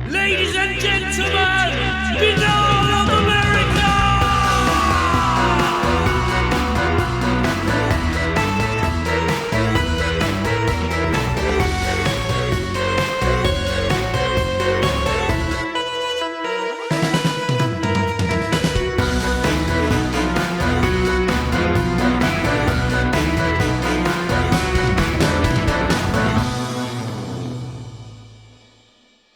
Ladies and gentlemen, Binnall of America!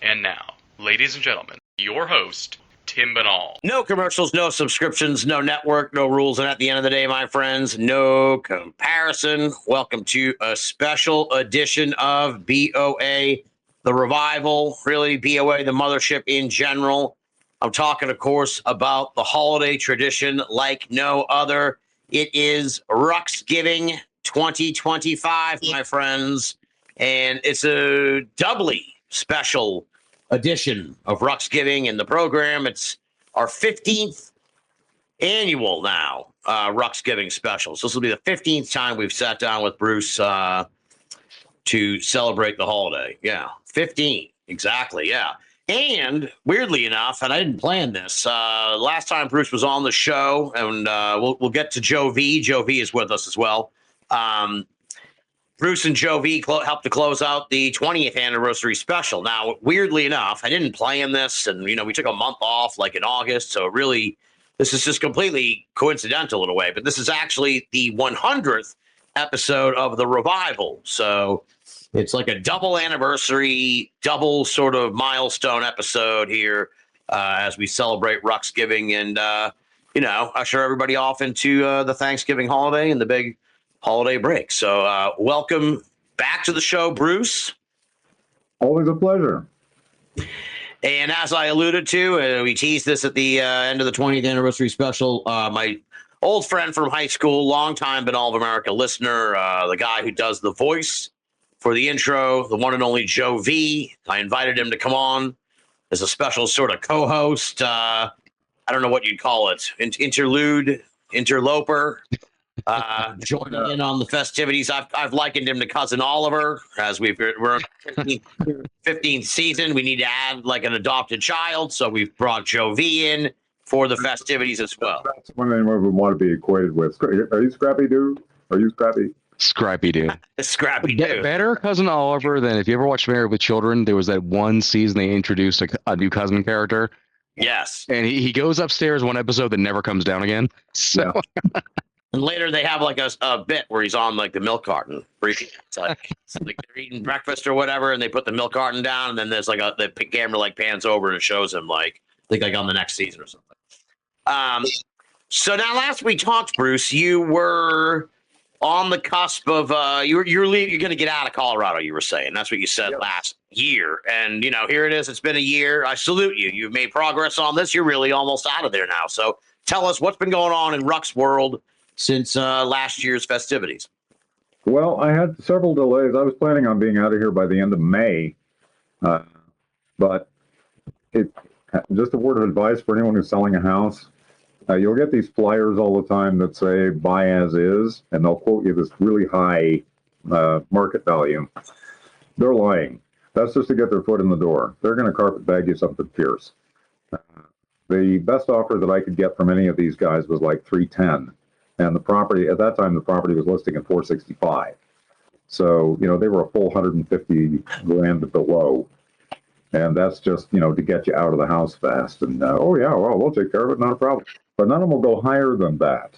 And now, ladies and gentlemen, your host, Tim Binnall. No commercials, no subscriptions, no network, no rules. And at the end of the day, my friends, no comparison. Welcome to a special edition of BoA, the revival, really BoA, the mothership in general. I'm talking, of course, about the holiday tradition like no other. It is Ruxgiving 2025, my friends. And it's a doubly special edition of Ruxgiving in the program. It's our 15th annual now Ruxgiving special. So this will be the 15th time we've sat down with Bruce to celebrate the holiday. Yeah, 15 exactly. Yeah, and weirdly enough, and I didn't plan this. Last time Bruce was on the show, and we'll get to Joe Vee. Joe Vee is with us as well. Bruce and Joe Vee helped to close out the 20th anniversary special. Now, weirdly enough, I didn't plan this, and, we took a month off, like in August, so really, this is just completely coincidental in a way, but this is actually the 100th episode of The Revival, so it's like a double anniversary, double sort of milestone episode here as we celebrate Ruxgiving and, usher everybody off into the Thanksgiving holiday and the big holiday break. So welcome back to the show, Bruce. Always a pleasure. And as I alluded to, we teased this at the end of the 20th anniversary special. My old friend from high school, longtime Binnall of America listener, the guy who does the voice for the intro, the one and only Joe Vee. I invited him to come on as a special sort of co-host. I don't know what you'd call it. Interloper. Joining in on the festivities. I've likened him to Cousin Oliver, as we're in 15th season. We need to add like an adopted child, so we've brought Joe Vee in for the festivities as well. That's one name I would want to be equated with. Are you Scrappy Doo? Are you Scrappy? Scrappy Doo. Scrappy Doo. Better Cousin Oliver than if you ever watched Married with Children. There was that one season they introduced a new cousin character. Yes. And he goes upstairs one episode that never comes down again. So. Yeah. And later they have like a bit where he's on like the milk carton. It's like they're eating breakfast or whatever, and they put the milk carton down, and then there's like the camera like pans over and it shows him like I think like on the next season or something. So now last we talked, Bruce, you were on the cusp of you're going to get out of Colorado. You were saying that's what you said last year, and here it is. It's been a year. I salute you. You've made progress on this. You're really almost out of there now. So tell us what's been going on in Rux world since last year's festivities. Well, I had several delays. I was planning on being out of here by the end of May, but just a word of advice for anyone who's selling a house. You'll get these flyers all the time that say buy as is, and they'll quote you this really high market value. They're lying. That's just to get their foot in the door. They're going to carpet bag you something fierce. The best offer that I could get from any of these guys was like $310. And the property, at that time, the property was listing at $465. So, they were a full 150 grand below. And that's just, to get you out of the house fast. And, we'll take care of it, not a problem. But none of them will go higher than that.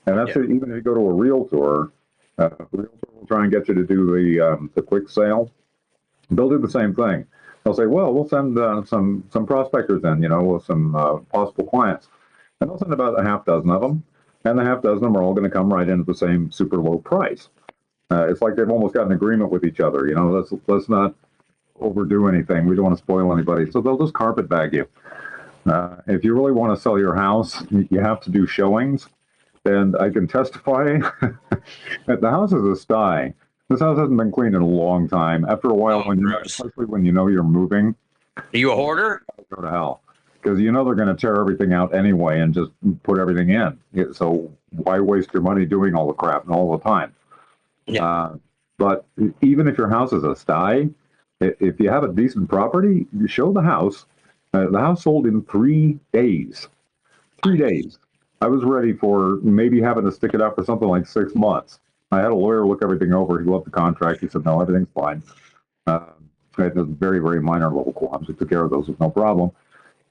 And that's it, even if you go to a realtor will try and get you to do the quick sale. They'll do the same thing. They'll say, well, we'll send some prospectors in, with some possible clients. And they'll send about a half dozen of them. And the half dozen of them are all going to come right in at the same super low price. It's like they've almost got an agreement with each other. Let's not overdo anything. We don't want to spoil anybody. So they'll just carpet bag you. If you really want to sell your house, you have to do showings. And I can testify that the house is a sty. This house hasn't been cleaned in a long time. After a while, especially when you're moving. Are you a hoarder? Go to hell. Because they're going to tear everything out anyway and just put everything in. So why waste your money doing all the crap all the time? Yeah. But even if your house is a sty, If you have a decent property, you show the house. The house sold in 3 days. 3 days. I was ready for maybe having to stick it out for something like 6 months. I had a lawyer look everything over. He loved the contract. He said, no, everything's fine. I had those very, very minor little qualms. We took care of those with no problem.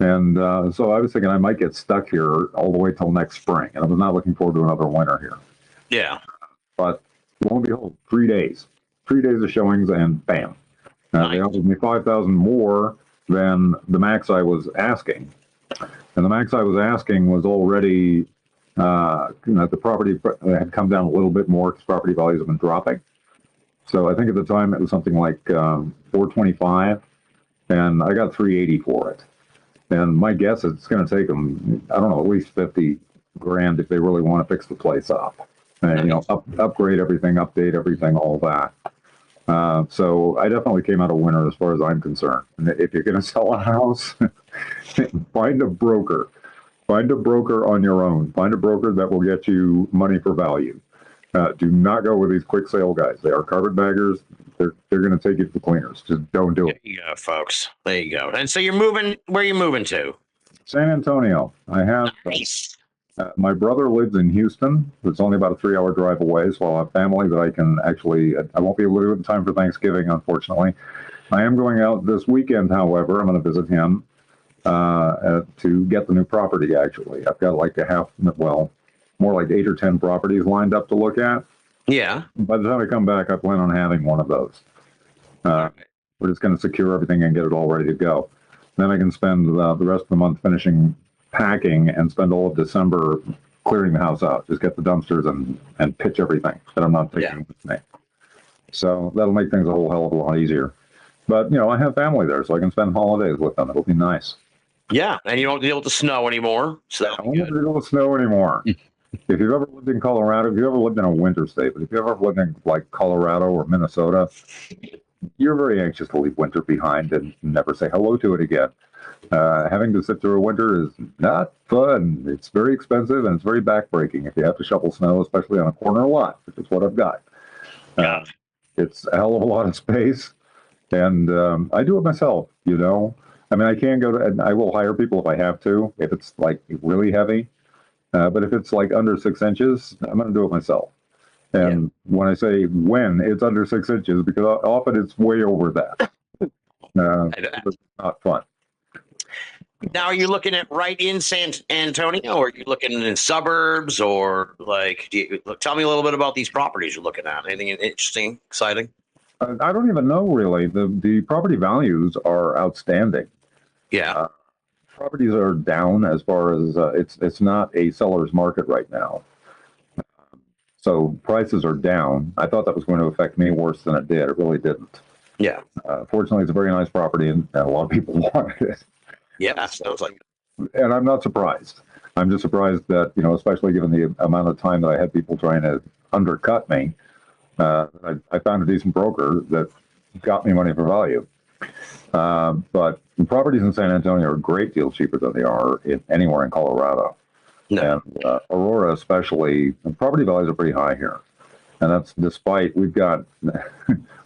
And so I was thinking I might get stuck here all the way till next spring. And I was not looking forward to another winter here. Yeah. But lo and behold, 3 days. 3 days of showings and bam. They offered me $5,000 more than the max I was asking. And the max I was asking was already, the property had come down a little bit more because property values have been dropping. So I think at the time it was something like $425, and I got $380 for it. And my guess is it's going to take them, I don't know, at least $50,000 if they really want to fix the place up. And, upgrade everything, update everything, all that. So I definitely came out a winner as far as I'm concerned. And if you're going to sell a house, find a broker. Find a broker on your own. Find a broker that will get you money for value. Do not go with these quick sale guys. They are carpetbaggers. They're going to take you to the cleaners. Just don't do it. There you go, folks. There you go. And so you're moving. Where are you moving to? San Antonio. I have. Nice. My brother lives in Houston. It's only about a 3-hour drive away, so I'll have family that I can actually. I won't be able to do it in time for Thanksgiving, unfortunately. I am going out this weekend, however. I'm going to visit him to get the new property. Actually, I've got like more like 8 or 10 properties lined up to look at. Yeah. By the time I come back, I plan on having one of those. We're just going to secure everything and get it all ready to go. Then I can spend the rest of the month finishing packing and spend all of December clearing the house out. Just get the dumpsters and pitch everything that I'm not taking with me. So that'll make things a whole hell of a lot easier. But, I have family there, so I can spend holidays with them. It'll be nice. Yeah, and you don't deal with the snow anymore. So I don't have to deal with snow anymore. If you've ever lived in Colorado, if you've ever lived in a winter state, but if you've ever lived in like Colorado or Minnesota, you're very anxious to leave winter behind and never say hello to it again. Having to sit through a winter is not fun. It's very expensive and it's very backbreaking if you have to shovel snow, especially on a corner lot, which is what I've got. It's a hell of a lot of space, and I do it myself, I mean, I can go to, and I will hire people if I have to, if it's like really heavy. But if it's like under 6 inches, I'm going to do it myself. And when I say when, it's under 6 inches because often it's way over that. It's not fun. Now, are you looking at right in San Antonio, or are you looking in suburbs, or tell me a little bit about these properties you're looking at? Anything interesting, exciting? I don't even know really. The property values are outstanding. Yeah. Properties are down as far as it's not a seller's market right now. So prices are down. I thought that was going to affect me worse than it did. It really didn't. Yeah. Fortunately, it's a very nice property, and a lot of people wanted it. Yeah, sounds like it. And I'm not surprised. I'm just surprised that, especially given the amount of time that I had people trying to undercut me, I found a decent broker that got me money for value. But properties in San Antonio are a great deal cheaper than they are anywhere in Colorado. No. And Aurora especially, property values are pretty high here. And that's despite we have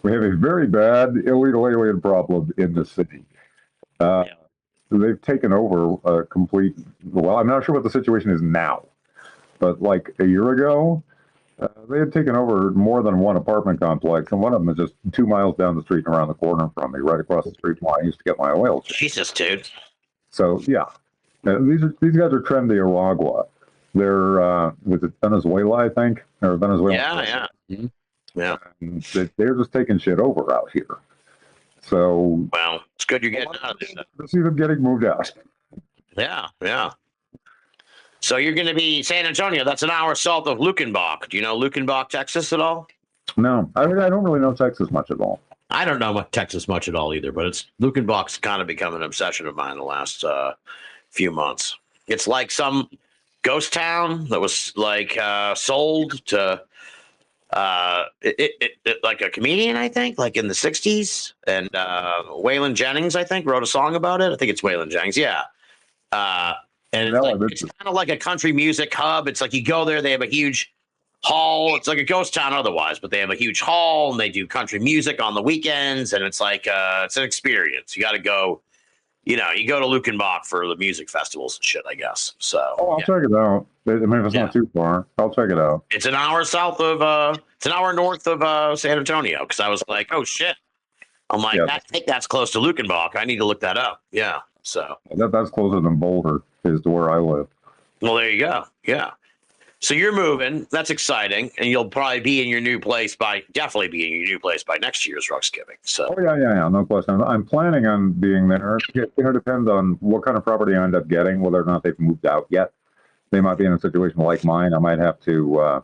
a very bad illegal alien problem in the city. They've taken over I'm not sure what the situation is now, but like a year ago, they had taken over more than one apartment complex, and one of them is just 2 miles down the street and around the corner from me, right across the street from where I used to get my oil change. Jesus, dude. So, yeah. These guys are trendy Aragua. They're with Venezuela, I think, or Venezuela. Yeah. Mm-hmm. Yeah. And they're just taking shit over out here. So, well, it's good you're getting out of this. To see them getting moved out. Yeah. So you're going to be San Antonio. That's an hour south of Luckenbach. Do you know Luckenbach, Texas, at all? No, I don't really know Texas much at all. I don't know Texas much at all either, but Luckenbach's kind of become an obsession of mine the last few months. It's like some ghost town that was like sold to like a comedian, I think, like in the 60s. And Waylon Jennings, I think, wrote a song about it. I think it's Waylon Jennings. Yeah. And it's kind of like a country music hub. It's like you go there, they have a huge hall. It's like a ghost town otherwise, but they have a huge hall and they do country music on the weekends, and it's like it's an experience. You got to go. You go to Lukenbach for the music festivals and shit, I guess. So I'll check it out. I mean, if it's not too far, I'll check it out. it's an hour it's an hour north of San Antonio. Because I was like, oh shit. I'm like, I think that's close to Lukenbach. I need to look that up. Yeah. So that's closer than Boulder is to where I live. Well, there you go. Yeah. So you're moving. That's exciting, and you'll probably be in your new place definitely be in your new place by next year's Ruxgiving. So. Oh yeah, no question. I'm planning on being there. It depends on what kind of property I end up getting, whether or not they've moved out yet. They might be in a situation like mine. I might have to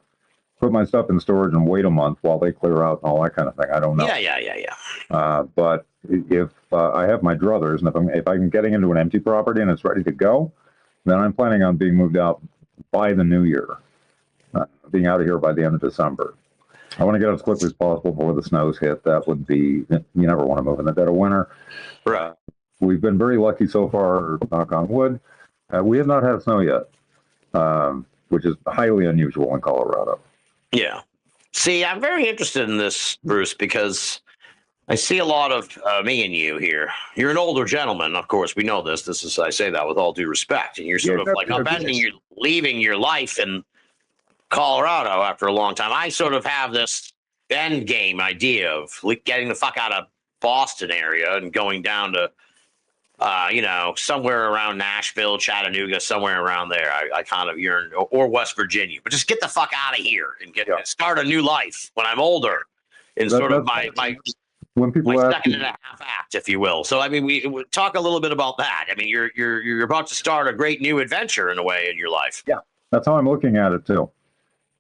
put my stuff in storage and wait a month while they clear out and all that kind of thing. I don't know. Yeah. But if I have my druthers, and if I'm getting into an empty property and it's ready to go, then I'm planning on being moved out by the new year, being out of here by the end of December. I want to get out as quickly as possible before the snows hit. That would be, you never want to move in the dead of winter. Right. We've been very lucky so far, knock on wood. We have not had snow yet, which is highly unusual in Colorado. Yeah. See, I'm very interested in this, Bruce, because I see a lot of me and you here. You're an older gentleman, of course. We know this. I say that with all due respect. And you're sort of like upending, you're leaving your life in Colorado after a long time. I sort of have this end game idea of getting the fuck out of Boston area and going down to, somewhere around Nashville, Chattanooga, somewhere around there. I kind of yearn, or West Virginia, but just get the fuck out of here and start a new life when I'm older in my when people my ask second and a half act, if you will. So, I mean, we talk a little bit about that. I mean, you're about to start a great new adventure in a way in your life. Yeah, that's how I'm looking at it too.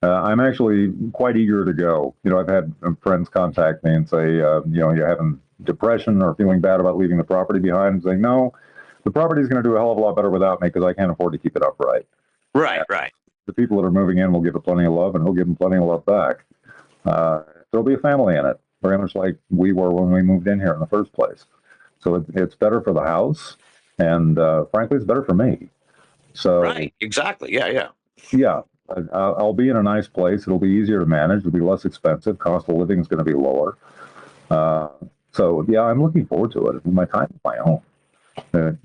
I'm actually quite eager to go. I've had friends contact me and say, you're having depression or feeling bad about leaving the property behind, and saying, no, the property is going to do a hell of a lot better without me because I can't afford to keep it upright. Right. The people that are moving in will give it plenty of love, and we'll give them plenty of love back. There'll be a family in it, very much like we were when we moved in here in the first place. So it's better for the house, and frankly, it's better for me. So right, exactly, yeah. I'll be in a nice place. It'll be easier to manage. It'll be less expensive. Cost of living is going to be lower. So I'm looking forward to it. My time is my own.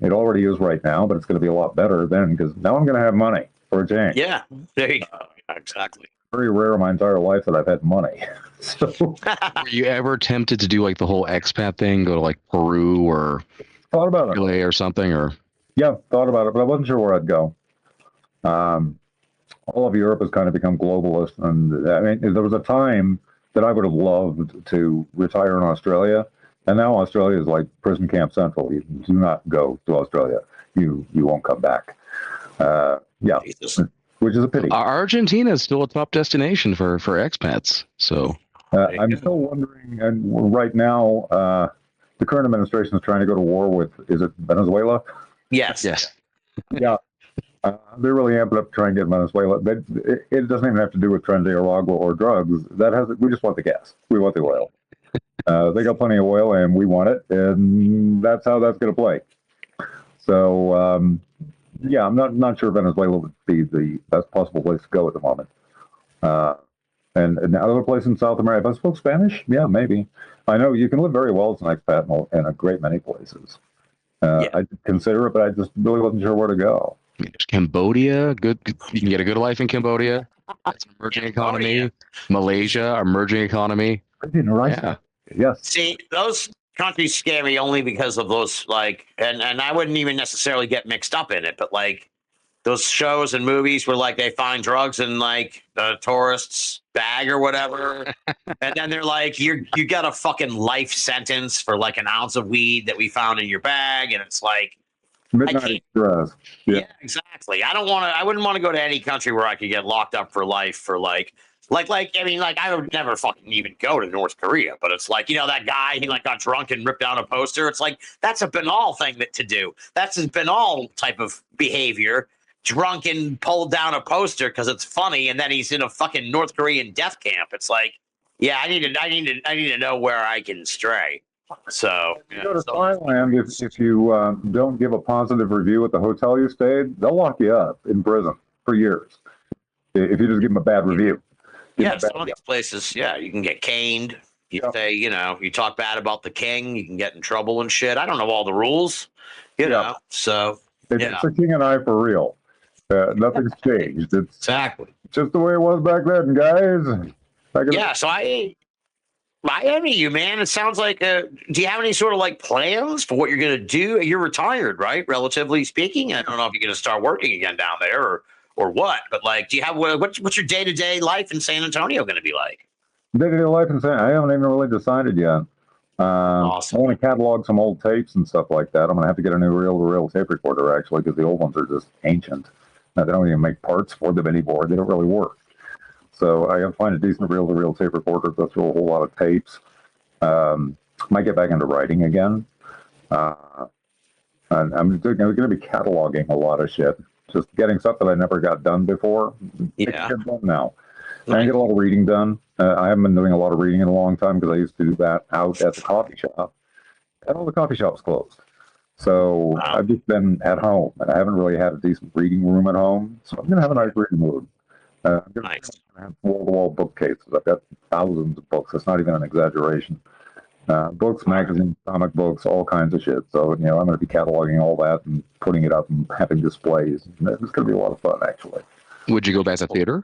It already is right now, but it's going to be a lot better then because now I'm going to have money for a change. Yeah, there you go. Exactly. Very rare in my entire life that I've had money. So, were you ever tempted to do like the whole expat thing, go to like Peru or thought about Chile or something? Or thought about it, but I wasn't sure where I'd go. All of Europe has kind of become globalist, and I mean, there was a time that I would have loved to retire in Australia, and now Australia is like prison camp central. You do not go to Australia; you won't come back. Jesus. Which is a pity. Argentina is still a top destination for expats. So I'm still wondering, and right now, the current administration is trying to go to war with, is it Venezuela? Yes. Yeah. They're really amping up to try and get Venezuela. It doesn't even have to do with Nicaragua or drugs. We just want the gas. We want the oil. They got plenty of oil, and we want it, and that's how that's going to play. So, I'm not sure Venezuela would be the best possible place to go at the moment. And another place in South America, if I spoke Spanish, maybe. I know you can live very well as an expat in a great many places. I did consider it, but I just really wasn't sure where to go. There's Cambodia. Good. You can get a good life in Cambodia. It's an emerging economy. Malaysia, emerging economy. Yeah. Yes. See, those countries scare me only because of those, and I wouldn't even necessarily get mixed up in it, but those shows and movies where they find drugs in the tourist's bag or whatever, and then they're like, you got a fucking life sentence for an ounce of weed that we found in your bag, and it's Midnight Express. Yeah, exactly. I wouldn't want to go to any country where I could get locked up for life for I would never fucking even go to North Korea, but it's that guy, he got drunk and ripped down a poster. It's that's a Binnall thing to do. That's a Binnall type of behavior. Drunk and pulled down a poster because it's funny, and then he's in a fucking North Korean death camp. It's I need to know where I can stray. So if you go to Thailand, if you don't give a positive review at the hotel you stayed, they'll lock you up in prison for years if you just give them a bad review. Yeah, some of these places, yeah, you can get caned. You say, you talk bad about the king, you can get in trouble and shit. I don't know all the rules, so It's the king and I for real. Nothing's changed. It's exactly just the way it was back then, guys. So I envy you, man. It sounds like, do you have any sort of like plans for what you're going to do? You're retired, right? Relatively speaking. I don't know if you're going to start working again down there or what, but like, do you have, what's your day-to-day life in San Antonio going to be like? Day-to-day life in San Antonio, I haven't even really decided yet. Awesome. I want to catalog some old tapes and stuff like that. I'm going to have to get a new reel-to-reel tape recorder, actually, because the old ones are just ancient. They don't even make parts for them anymore. They don't really work. So I have to find a decent reel-to-reel tape recorder, go through a whole lot of tapes. Might get back into writing again. And I'm going to be cataloging a lot of shit. Just getting stuff that I never got done before. Yeah. Get done now. I didn't get a lot of reading done. I haven't been doing a lot of reading in a long time because I used to do that out at the coffee shop. And all the coffee shops closed. So I've just been at home, and I haven't really had a decent reading room at home. So I'm going to have a nice reading mood. I'm going to have wall-to-wall bookcases. I've got thousands of books. It's not even an exaggeration. Books, magazines, comic books, all kinds of shit. So, I'm going to be cataloging all that and putting it up and having displays. It's going to be a lot of fun, actually. Would you go back to theater?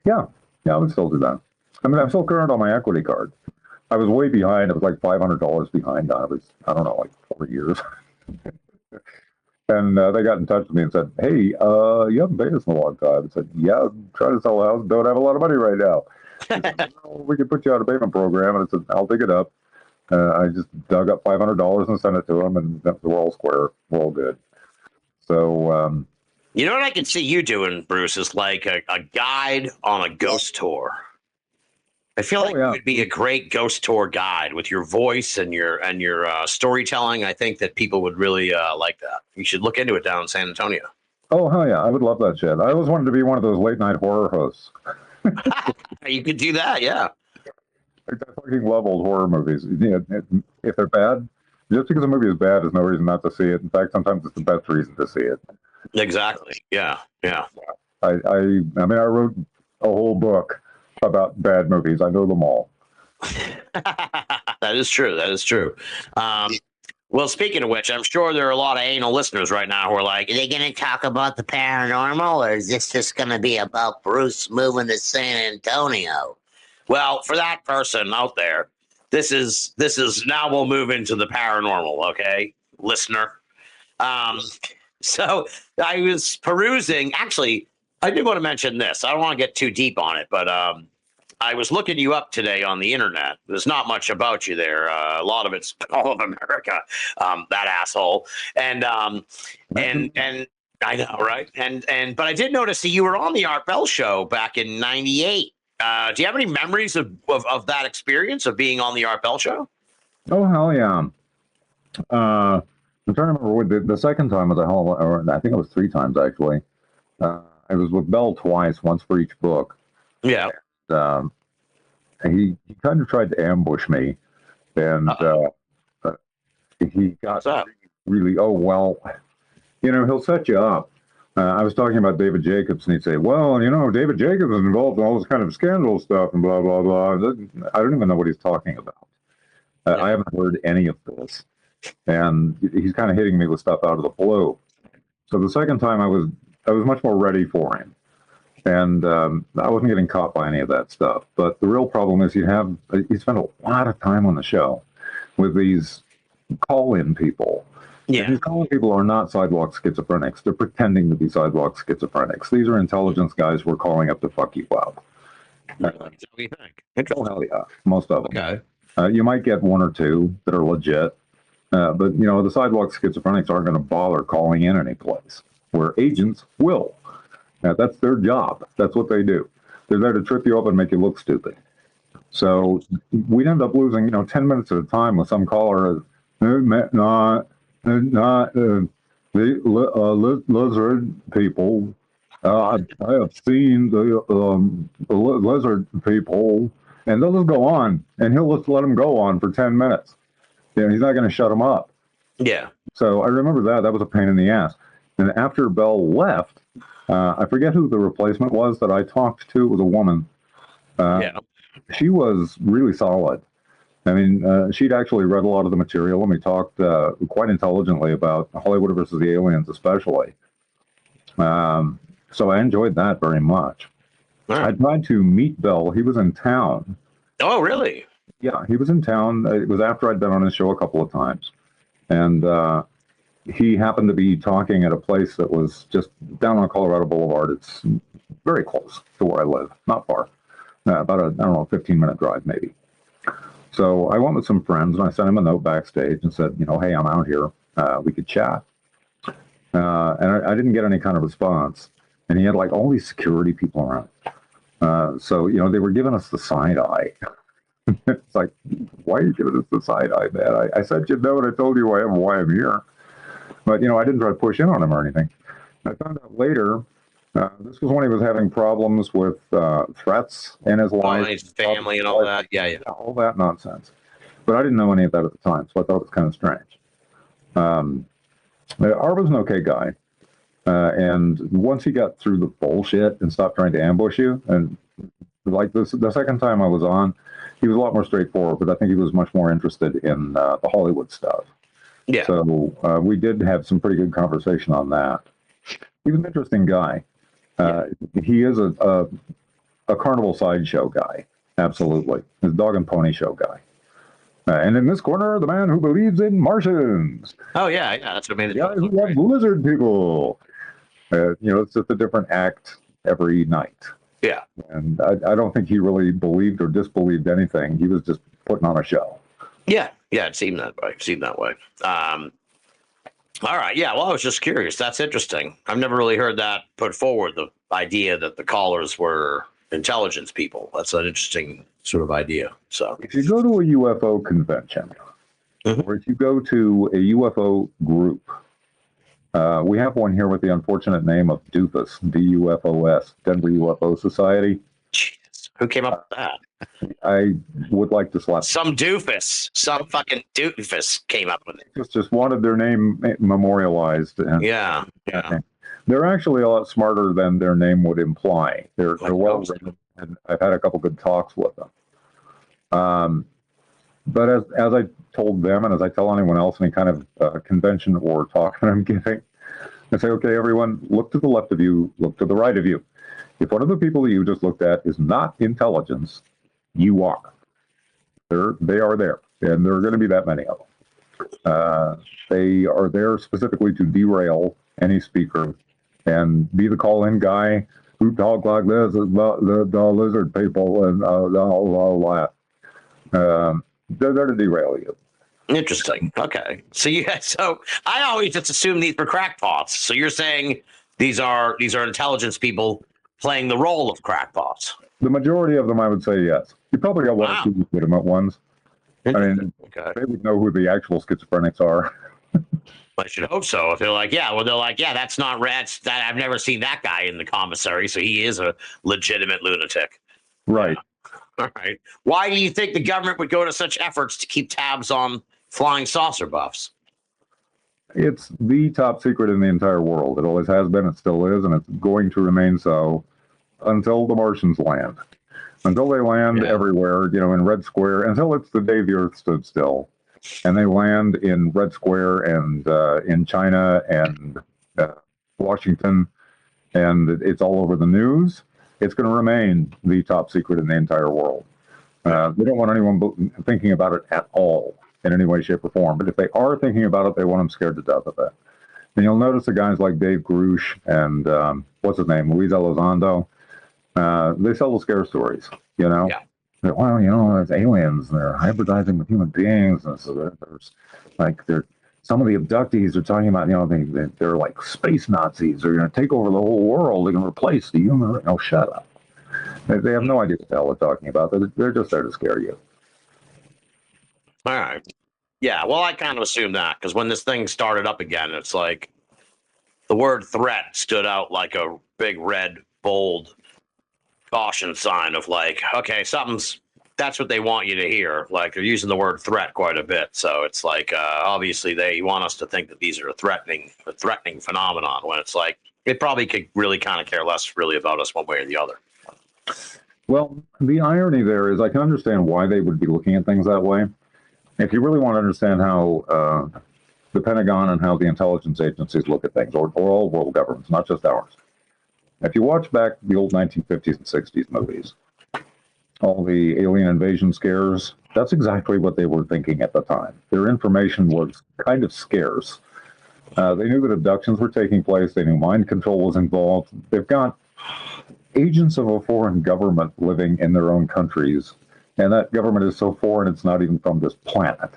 Yeah, I would still do that. I mean, I'm still current on my equity card. I was way behind. It was like $500 behind on it. I don't know, like 4 years. And they got in touch with me and said, hey, you haven't paid us in a long time. I said, yeah, I'm trying to sell a house. Don't have a lot of money right now. Said, we could put you on a payment program. And I said, I'll dig it up. I just dug up $500 and sent it to them, and we're all square. We're all good. So, you know what I can see you doing, Bruce, is like a guide on a ghost tour. I feel like you would be a great ghost tour guide with your voice and your storytelling. I think that people would really like that. You should look into it down in San Antonio. Oh, hell yeah. I would love that shit. I always wanted to be one of those late night horror hosts. You could do that, yeah. I fucking love old horror movies. If they're bad, just because a movie is bad is no reason not to see it. In fact, sometimes it's the best reason to see it. Exactly. Yeah. I wrote a whole book about bad movies. I know them all. That is true. Well, speaking of which, I'm sure there are a lot of anal listeners right now who are like, are they going to talk about the paranormal, or is this just going to be about Bruce moving to San Antonio? Well, for that person out there, this is now we'll move into the paranormal, okay, listener. So I was perusing. Actually, I did want to mention this. I don't want to get too deep on it, but I was looking you up today on the internet. There's not much about you there. A lot of it's all of America, that asshole. And I know, right? And but I did notice that you were on the Art Bell show back in '98. Do you have any memories of that experience of being on the Art Bell show? Oh, hell yeah. I'm trying to remember what the second time was or I think it was 3 times, actually. I was with Bell twice, once for each book. Yeah. He kind of tried to ambush me, and he got really, oh, well, he'll set you up. I was talking about David Jacobs, and he'd say, well, David Jacobs is involved in all this kind of scandal stuff and blah, blah, blah. I don't even know what he's talking about. I haven't heard any of this. And he's kind of hitting me with stuff out of the blue. So the second time I was much more ready for him. And I wasn't getting caught by any of that stuff. But the real problem is he spent a lot of time on the show with these call-in people. Yeah. And these call-in people are not sidewalk schizophrenics. They're pretending to be sidewalk schizophrenics. These are intelligence guys who are calling up to fuck you up. What do you think? Oh, hell yeah. Most of them. Okay. You might get 1 or 2 that are legit. But, the sidewalk schizophrenics aren't going to bother calling in any place, where agents will. That's their job. That's what they do. They're there to trip you up and make you look stupid. So we'd end up losing, 10 minutes at a time with some caller. The lizard people. I have seen the lizard people. And they'll just go on. And he'll just let them go on for 10 minutes. He's not going to shut them up. Yeah. So I remember that. That was a pain in the ass. And after Bell left, I forget who the replacement was that I talked to. It was a woman. Yeah. She was really solid. I mean, she'd actually read a lot of the material, and we talked quite intelligently about Hollywood versus the aliens, especially. So I enjoyed that very much. I tried to meet Bill. He was in town. Oh, really? Yeah, he was in town. It was after I'd been on his show a couple of times. And he happened to be talking at a place that was just down on Colorado Boulevard. It's very close to where I live, not far. About a, I don't know, 15-minute drive maybe. So I went with some friends, and I sent him a note backstage and said, you know, hey, I'm out here. We could chat. And I didn't get any kind of response. And he had like all these security people around. So, you know, they were giving us the side eye. It's like, why are you giving us the side eye, man? I sent you a note. I told you why I'm here. But, you know, I didn't try to push in on him or anything. I found out later, this was when he was having problems with threats in his life. His family and all that. Yeah, yeah. All that nonsense. But I didn't know any of that at the time, so I thought it was kind of strange. R was an okay guy. And once he got through the bullshit and stopped trying to ambush you, and like the second time I was on, he was a lot more straightforward, but I think he was much more interested in the Hollywood stuff. Yeah. So we did have some pretty good conversation on that. He was an interesting guy. He is a carnival sideshow guy. Absolutely. He's a dog and pony show guy. And in this corner, the man who believes in Martians. Oh, yeah, yeah. That's what made it. The guy who loves lizard people. You know, it's just a different act every night. Yeah. And I don't think he really believed or disbelieved anything. He was just putting on a show. Yeah. Yeah, it seemed that way. All right. Yeah. Well, I was just curious. That's interesting. I've never really heard that put forward, the idea that the callers were intelligence people. That's an interesting sort of idea. So if you go to a UFO convention, or if you go to a UFO group, we have one here with the unfortunate name of DUFOS, D-U-F-O-S, Denver UFO Society. Jesus, who came up with that? I would like to slap some fucking doofus came up with it. Just wanted their name memorialized. And, yeah. They're actually a lot smarter than their name would imply. They're well written, and I've had a couple good talks with them. But as I told them, and as I tell anyone else, any kind of convention or talk that I'm giving, I say, okay, everyone, look to the left of you, look to the right of you. If one of the people that you just looked at is not intelligence, you are. They are there, and there are going to be that many of them. They are there specifically to derail any speaker and be the call-in guy who talk like this about the lizard people and all that. They're there to derail you. Interesting. Okay. So I always just assume these were crackpots. So you're saying these are intelligence people playing the role of crackpots? The majority of them, I would say, yes. You probably got one or two legitimate ones. I mean, they would know who the actual schizophrenics are. I should hope so. If they're like, that's not rats. That I've never seen that guy in the commissary, so he is a legitimate lunatic. Right. All right. Why do you think the government would go to such efforts to keep tabs on flying saucer buffs? It's the top secret in the entire world. It always has been, it still is, and it's going to remain so until the Martians land. Until they land everywhere, you know, in Red Square, until it's the day the Earth stood still. And they land in Red Square and in China and Washington, and it's all over the news. It's going to remain the top secret in the entire world. They don't want anyone thinking about it at all in any way, shape, or form. But if they are thinking about it, they want them scared to death of it. And you'll notice the guys like Dave Grush and what's his name, Luis Elizondo. They sell the scare stories, you know. Yeah. Well, you know, there's aliens. They're hybridizing with human beings, and so there's like some of the abductees are talking about, you know, they're like space Nazis. They're going to take over the whole world. They're going to replace the human. Oh, shut up. They have no idea what the hell they're talking about. They're just there to scare you. All right. Yeah. Well, I kind of assumed that because when this thing started up again, it's like the word threat stood out like a big red bold caution sign of like, okay, that's what they want you to hear. Like they're using the word threat quite a bit. So it's like, obviously they want us to think that these are a threatening phenomenon when it's like, they probably could really kind of care less really about us one way or the other. Well, the irony there is I can understand why they would be looking at things that way. If you really want to understand how the Pentagon and how the intelligence agencies look at things, or all world governments, not just ours. If you watch back the old 1950s and 60s movies, all the alien invasion scares, that's exactly what they were thinking at the time. Their information was kind of scarce. They knew that abductions were taking place. They knew mind control was involved. They've got agents of a foreign government living in their own countries, and that government is so foreign it's not even from this planet.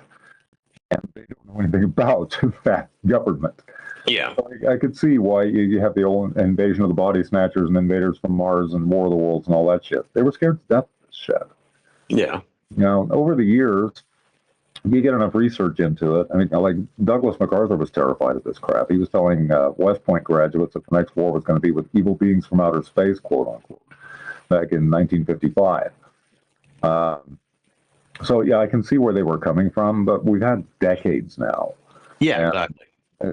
And they don't know anything about that government. Yeah. So I could see why you have the old invasion of the body snatchers and invaders from Mars and War of the Worlds and all that shit. They were scared to death of this shit. Yeah. Over the years, you get enough research into it. I mean, like Douglas MacArthur was terrified of this crap. He was telling West Point graduates that the next war was going to be with evil beings from outer space, quote unquote, back in 1955. So, yeah, I can see where they were coming from, but we've had decades now. Yeah, And exactly.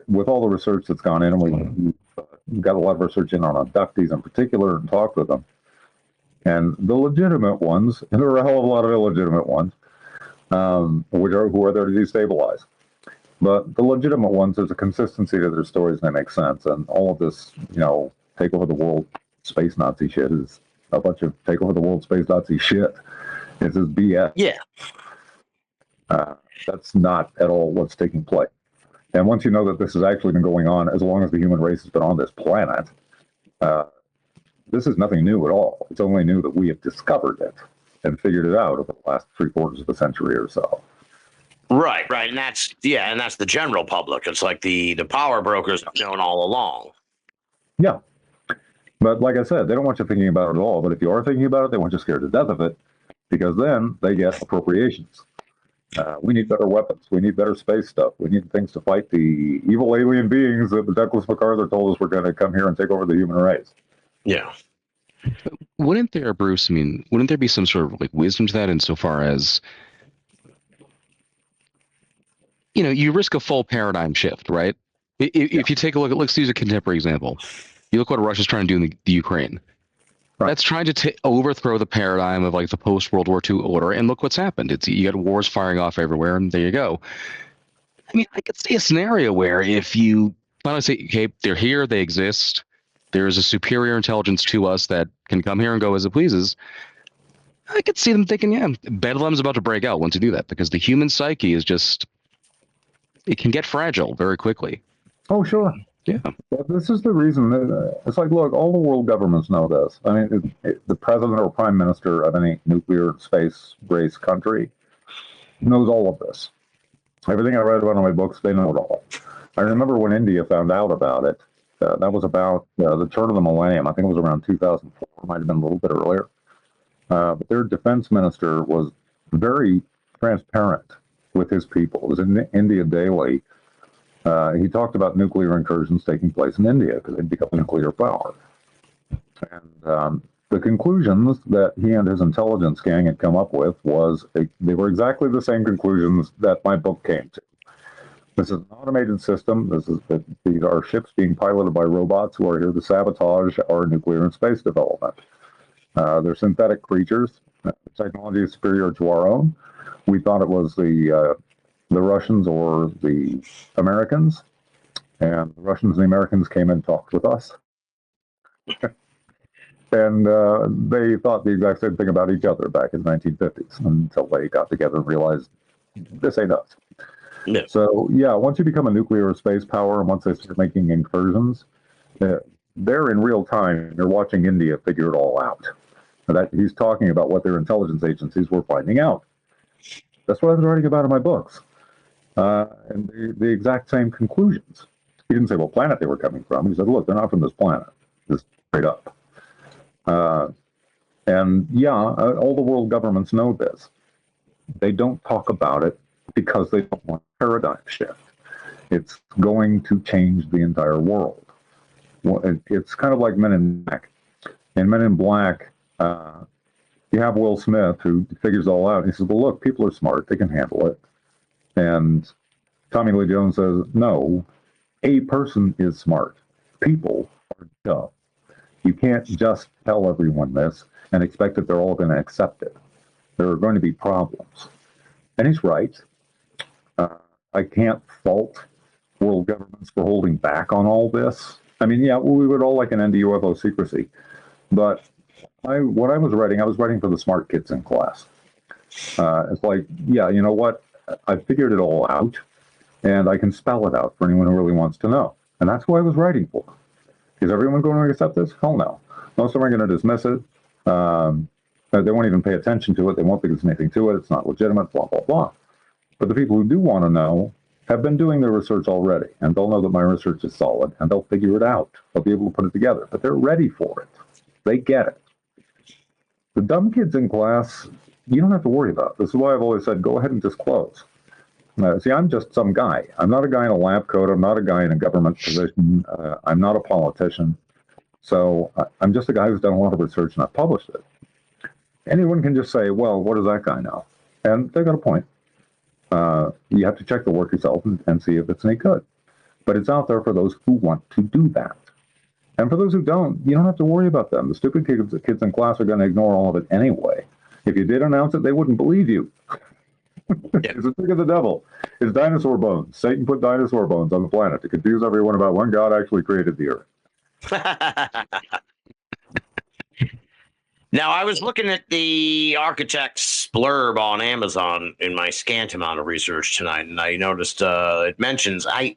with all the research that's gone in, and we've got a lot of research in on abductees in particular and talked with them. And the legitimate ones, and there are a hell of a lot of illegitimate ones, who are there to destabilize. But the legitimate ones, there's a consistency to their stories and they make sense. And all of this, take over the world space Nazi shit is a bunch of take over the world space Nazi shit. This is BS. Yeah. That's not at all what's taking place. And once you know that this has actually been going on as long as the human race has been on this planet, this is nothing new at all. It's only new that we have discovered it and figured it out over the last 3/4 of a century or so. Right. And that's the general public. It's like the power brokers have known all along. Yeah. But like I said, they don't want you thinking about it at all. But if you are thinking about it, they want you scared to death of it, because then they get appropriations. We need better weapons. We need better space stuff. We need things to fight the evil alien beings that Douglas MacArthur told us were going to come here and take over the human race. Yeah. Wouldn't there, Bruce? I mean, wouldn't there be some sort of like wisdom to that insofar as, you risk a full paradigm shift, right? If you take a look at, let's use a contemporary example. You look what Russia's trying to do in the Ukraine. Right. That's trying to overthrow the paradigm of like the post-World War II order, and look what's happened. You got wars firing off everywhere, and there you go. I mean, I could see a scenario where if you finally say, okay, they're here, they exist, there's a superior intelligence to us that can come here and go as it pleases, I could see them thinking, yeah, Bedlam's about to break out once you do that, because the human psyche is just, it can get fragile very quickly. Oh, sure. Yeah. But this is the reason. It's like, look, all the world governments know this. I mean, the president or prime minister of any nuclear space race country knows all of this. Everything I read about in my books, they know it all. I remember when India found out about it. That was about the turn of the millennium. I think it was around 2004. It might have been a little bit earlier. But their defense minister was very transparent with his people. It was in India Daily. He talked about nuclear incursions taking place in India because they'd become a nuclear power. And the conclusions that he and his intelligence gang had come up with they were exactly the same conclusions that my book came to. This is an automated system. These are ships being piloted by robots who are here to sabotage our nuclear and space development. They're synthetic creatures. The technology is superior to our own. We thought it was the Russians or the Americans, and the Russians and the Americans came and talked with us. And they thought the exact same thing about each other back in the 1950s until they got together and realized this ain't us. Yeah. So, yeah, once you become a nuclear space power and once they start making incursions, they're in real time. You're watching India figure it all out. That he's talking about what their intelligence agencies were finding out. That's what I was writing about in my books. And the exact same conclusions. He didn't say what planet they were coming from. He said, look, they're not from this planet. Just straight up. And yeah, all the world governments know this. They don't talk about it because they don't want a paradigm shift. It's going to change the entire world. It's kind of like Men in Black. In Men in Black, you have Will Smith who figures it all out. He says, well, look, people are smart. They can handle it. And Tommy Lee Jones says, no, a person is smart. People are dumb. You can't just tell everyone this and expect that they're all going to accept it. There are going to be problems. And he's right. I can't fault world governments for holding back on all this. I mean, yeah, we would all like an end to UFO secrecy. But what I was writing for the smart kids in class. It's like, yeah, you know what? I figured it all out, and I can spell it out for anyone who really wants to know. And that's who I was writing for. Is everyone going to accept this? Hell no. Most of them are going to dismiss it. They won't even pay attention to it. They won't think there's anything to it. It's not legitimate, blah, blah, blah. But the people who do want to know have been doing their research already, and they'll know that my research is solid, and they'll figure it out. They'll be able to put it together, but they're ready for it. They get it. The dumb kids in class, you don't have to worry about. This is why I've always said, go ahead and disclose. See, I'm just some guy. I'm not a guy in a lab coat. I'm not a guy in a government position. I'm not a politician. So I'm just a guy who's done a lot of research, and I've published it. Anyone can just say, well, what does that guy know? And they've got a point. You have to check the work yourself and see if it's any good. But it's out there for those who want to do that. And for those who don't, you don't have to worry about them. The stupid kids in class are going to ignore all of it anyway. If you did announce it, they wouldn't believe you. It's a trick of the devil. It's dinosaur bones. Satan put dinosaur bones on the planet to confuse everyone about when God actually created the earth. Now, I was looking at the architect's blurb on Amazon in my scant amount of research tonight, and I noticed it mentions, I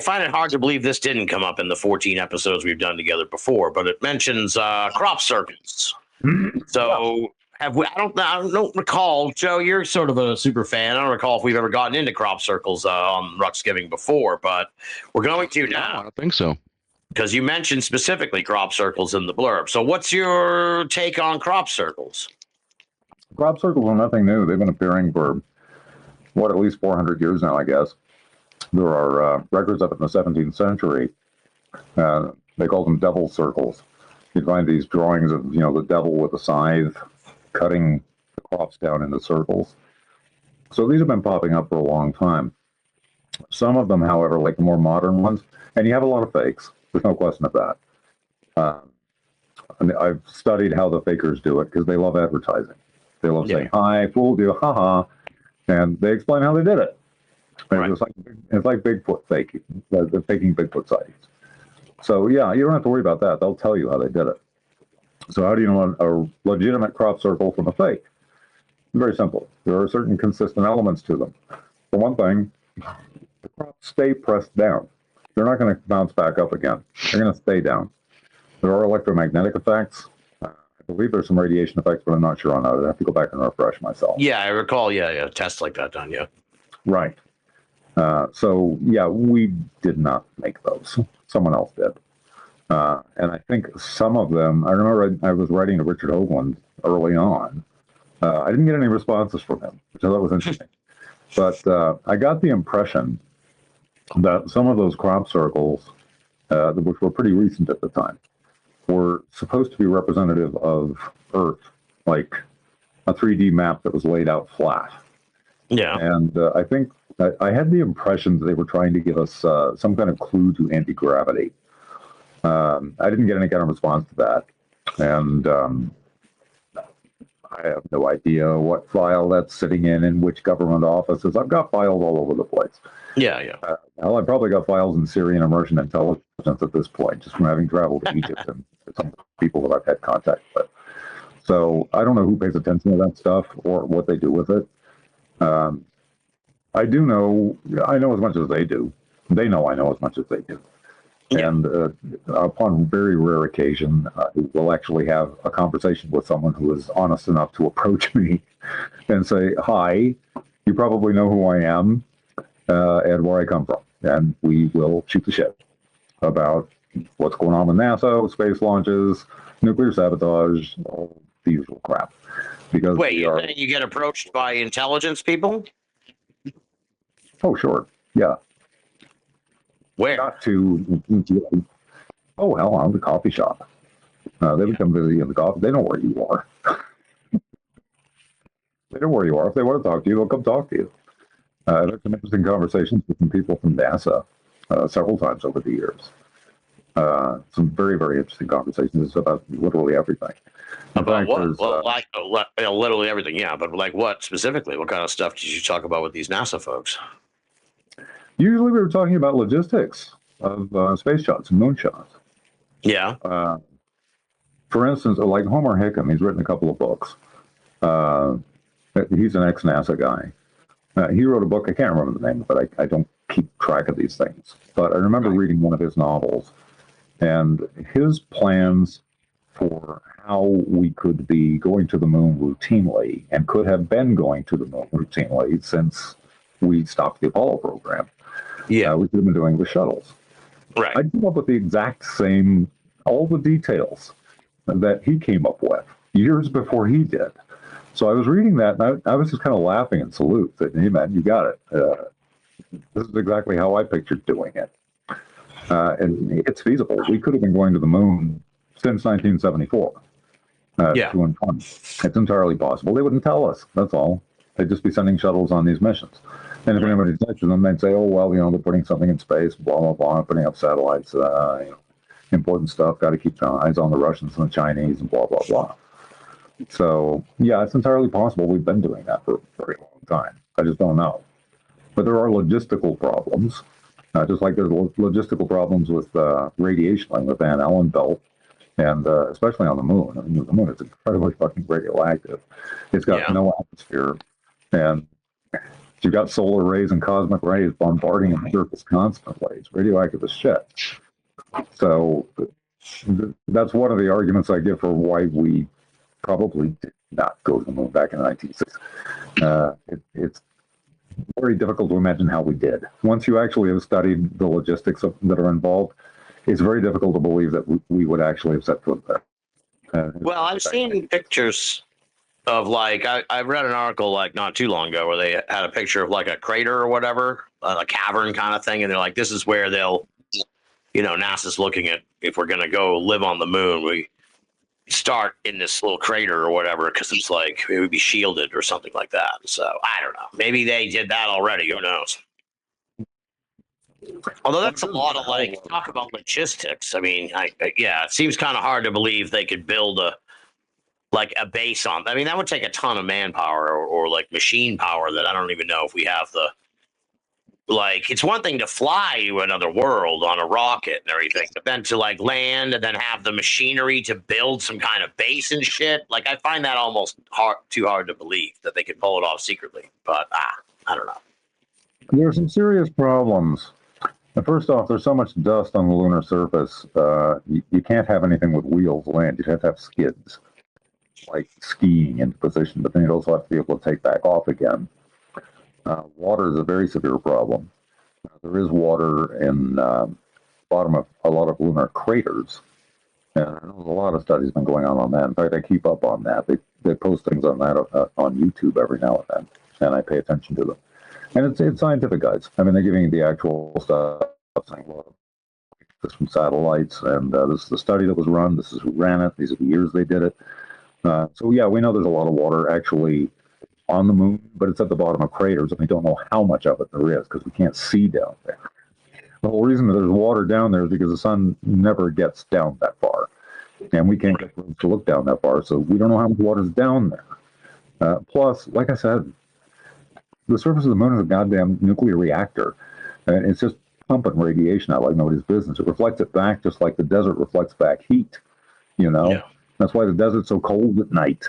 find it hard to believe this didn't come up in the 14 episodes we've done together before, but it mentions crop circles. So have we? I don't recall, Joe, you're sort of a super fan. I don't recall if we've ever gotten into crop circles on Ruxgiving before, but we're going to now. No, I don't think so. Because you mentioned specifically crop circles in the blurb. So what's your take on crop circles? Crop circles are nothing new. They've been appearing for, at least 400 years now, I guess. There are records up in the 17th century. They called them devil circles. You'd find these drawings of, the devil with a scythe cutting the crops down into circles. So these have been popping up for a long time. Some of them, however, like the more modern ones, and you have a lot of fakes. There's no question of that. And I've studied how the fakers do it because they love advertising. They love saying, hi, fooled you, haha. And they explain how they did it. Right. It's like Bigfoot faking, the faking Bigfoot sightings. So, yeah, you don't have to worry about that. They'll tell you how they did it. So how do you know a legitimate crop circle from a fake? Very simple. There are certain consistent elements to them. For one thing, the crops stay pressed down. They're not going to bounce back up again. They're going to stay down. There are electromagnetic effects. I believe there's some radiation effects, but I'm not sure on that. I have to go back and refresh myself. Yeah, I recall. Yeah, tests like that done. Yeah. Right. So yeah, we did not make those. Someone else did. And I think some of them. I remember I was writing to Richard Hoagland early on. I didn't get any responses from him, which I thought was interesting. But I got the impression that some of those crop circles, which were pretty recent at the time, were supposed to be representative of Earth, like a 3D map that was laid out flat. Yeah. And I think I had the impression that they were trying to give us some kind of clue to anti-gravity. I didn't get any kind of response to that. And I have no idea what file that's sitting in which government offices. I've got files all over the place. Yeah. Well, I've probably got files in Syrian immersion intelligence at this point, just from having traveled to Egypt and some people that I've had contact with. So I don't know who pays attention to that stuff or what they do with it. I know as much as they do. They know I know as much as they do. Yeah. And upon very rare occasion, we'll actually have a conversation with someone who is honest enough to approach me and say, hi, you probably know who I am and where I come from. And we will shoot the shit about what's going on with NASA, space launches, nuclear sabotage, all the usual crap. Because wait, you get approached by intelligence people? Oh, sure. Yeah. Where? Not to, oh, hell, I'm the coffee shop. They would come visit you in the coffee. They know where you are. They know where you are. If they want to talk to you, they'll come talk to you. There's some interesting conversations with some people from NASA several times over the years. Some very, very interesting conversations about literally everything. In About fact, what? there's, Well, literally everything. Yeah, but like what specifically? What kind of stuff did you talk about with these NASA folks? usually we were talking about logistics of space shots and moon shots. Yeah. For instance, like Homer Hickam, he's written a couple of books. He's an ex-NASA guy. He wrote a book, I can't remember the name, but I don't keep track of these things. But I remember reading one of his novels, and his plans for how we could be going to the moon routinely and could have been going to the moon routinely since we stopped the Apollo program. Yeah. We could have been doing the shuttles. Right. I came up with the exact same, all the details that he came up with years before he did. So I was reading that, and I was just kind of laughing in salute that, hey, man, you got it. This is exactly how I pictured doing it. And it's feasible. We could have been going to the moon since 1974. Yeah. 2 and 1. It's entirely possible. They wouldn't tell us. That's all. They'd just be sending shuttles on these missions. And if anybody touches them, they'd say, oh, well, they're putting something in space, blah, blah, blah, putting up satellites, important stuff, got to keep eyes on the Russians and the Chinese, and blah, blah, blah. So, yeah, it's entirely possible we've been doing that for a very long time. I just don't know. But there are logistical problems, just like there's logistical problems with radiation, like the Van Allen belt, and especially on the moon. I mean, the moon is incredibly fucking radioactive. It's got no atmosphere, and you've got solar rays and cosmic rays bombarding the surface constantly. It's radioactive as shit. So that's one of the arguments I give for why we probably did not go to the moon back in the 1960s. It's very difficult to imagine how we did. Once you actually have studied the logistics that are involved, it's very difficult to believe that we would actually have set foot there. Well, I've seen pictures of I read an article not too long ago where they had a picture of a crater or whatever, a cavern kind of thing, and they're like, this is where they'll, NASA's looking at if we're going to go live on the moon, we start in this little crater or whatever, because it's it would be shielded or something like that. So I don't know. Maybe they did that already. Who knows? Although that's a lot of talk about logistics. I mean, it seems kind of hard to believe they could build a base on. I mean, that would take a ton of manpower or machine power that I don't even know if we have the. It's one thing to fly to another world on a rocket and everything, but then to land and then have the machinery to build some kind of base and shit. I find that almost too hard to believe that they could pull it off secretly. But I don't know. There are some serious problems. First off, there's so much dust on the lunar surface. You can't have anything with wheels land. You'd have to have skids, like skiing into position, but then you'd also have to be able to take back off again. Water is a very severe problem. There is water in the bottom of a lot of lunar craters. And there's a lot of studies been going on that. In fact, I keep up on that. They post things on that on YouTube every now and then, and I pay attention to them. And it's scientific guides. I mean, they're giving you the actual stuff, saying, well, this from satellites, and this is the study that was run. This is who ran it. These are the years they did it. So yeah, we know there's a lot of water actually on the moon, but it's at the bottom of craters, and we don't know how much of it there is because we can't see down there. The whole reason that there's water down there is because the sun never gets down that far, and we can't get to look down that far, so we don't know how much water is down there. Plus, like I said, the surface of the moon is a goddamn nuclear reactor, and it's just pumping radiation out like nobody's business. It reflects it back just like the desert reflects back heat, Yeah. That's why the desert's so cold at night,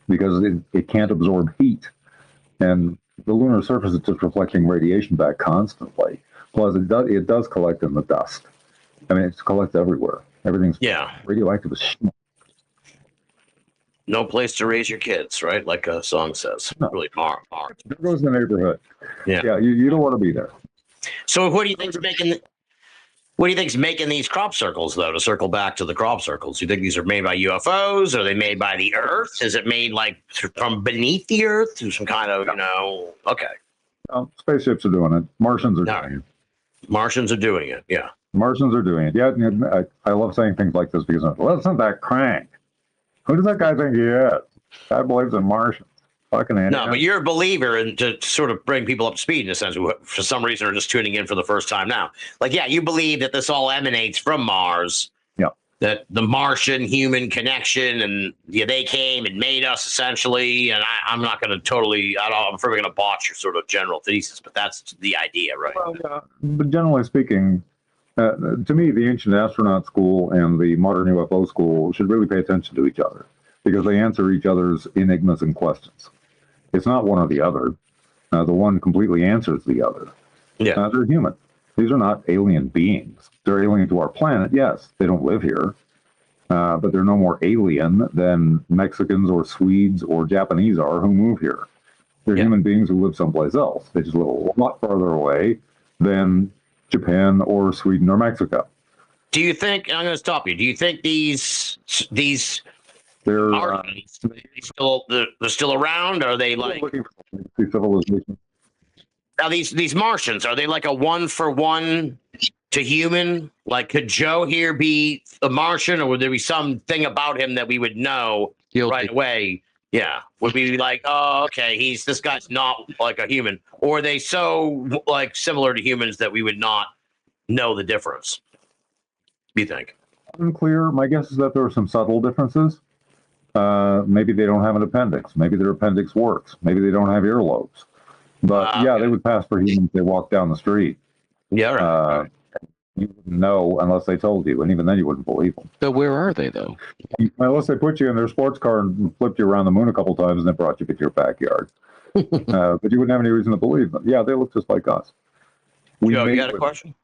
because it can't absorb heat. And the lunar surface is just reflecting radiation back constantly. Plus, it does collect in the dust. I mean, it collects everywhere. Everything's radioactive as shit. No place to raise your kids, right? Like a song says. No. Really far. There goes the neighborhood. Yeah, you don't want to be there. So what do you think's making these crop circles, though, to circle back to the crop circles? Do you think these are made by UFOs? Are they made by the Earth? Is it made from beneath the Earth through some kind of, okay. Well, spaceships are doing it. Martians are doing it. Martians are doing it, yeah. Martians are doing it. Yeah, I love saying things like this because, listen to that crank. Who does that guy think he is? Guy believes in Martians. Fucking A. No, but you're a believer, and to sort of bring people up to speed in a sense, who for some reason are just tuning in for the first time now. Like, yeah, you believe that this all emanates from Mars. Yeah. That the Martian human connection, and yeah, they came and made us essentially. And I'm not going to totally, I'm probably going to botch your sort of general thesis, but that's the idea, right? Well, yeah, but generally speaking, to me, the ancient astronaut school and the modern UFO school should really pay attention to each other because they answer each other's enigmas and questions. It's not one or the other. The one completely answers the other. Yeah. They're human. These are not alien beings. They're alien to our planet. Yes, they don't live here, but they're no more alien than Mexicans or Swedes or Japanese are who move here. They're human beings who live someplace else. They just live a lot farther away than Japan or Sweden or Mexico. Do you think, I'm going to stop you, do you think these They're they're still around? Are they like civilization? now these Martians? Are they like a 1-for-1 to human? Like, could Joe here be a Martian, or would there be something about him that we would know right away? Yeah, would we be like, oh, okay, this guy's not like a human, or are they so like similar to humans that we would not know the difference? What do you think? Unclear. My guess is that there are some subtle differences. Maybe they don't have an appendix. Maybe their appendix works. Maybe they don't have earlobes. But yeah, they would pass for humans if they walked down the street. Yeah, right. You wouldn't know unless they told you, and even then you wouldn't believe them. So where are they, though? Unless they put you in their sports car and flipped you around the moon a couple times and then brought you to your backyard. But you wouldn't have any reason to believe them. Yeah, they look just like us. Joe, you got a question?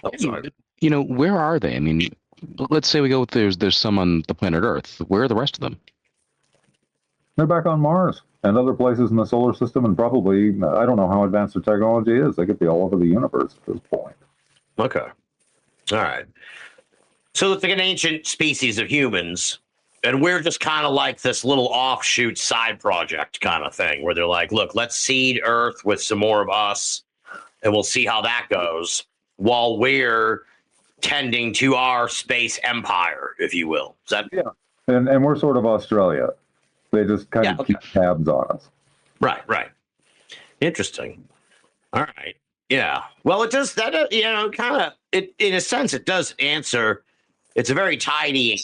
Oh, sorry. You know, where are they? I mean, let's say we go with there's some on the planet Earth. Where are the rest of them? They're back on Mars and other places in the solar system, and probably, I don't know how advanced their technology is. They could be all over the universe at this point. Okay. All right. So it's like an ancient species of humans, and we're just kind of like this little offshoot side project kind of thing where they're like, look, let's seed Earth with some more of us, and we'll see how that goes while we're tending to our space empire, if you will. Is that? Yeah. And we're sort of Australia. They just kind of keep tabs on us. Right, right. Interesting. All right. Yeah. Well, it does that, kind of, in a sense, it does answer. It's a very tidy and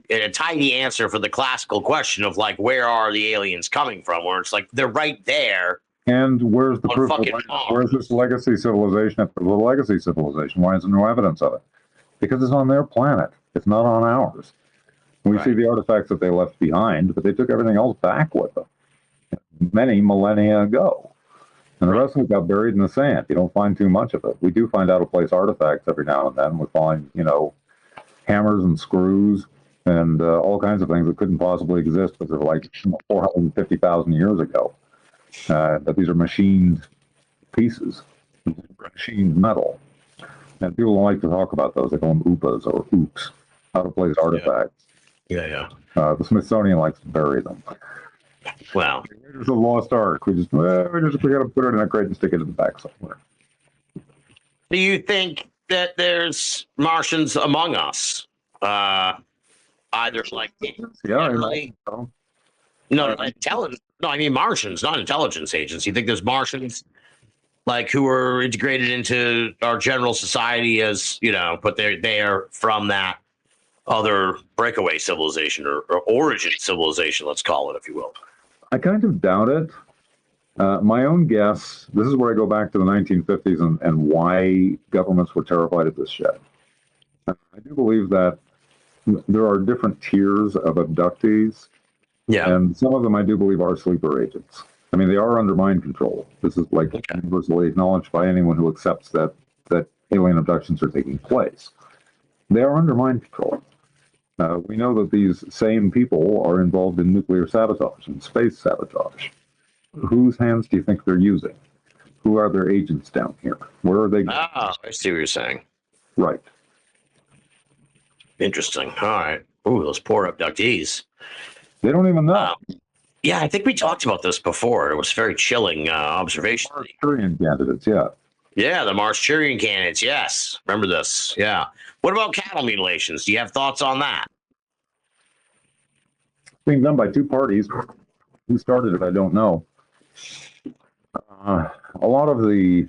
a tidy answer for the classical question of like, where are the aliens coming from? Where it's like, they're right there. And where's the proof? Where's this legacy civilization? The legacy civilization. Why is there no evidence of it? Because it's on their planet. It's not on ours. We see the artifacts that they left behind, but they took everything else back with them many millennia ago. And the rest of it got buried in the sand. You don't find too much of it. We do find out-of-place artifacts every now and then. We find, hammers and screws and all kinds of things that couldn't possibly exist because they're like 450,000 years ago. But these are machined pieces, machined metal. And people don't like to talk about those. They call them oopas or oops, out-of-place artifacts. Yeah. The Smithsonian likes to bury them. Wow. It's a lost art. We got to put it in a crate and stick it in the back somewhere. Do you think that there's Martians among us? Either like intelligence. No, I mean Martians, not intelligence agents. You think there's Martians like who are integrated into our general society as but they're from that other breakaway civilization or origin civilization, let's call it, if you will. I kind of doubt it. My own guess, this is where I go back to the 1950s and why governments were terrified of this shit. I do believe that there are different tiers of abductees. Yeah. And some of them I do believe are sleeper agents. I mean, they are under mind control. This is like universally acknowledged by anyone who accepts that alien abductions are taking place. They are under mind control. We know that these same people are involved in nuclear sabotage and space sabotage. Whose hands do you think they're using? Who are their agents down here? Where are they going? Oh, I see what you're saying. Right. Interesting. All right. Ooh, those poor abductees. They don't even know. Yeah, I think we talked about this before. It was very chilling observation. Manchurian candidates, yeah. Yeah, the Manchurian candidates, yes. Remember this, yeah. What about cattle mutilations? Do you have thoughts on that? Being done by two parties Who started it? I don't know. A lot of the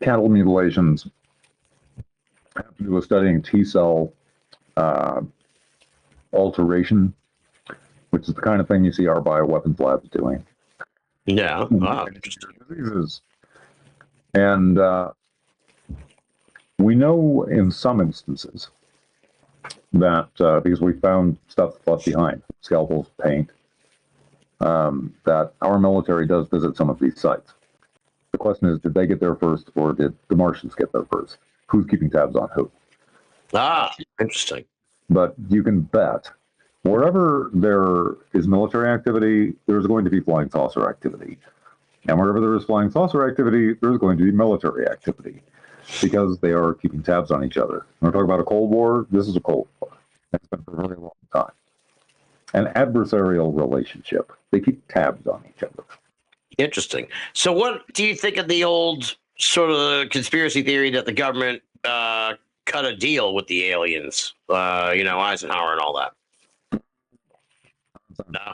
cattle mutilations have to do with studying T-cell alteration, which is the kind of thing you see our bioweapons labs doing. Yeah. Wow. Diseases. And we know in some instances that, because we found stuff left behind, scalpels, paint, that our military does visit some of these sites. The question is, did they get there first or did the Martians get there first? Who's keeping tabs on who? Ah, interesting. But you can bet wherever there is military activity, there's going to be flying saucer activity. And wherever there is flying saucer activity, there's going to be military activity because they are keeping tabs on each other. When we're talking about a Cold War, this is a Cold War. It's been for a very long time. An adversarial relationship. They keep tabs on each other. Interesting. So what do you think of the old sort of conspiracy theory that the government cut a deal with the aliens, Eisenhower and all that? No,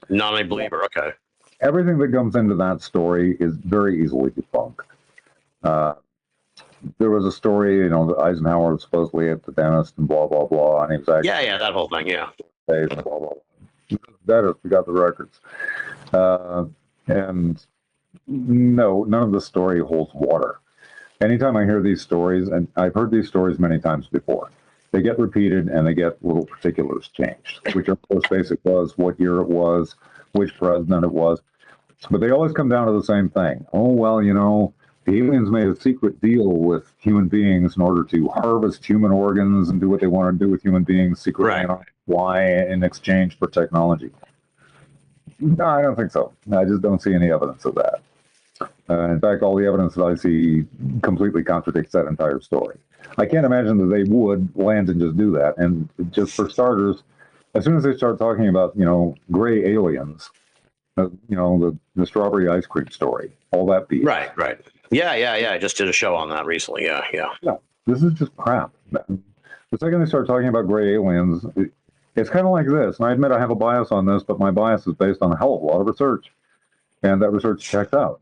not a believer. Okay. Everything that comes into that story is very easily debunked. There was a story, that Eisenhower was supposedly at the dentist and blah, blah, blah. And he was actually Yeah, that whole thing, yeah. blah, blah, blah. Dentist, we got the records. And no, none of the story holds water. Anytime I hear these stories, and I've heard these stories many times before, they get repeated and they get little particulars changed, which of course basic was, what year it was, which president it was. But they always come down to the same thing. Oh, well, the aliens made a secret deal with human beings in order to harvest human organs and do what they want to do with human beings secretly, Right. Why in exchange for technology. No, I don't think so. I just don't see any evidence of that. In fact, all the evidence that I see completely contradicts that entire story. I can't imagine that they would land and just do that. And just for starters, as soon as they start talking about, gray aliens, the strawberry ice cream story, all that BS. Right. Yeah. I just did a show on that recently. Yeah. No, this is just crap. The second they start talking about gray aliens, it's kind of like this. And I admit I have a bias on this, but my bias is based on a hell of a lot of research. And that research checks out.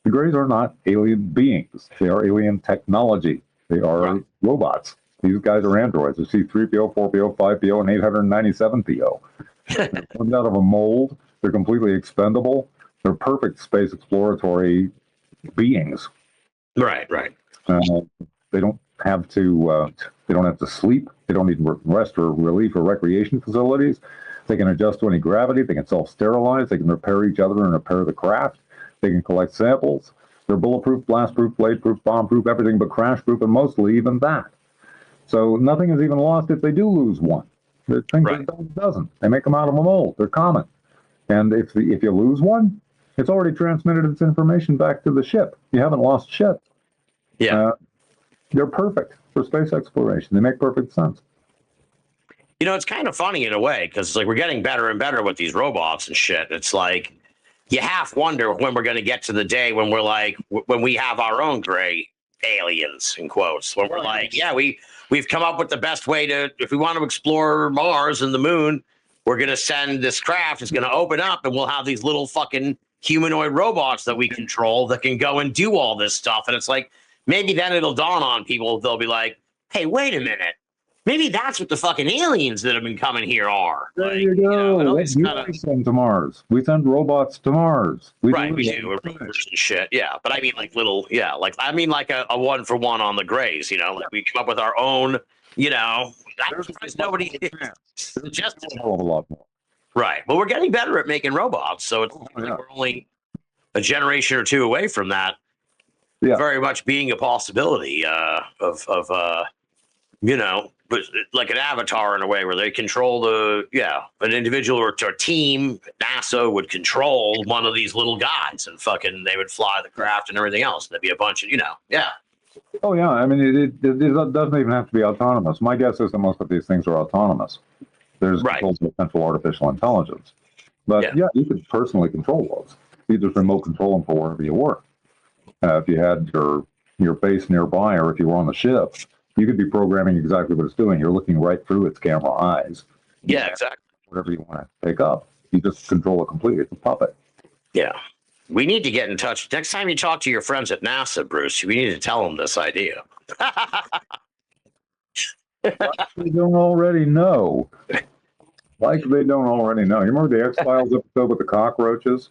The Greys are not alien beings. They are alien technology. They are robots. These guys are androids. There's C-3PO, 4PO, 5PO, and 897PO. They're formed out of a mold. They're completely expendable. They're perfect space exploratory beings. Right. They don't have to. They don't have to sleep. They don't need rest or relief or recreation facilities. They can adjust to any gravity. They can self-sterilize. They can repair each other and repair the craft. They can collect samples. They're bulletproof, blast-proof, blade-proof, bomb-proof, everything but crash-proof, and mostly even that. So nothing is even lost if they do lose one. The thing doesn't. They make them out of a mold. They're common. And if you lose one, it's already transmitted its information back to the ship. You haven't lost shit. Yeah. They're perfect for space exploration. They make perfect sense. It's kind of funny in a way because it's like we're getting better and better with these robots and shit. It's like you half wonder when we're going to get to the day when we're like, when we have our own gray aliens, in quotes, when we're like, yeah, we've come up with the best way to, if we want to explore Mars and the moon, we're going to send this craft, it's going to open up and we'll have these little fucking humanoid robots that we control that can go and do all this stuff. And it's like, maybe then it'll dawn on people. They'll be like, hey, wait a minute. Maybe that's what the fucking aliens that have been coming here are. There you go. We send to Mars. We send robots to Mars. We do. We're rovers and shit. Yeah, but I mean like little, like a one for one on the Greys. Like we come up with our own. I'm surprised nobody suggested a whole lot more. Right, but we're getting better at making robots, so it's like we're only a generation or two away from that. Yeah. Very much being a possibility but like an avatar in a way where they control an individual or a team. NASA would control one of these little guys and fucking they would fly the craft and everything else. There'd be a bunch of, Oh, yeah. I mean, it doesn't even have to be autonomous. My guess is that most of these things are autonomous. There's controls of central artificial intelligence. But you could personally control those. You just remote control them for wherever you were. If you had your base nearby or if you were on the ship, you could be programming exactly what it's doing. You're looking right through its camera eyes. Yeah, exactly. Whatever you want to pick up. You just control it completely. It's a puppet. Yeah. We need to get in touch. Next time you talk to your friends at NASA, Bruce, we need to tell them this idea. They don't already know. Like they don't already know. You remember the X-Files episode with the cockroaches?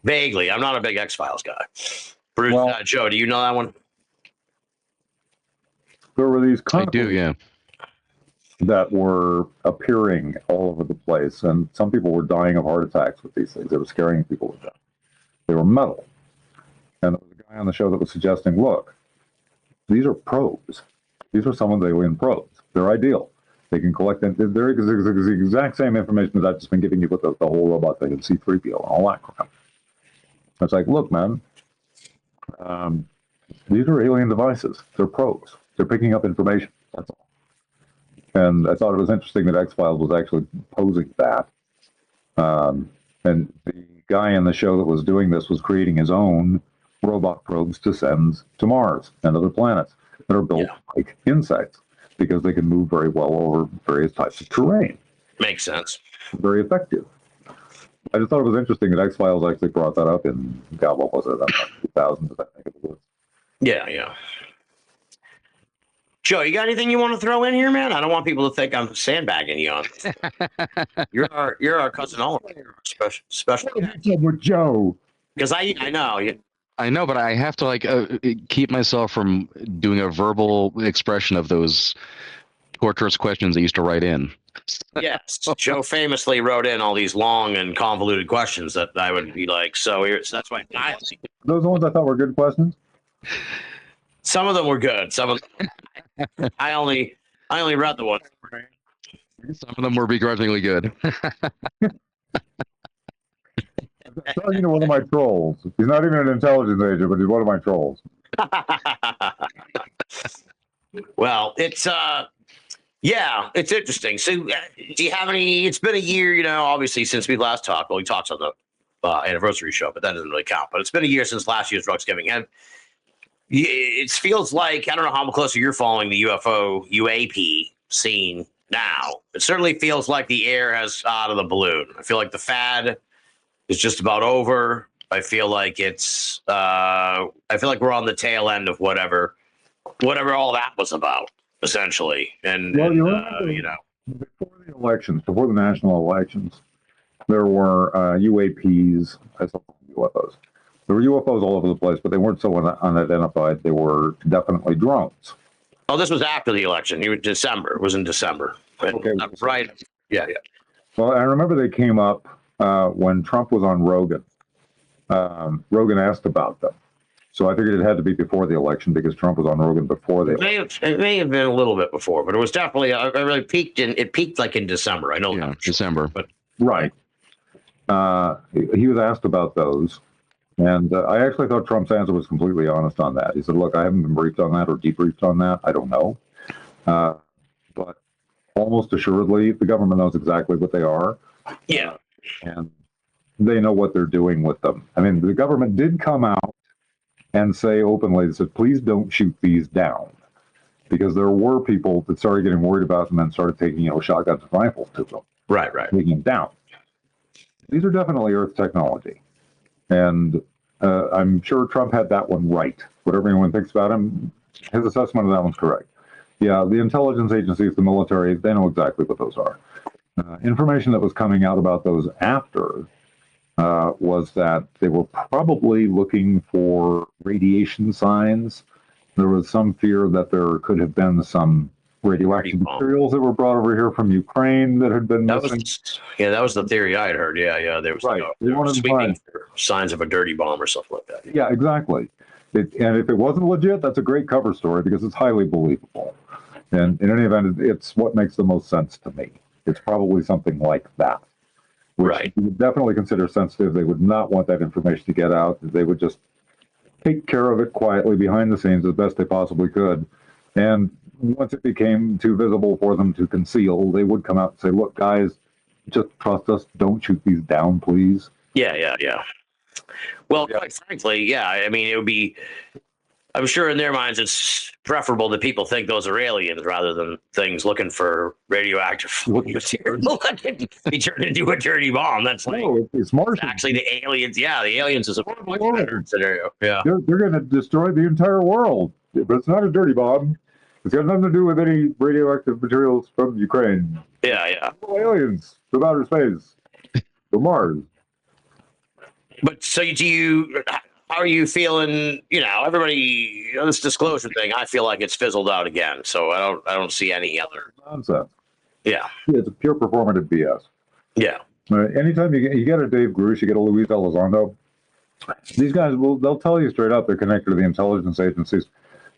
Vaguely. I'm not a big X-Files guy. Bruce, Well- Joe, do you know that one? There were these I do, cockroaches yeah. that were appearing all over the place, and some people were dying of heart attacks with these things. They were scaring people to death. They were metal. And there was a guy on the show that was suggesting, look, these are probes. These are some of the alien probes. They're ideal. They can collect them. They're the exact same information that I've just been giving you with the whole robot thing and C-3PO and all that crap. It's like, look, man, these are alien devices. They're probes. They're picking up information. That's all. And I thought it was interesting that X-Files was actually posing that. And the guy in the show that was doing this was creating his own robot probes to send to Mars and other planets that are built like insects because they can move very well over various types of terrain. Makes sense. Very effective. I just thought it was interesting that X-Files actually brought that up in, God, what was it, 2000s, I think it was. Yeah, yeah. Joe, you got anything you want to throw in here, man? I don't want people to think I'm sandbagging you on. You're our cousin Oliver. You're our special With Joe. because I know. I know, but I have to keep myself from doing a verbal expression of those torturous questions I used to write in. Yes, Joe famously wrote in all these long and convoluted questions that I would be like, so that's why Those ones I thought were good questions. some of them were good. Some of them, I only read the one. Some of them were begrudgingly good. I'm talking to one of my trolls. He's not even an intelligence agent, but he's one of my trolls. Well, it's it's interesting. So, do you have any? It's been a year, obviously since we last talked. Well, we talked on the anniversary show, but that doesn't really count. But it's been a year since last year's Ruxgiving, and it feels like I don't know how close you're following the UAP scene now. It certainly feels like the air has out of the balloon. I feel like the fad is just about over. I feel like we're on the tail end of whatever all that was about, essentially. And, Well, before the elections, before the national elections, there were UAPs. I saw UFOs. There were UFOs all over the place, but they weren't so unidentified. They were definitely drones. Oh, this was after the election. December. It was in December. Okay. Right. Yeah. Well, I remember they came up when Trump was on Rogan. Rogan asked about them. So I figured it had to be before the election because Trump was on Rogan before the election. It may have been a little bit before, but it was definitely it really peaked like in December. I know Yeah, that. December. But Right. He was asked about those. And I actually thought Trump's answer was completely honest on that. He said, look, I haven't been briefed on that or debriefed on that. I don't know. But almost assuredly, the government knows exactly what they are. yeah. And they know what they're doing with them. I mean, the government did come out and say openly, they said, please don't shoot these down. Because there were people that started getting worried about them and started taking, shotguns and rifles to them. Right. Taking them down. These are definitely Earth technology. And I'm sure Trump had that one right. Whatever anyone thinks about him, his assessment of that one's correct. Yeah, the intelligence agencies, the military, they know exactly what those are. Information that was coming out about those after was that they were probably looking for radiation signs. There was some fear that there could have been some radioactive materials that were brought over here from Ukraine that had been missing. That was the theory I had heard. Yeah. There was Right. they were sweeping for signs of a dirty bomb or something like that. Yeah, exactly. And if it wasn't legit, that's a great cover story because it's highly believable. And in any event, it's what makes the most sense to me. It's probably something like that. Which Right. you would definitely consider sensitive. They would not want that information to get out. They would just take care of it quietly behind the scenes as best they possibly could. And once it became too visible for them to conceal, they would come out and say, look, guys, just trust us. Don't shoot these down, please. Yeah. Well, quite frankly, yeah. I mean, it would be I'm sure in their minds it's preferable that people think those are aliens rather than things looking for radioactive material that can be turned into a dirty bomb. That's like it's Martians. actually the aliens. Yeah, the aliens is a much better scenario. Yeah, They're going to destroy the entire world, but it's not a dirty bomb. It's got nothing to do with any radioactive materials from Ukraine. yeah. Aliens from outer space, from Mars. But so do you? How are you feeling? Everybody, this disclosure thing. I feel like it's fizzled out again. So I don't see any other Nonsense. Yeah, It's a pure performative BS. yeah. Anytime you get a Dave Grush, you get a Luis Elizondo, these guys they'll tell you straight up they're connected to the intelligence agencies.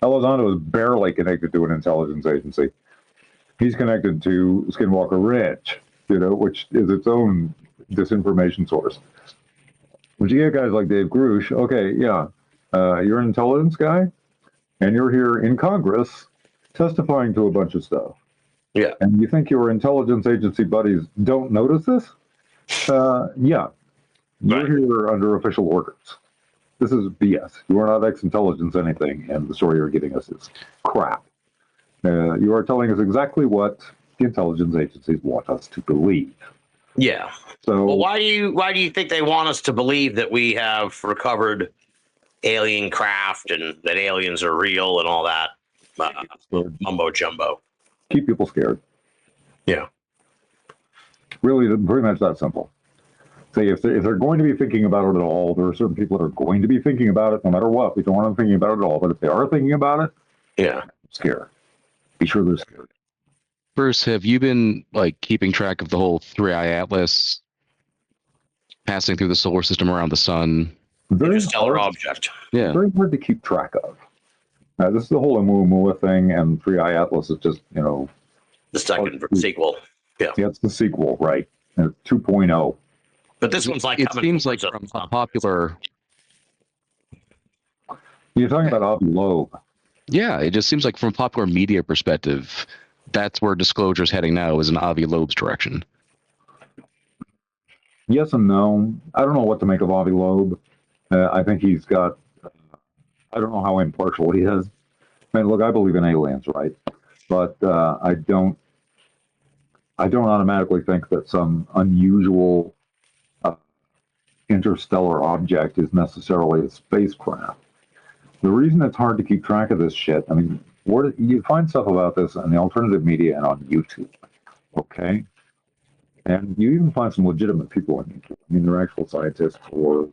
Elizondo is barely connected to an intelligence agency. He's connected to Skinwalker Ranch, which is its own disinformation source. But you get guys like Dave Grush, okay, yeah, you're an intelligence guy, and you're here in Congress testifying to a bunch of stuff. Yeah. And you think your intelligence agency buddies don't notice this? Yeah. You're here under official orders. This is BS. You are not ex-intelligence anything, and the story you're giving us is crap. You are telling us exactly what the intelligence agencies want us to believe. Yeah. So, well, why do you think they want us to believe that we have recovered alien craft and that aliens are real and all that mumbo jumbo? Keep people scared. Yeah. Really, pretty much that simple. Say if they're going to be thinking about it at all, there are certain people that are going to be thinking about it no matter what. We don't want them thinking about it at all, but if they are thinking about it, yeah, scare. Be sure they're scared. Bruce, have you been keeping track of the whole 3i Atlas passing through the solar system around the sun? Very interstellar hard, object. Yeah. very hard to keep track of. This is the whole Oumuamua thing, and 3i Atlas is just, The second sequel. yeah, it's the sequel, right? 2.0. But this one's like It coming seems like towards from us. a popular. You're talking about Avi Loeb. Yeah, it just seems like from a popular media perspective, that's where disclosure's heading now, is in Avi Loeb's direction. Yes and no. I don't know what to make of Avi Loeb. I think he's got. I don't know how impartial he is. I mean, look, I believe in aliens, right? But I don't automatically think that some unusual interstellar object is necessarily a spacecraft. The reason it's hard to keep track of this shit, I mean, you find stuff about this in the alternative media and on YouTube, okay? And you even find some legitimate people on YouTube. I mean, they're actual scientists or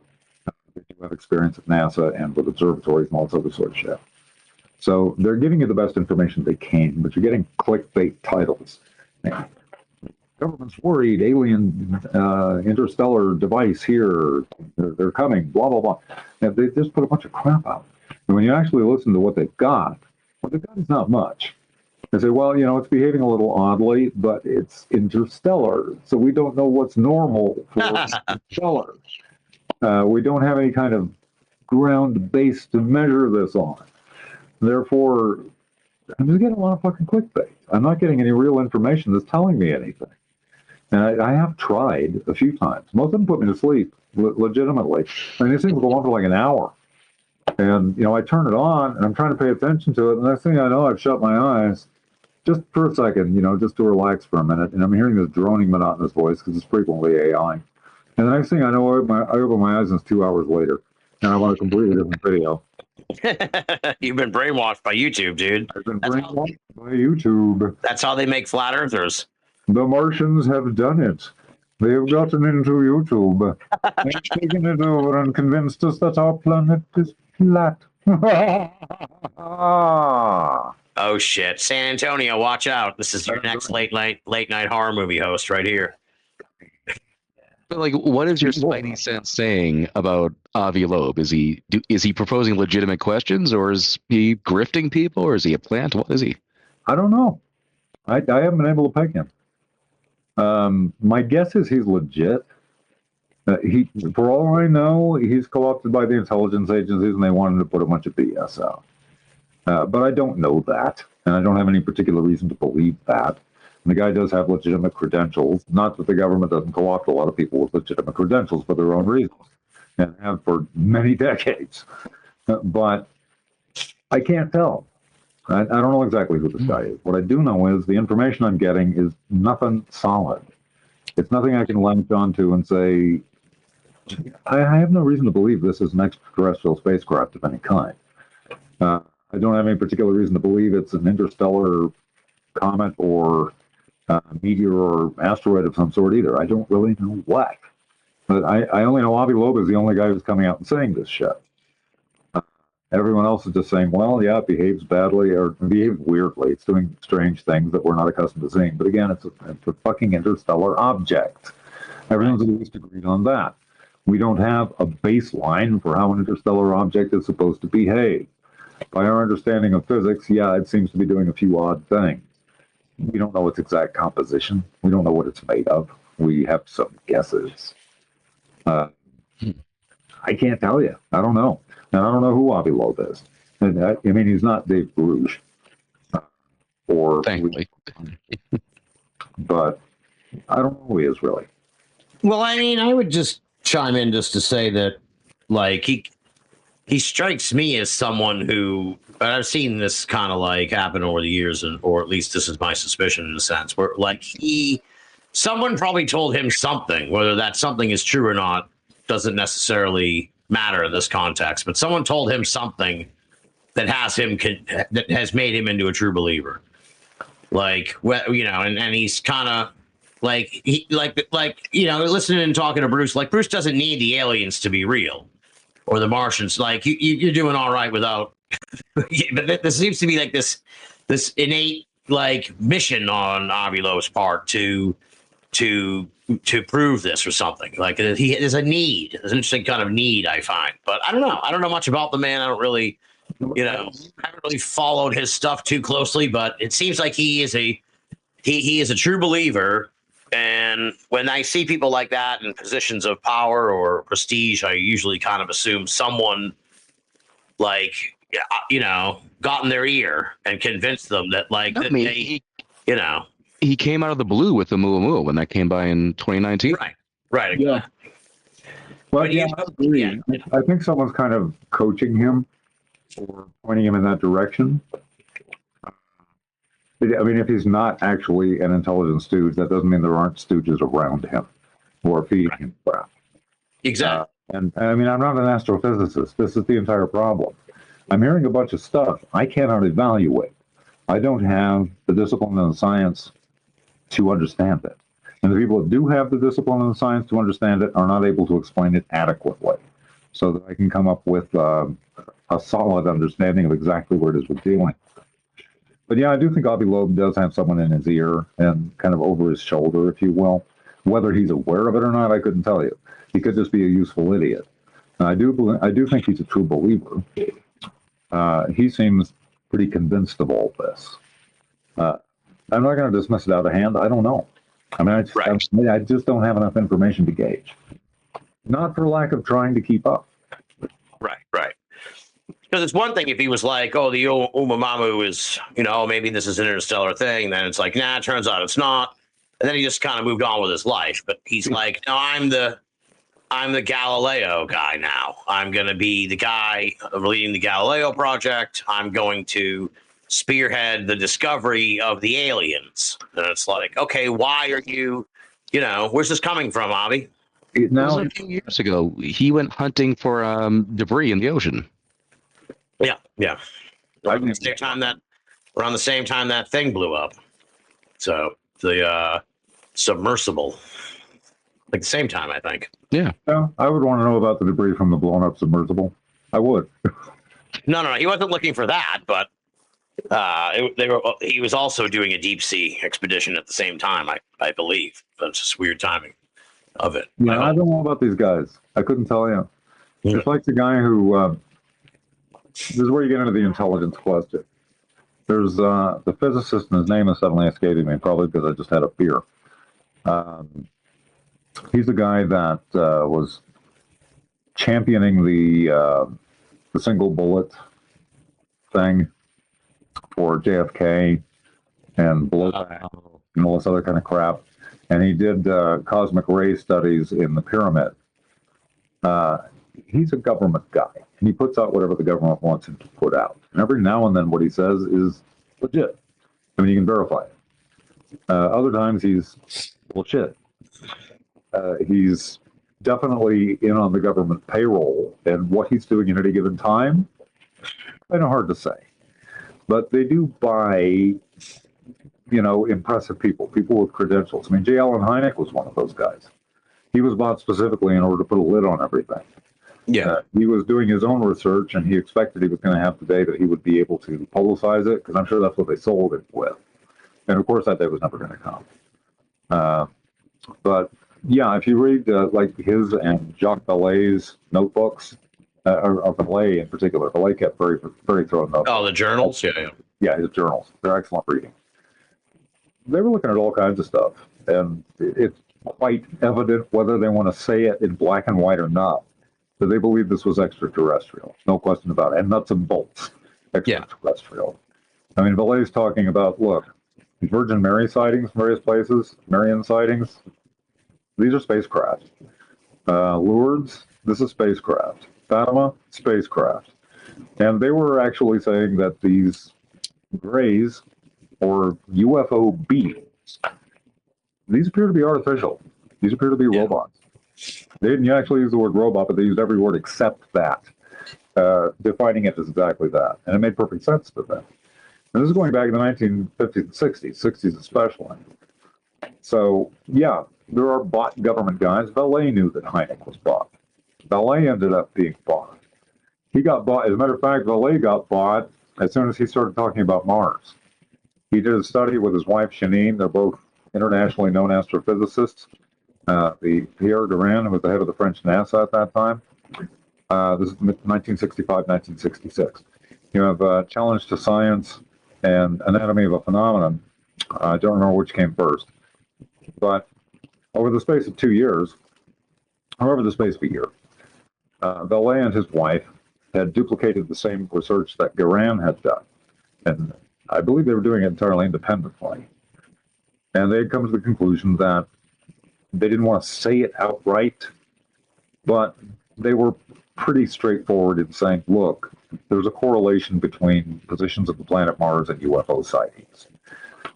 they have experience at NASA and with observatories and all this other sort of shit. So they're giving you the best information they can, but you're getting clickbait titles. Government's worried, alien interstellar device here, they're coming, blah, blah, blah. And they just put a bunch of crap out. And when you actually listen to what they've got is not much. They say, well, it's behaving a little oddly, but it's interstellar, so we don't know what's normal for interstellar. We don't have any kind of ground base to measure this on. Therefore, I'm just getting a lot of fucking clickbait. I'm not getting any real information that's telling me anything. And I have tried a few times. Most of them put me to sleep, legitimately. I mean, these things go on for like an hour. And, I turn it on, and I'm trying to pay attention to it. And the next thing I know, I've shut my eyes just for a second, just to relax for a minute. And I'm hearing this droning, monotonous voice because it's frequently AI. And the next thing I know, I open my eyes, and it's 2 hours later. And I'm on a completely different video. You've been brainwashed by YouTube, dude. I've been brainwashed by YouTube. That's how they make flat earthers. The Martians have done it. They have gotten into YouTube and taken it over and convinced us that our planet is flat. Oh shit, San Antonio, watch out! This is your next late night horror movie host right here. But what is your spidey sense saying about Avi Loeb? Is he proposing legitimate questions, or is he grifting people, or is he a plant? What is he? I don't know. I haven't been able to peg him. My guess is he's legit. For all I know, he's co-opted by the intelligence agencies, and they want him to put a bunch of BS out. But I don't know that, and I don't have any particular reason to believe that. And the guy does have legitimate credentials. Not that the government doesn't co-opt a lot of people with legitimate credentials for their own reasons, and have for many decades. But I can't tell. I don't know exactly who this guy is. What I do know is the information I'm getting is nothing solid. It's nothing I can latch onto and say, I have no reason to believe this is an extraterrestrial spacecraft of any kind. I don't have any particular reason to believe it's an interstellar comet or meteor or asteroid of some sort either. I don't really know what. But I only know Avi Loeb is the only guy who's coming out and saying this shit. Everyone else is just saying, well, yeah, it behaves badly or behaves weirdly. It's doing strange things that we're not accustomed to seeing. But again, it's a fucking interstellar object. Everyone's at least agreed on that. We don't have a baseline for how an interstellar object is supposed to behave. By our understanding of physics, yeah, it seems to be doing a few odd things. We don't know its exact composition. We don't know what it's made of. We have some guesses. I can't tell you. I don't know. And I don't know who Avi Loeb is. And I mean, he's not Dave Baruch. Thankfully. But I don't know who he is really. Well, I mean, I would just chime in just to say that, like, he strikes me as someone who, and I've seen this kind of like happen over the years, or at least this is my suspicion in a sense, where like someone probably told him something, whether that something is true or not doesn't necessarily matter in this context, but someone told him something that has made him into a true believer. Like, you know, and he's kind of like, you know, listening and talking to Bruce, like Bruce doesn't need the aliens to be real or the Martians. Like you're doing all right without, but there seems to be like this innate like mission on Avi Loeb's part to prove this or something. Like there's a need. There's an interesting kind of need I find, but I don't know. I don't know much about the man. I don't really, you know, I haven't really followed his stuff too closely, but it seems like he is a true believer. And when I see people like that in positions of power or prestige, I usually kind of assume someone like, you know, got in their ear and convinced them that like, that they, you know, he came out of the blue with the Muamua when that came by in 2019. Right. Yeah. Well, But yeah, I agree. yeah. I think someone's kind of coaching him or pointing him in that direction. I mean, if he's not actually an intelligent stooge, that doesn't mean there aren't stooges around him who are feeding him crap. Exactly. And I mean, I'm not an astrophysicist. This is the entire problem. I'm hearing a bunch of stuff I cannot evaluate. I don't have the discipline and the science to understand it. And the people that do have the discipline and the science to understand it are not able to explain it adequately so that I can come up with a solid understanding of exactly where it is we're dealing. But yeah, I do think Avi Loeb does have someone in his ear and kind of over his shoulder, if you will. Whether he's aware of it or not, I couldn't tell you. He could just be a useful idiot. And I do think he's a true believer. He seems pretty convinced of all this. I'm not going to dismiss it out of hand. I don't know. I mean, I just don't have enough information to gauge. Not for lack of trying to keep up. Right. Because it's one thing if he was like, oh, the Umamamu is, you know, maybe this is an interstellar thing. Then it's like, nah, it turns out it's not. And then he just kind of moved on with his life. But he's like, no, I'm the Galileo guy now. I'm going to be the guy leading the Galileo project. I'm going to spearhead the discovery of the aliens. And it's like, okay, why are you, you know, where's this coming from, Avi? Now, A few years ago, he went hunting for debris in the ocean. Yeah. Around the same time that thing blew up. So the submersible, like the same time, I think. Yeah. I would want to know about the debris from the blown up submersible. I would. No, he wasn't looking for that, but he was also doing a deep sea expedition at the same time, I believe. That's just weird timing of it. Yeah, I don't know about these guys. I couldn't tell you. Yeah. It's like the guy who, this is where you get into the intelligence question. There's the physicist, and his name is suddenly escaping me, probably because I just had a beer. He's the guy that was championing the single bullet thing for JFK and blowback and all this other kind of crap. And he did cosmic ray studies in the pyramid. He's a government guy. and he puts out whatever the government wants him to put out. And every now and then what he says is legit. I mean, you can verify it. Other times he's bullshit. He's definitely in on the government payroll, and what he's doing at any given time, kind of hard to say. But they do buy, impressive people with credentials. I mean, J. Allen Hynek was one of those guys. He was bought specifically in order to put a lid on everything. Yeah. He was doing his own research, and he expected he was going to have the day that he would be able to publicize it, because I'm sure that's what they sold it with. And of course, that day was never going to come. But yeah, if you read like his and Jacques Vallée's notebooks, or Vallée in particular, Vallée kept very, very thorough notes. Oh, the journals? Yeah. Yeah, his journals. They're excellent reading. They were looking at all kinds of stuff, and it's quite evident, whether they want to say it in black and white or not, that they believe this was extraterrestrial. No question about it. And nuts and bolts extraterrestrial. I mean, Vallée's talking about, look, Virgin Mary sightings, various places, Marian sightings, these are spacecraft. Lourdes, this is spacecraft. Fatima, spacecraft. And they were actually saying that these grays, or UFO beings, these appear to be artificial. These appear to be robots. They didn't actually use the word robot, but they used every word except that, defining it as exactly that. And it made perfect sense to them. And this is going back in the 1950s and 60s especially. So, yeah, there are bought government guys. Vallée knew that Hynek was bought. Vallée ended up being bought. He got bought. As a matter of fact, Vallée got bought as soon as he started talking about Mars. He did a study with his wife, Janine. They're both internationally known astrophysicists. Pierre Durand, who was the head of the French NASA at that time. This is 1965, 1966. You have Challenge to Science and Anatomy of a Phenomenon. I don't remember which came first. But over the space of 2 years, however the space of a year, Vallée and his wife had duplicated the same research that Durand had done. And I believe they were doing it entirely independently. And they had come to the conclusion that they didn't want to say it outright, but they were pretty straightforward in saying, look, there's a correlation between positions of the planet Mars and UFO sightings.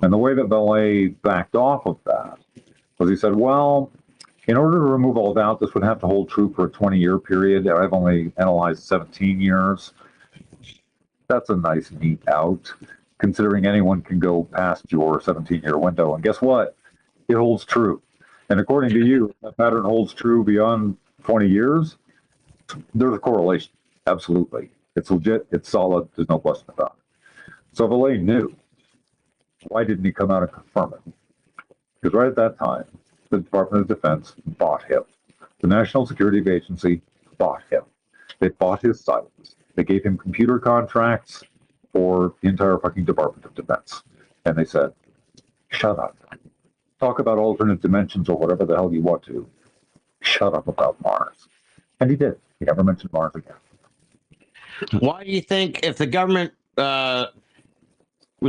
And the way that Vallée backed off of that was he said, well, in order to remove all doubt, this would have to hold true for a 20-year period. I've only analyzed 17 years. That's a nice, neat out, considering anyone can go past your 17-year window. And guess what? It holds true. And according to you, that pattern holds true beyond 20 years. There's a correlation. Absolutely. It's legit. It's solid. There's no question about it. So Vallée knew. Why didn't he come out and confirm it? Because right at that time, the Department of Defense bought him. The National Security Agency bought him. They bought his silence. They gave him computer contracts for the entire fucking Department of Defense. And they said, shut up. Talk about alternate dimensions or whatever the hell you want to. Shut up about Mars. And he did. He never mentioned Mars again. Why do you think, if the government was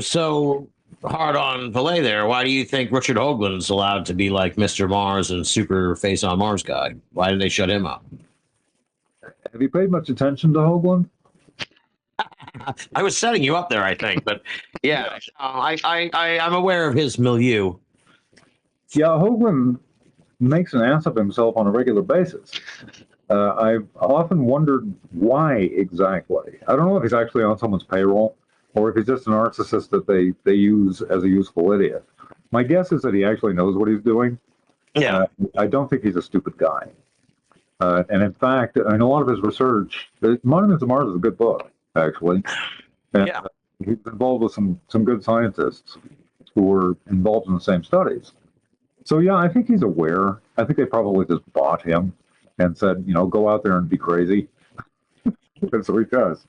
so hard on Vallée there, why do you think Richard Hoagland's allowed to be like Mr. Mars and super face on Mars guy? Why did they shut him up? Have you paid much attention to Hoagland? I was setting you up there, I think, but yeah, I'm aware of his milieu. Yeah, Hoagland makes an ass of himself on a regular basis. I've often wondered why exactly. I don't know if he's actually on someone's payroll or if he's just a narcissist that they use as a useful idiot. My guess is that he actually knows what he's doing. Yeah. I don't think he's a stupid guy. And in fact, in a lot of his research, Monuments of Mars is a good book, actually. And yeah. He's involved with some good scientists who were involved in the same studies. So, yeah, I think he's aware. I think they probably just bought him and said, go out there and be crazy. And so he does.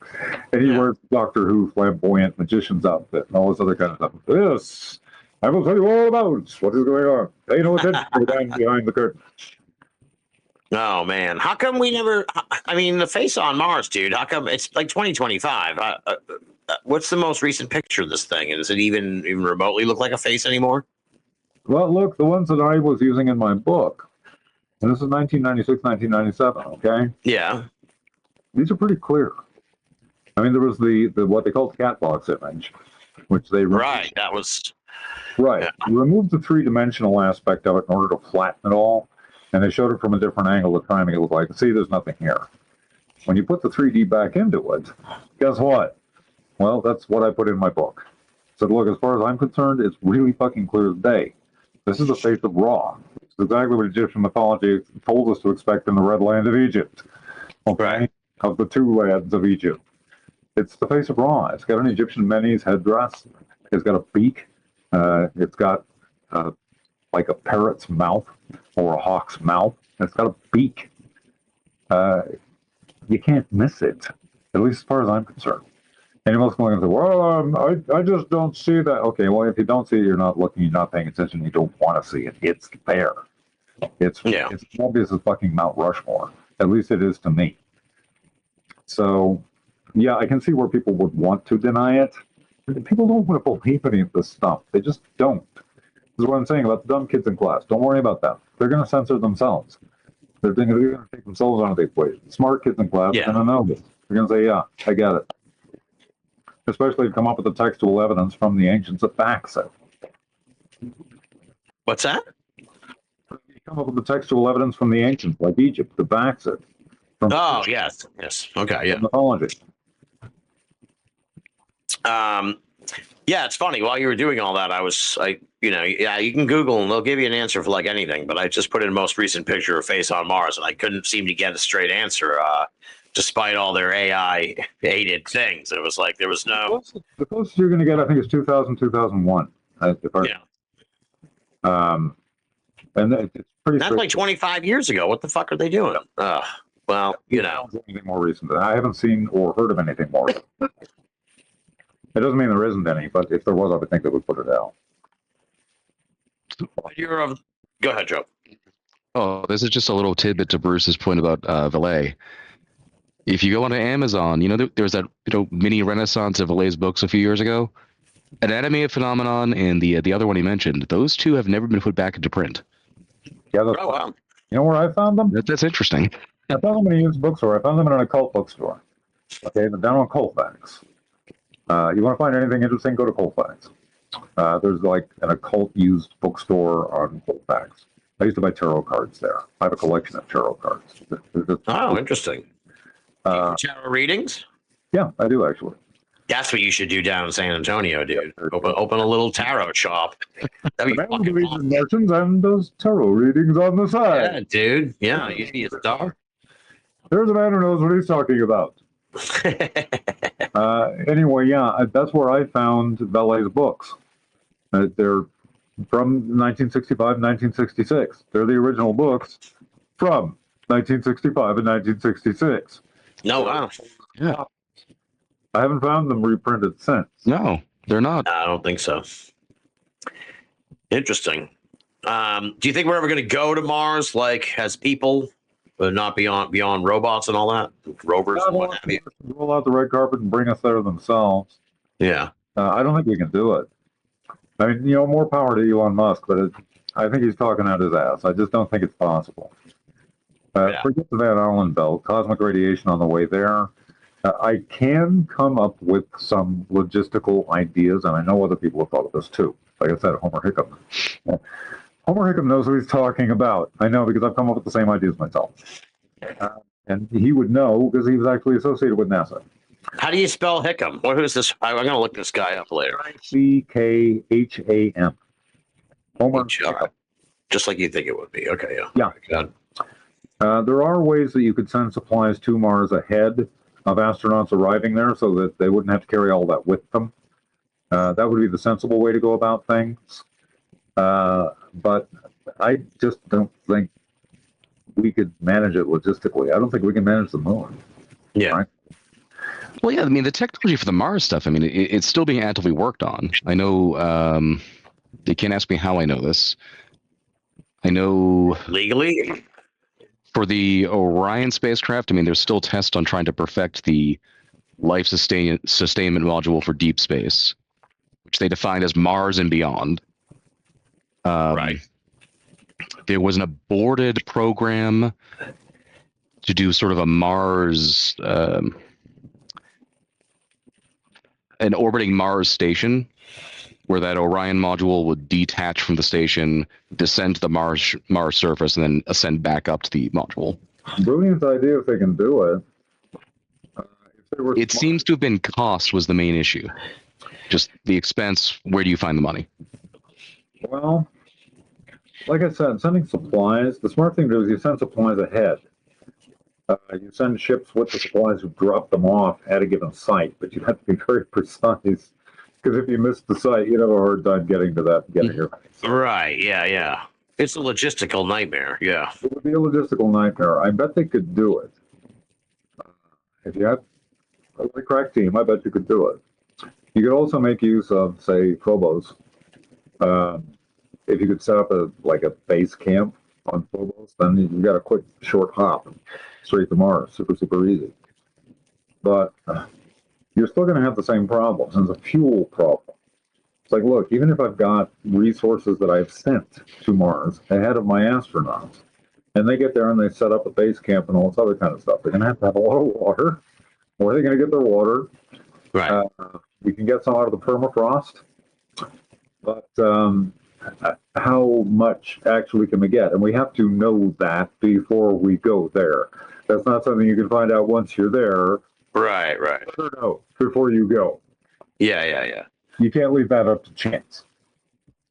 And he wears Doctor Who flamboyant magician's outfit and all this other kind of stuff. This, I will tell you all about what is going on. Pay no attention to the man behind the curtain. Oh, man. How come we never... I mean, the face on Mars, dude, how come it's like 2025? What's the most recent picture of this thing? And does it even remotely look like a face anymore? Well, look, the ones that I was using in my book, and this is 1996, 1997, okay? Yeah. these are pretty clear. I mean, there was the what they called cat box image, which they Right. That was right. Yeah. Removed the three-dimensional aspect of it in order to flatten it all, and they showed it from a different angle to try and make it look like, see, there's nothing here. When you put the 3D back into it, guess what? Well, that's what I put in my book. So look, as far as I'm concerned, it's really fucking clear as day. This is the face of Ra. It's exactly what Egyptian mythology told us to expect in the Red Land of Egypt. Okay? Right. Of the two lands of Egypt. It's the face of Ra. It's got an Egyptian Menes headdress. It's got a beak. It's got like a parrot's mouth or a hawk's mouth. It's got a beak. You can't miss it, at least as far as I'm concerned. Anyone else going to say, well, I just don't see that. Okay, well, if you don't see it, you're not looking, you're not paying attention, you don't want to see it. It's there. It's obvious as fucking Mount Rushmore. At least it is to me. So, yeah, I can see where people would want to deny it. People don't want to believe any of this stuff. They just don't. This is what I'm saying about the dumb kids in class. Don't worry about them. They're going to censor themselves. They're going to take themselves out of the equation. The smart kids in class are going to know this. They're going to say, yeah, I get it. Especially if you come up with the textual evidence from the ancients that backs it. What's that? You come up with the textual evidence from the ancients, like Egypt, that backs it. Oh, yes. Okay, yeah. Mythology. Yeah, it's funny. While you were doing all that, you can Google and they'll give you an answer for like anything. But I just put in most recent picture of face on Mars, and I couldn't seem to get a straight answer, despite all their AI aided things. It was like there was no. The closest you're going to get, I think, is 2000, 2001. And it's pretty. That's like 25 years ago. What the fuck are they doing? Well, anything more recent. I haven't seen or heard of anything more. It doesn't mean there isn't any, but if there was, I would think they would put it out. Go ahead, Joe. Oh, this is just a little tidbit to Bruce's point about Valet. If you go onto Amazon, there's that mini renaissance of Valet's books a few years ago. Anatomy of Phenomenon and the other one he mentioned, those two have never been put back into print. Yeah, wow. You know where I found them? That's interesting. I found them in a used bookstore. I found them in an occult bookstore. Okay, they're down on Colfax. You want to find anything interesting, go to Colfax. There's like an occult used bookstore on Colfax. I used to buy tarot cards there. I have a collection of tarot cards. Oh, interesting. Tarot readings? Yeah, I do actually. That's what you should do down in San Antonio, dude. Open a little tarot shop. That'd be fucking awesome. Martians and those tarot readings on the side. Yeah, dude. Yeah, you'd be a star. There's a man who knows what he's talking about. Anyway, yeah, that's where I found Valet's books. They're from 1965 and 1966. They're the original books from 1965 and 1966. No, wow. Yeah. I haven't found them reprinted since. No, they're not. I don't think so. Interesting. Do you think we're ever going to go to Mars, like as people, but not beyond robots and all that, rovers and what have you? Roll out the red carpet and bring us there themselves. Yeah. I don't think we can do it. I mean, more power to Elon Musk, but I think he's talking out his ass. I just don't think it's possible. Forget the Van Allen belt, cosmic radiation on the way there. I can come up with some logistical ideas, and I know other people have thought of this too. Like I said, Homer Hickam. Homer Hickam knows what he's talking about. I know because I've come up with the same ideas myself. And he would know because he was actually associated with NASA. How do you spell Hickam? Who is this? I'm going to look this guy up later. Ckham. Homer Hickam. Just like you think it would be. Okay, yeah. There are ways that you could send supplies to Mars ahead of astronauts arriving there so that they wouldn't have to carry all that with them. That would be the sensible way to go about things. But I just don't think we could manage it logistically. I don't think we can manage the moon. Yeah. Right? Well, yeah, I mean, the technology for the Mars stuff, I mean, it's still being actively worked on. I know, they can't ask me how I know this. I know... Legally? For the Orion spacecraft, I mean, there's still tests on trying to perfect the life sustainment module for deep space, which they defined as Mars and beyond. Right. There was an aborted program to do sort of a Mars, an orbiting Mars station, where that Orion module would detach from the station, descend to the Mars surface, and then ascend back up to the module. Brilliant idea if they can do it. If they were It seems to have been cost was the main issue. Just the expense. Where do you find the money? Well, like I said, sending supplies, the smart thing to do is you send supplies ahead. You send ships with the supplies who drop them off at a given site, but you have to be very precise. Because if you miss the site, you'd have a hard time getting to that, getting here. Right. Yeah. Yeah. It's a logistical nightmare. Yeah. It would be a logistical nightmare. I bet they could do it. If you had a crack team, I bet you could do it. You could also make use of, say, Phobos. If you could set up a base camp on Phobos, then you've got a quick, short hop straight to Mars. Super easy. But you're still going to have the same problems. There's a fuel problem. It's like, look, even if I've got resources that I've sent to Mars ahead of my astronauts, and they get there and they set up a base camp and all this other kind of stuff, they're going to have a lot of water. Where are they going to get their water? Right. We can get some out of the permafrost, but how much actually can we get? And we have to know that before we go there. That's not something you can find out once you're there. Right. No, before you go. Yeah. You can't leave that up to chance.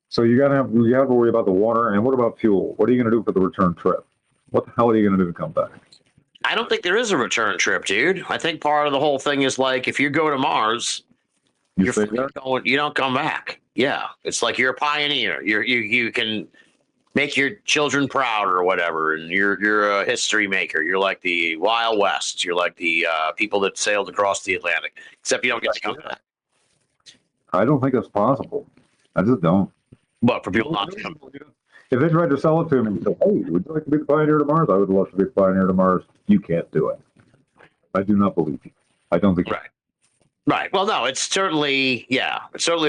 So you have to worry about the water. And what about fuel? What are you going to do for the return trip? What the hell are you going to do to come back? I don't think there is a return trip, dude. I think part of the whole thing is like if you go to Mars, You you don't come back. Yeah, it's like you're a pioneer. You can make your children proud or whatever, and you're a history maker. You're like the Wild West. You're like the people that sailed across the Atlantic. Except you don't get to come back. I don't think that's possible. I just don't. But for people not to come. If they tried to sell it to me and say, hey, would you like to be the pioneer to Mars? I would love to be the pioneer to Mars. You can't do it. I do not believe you. I don't think. Right. Well, no, it's certainly a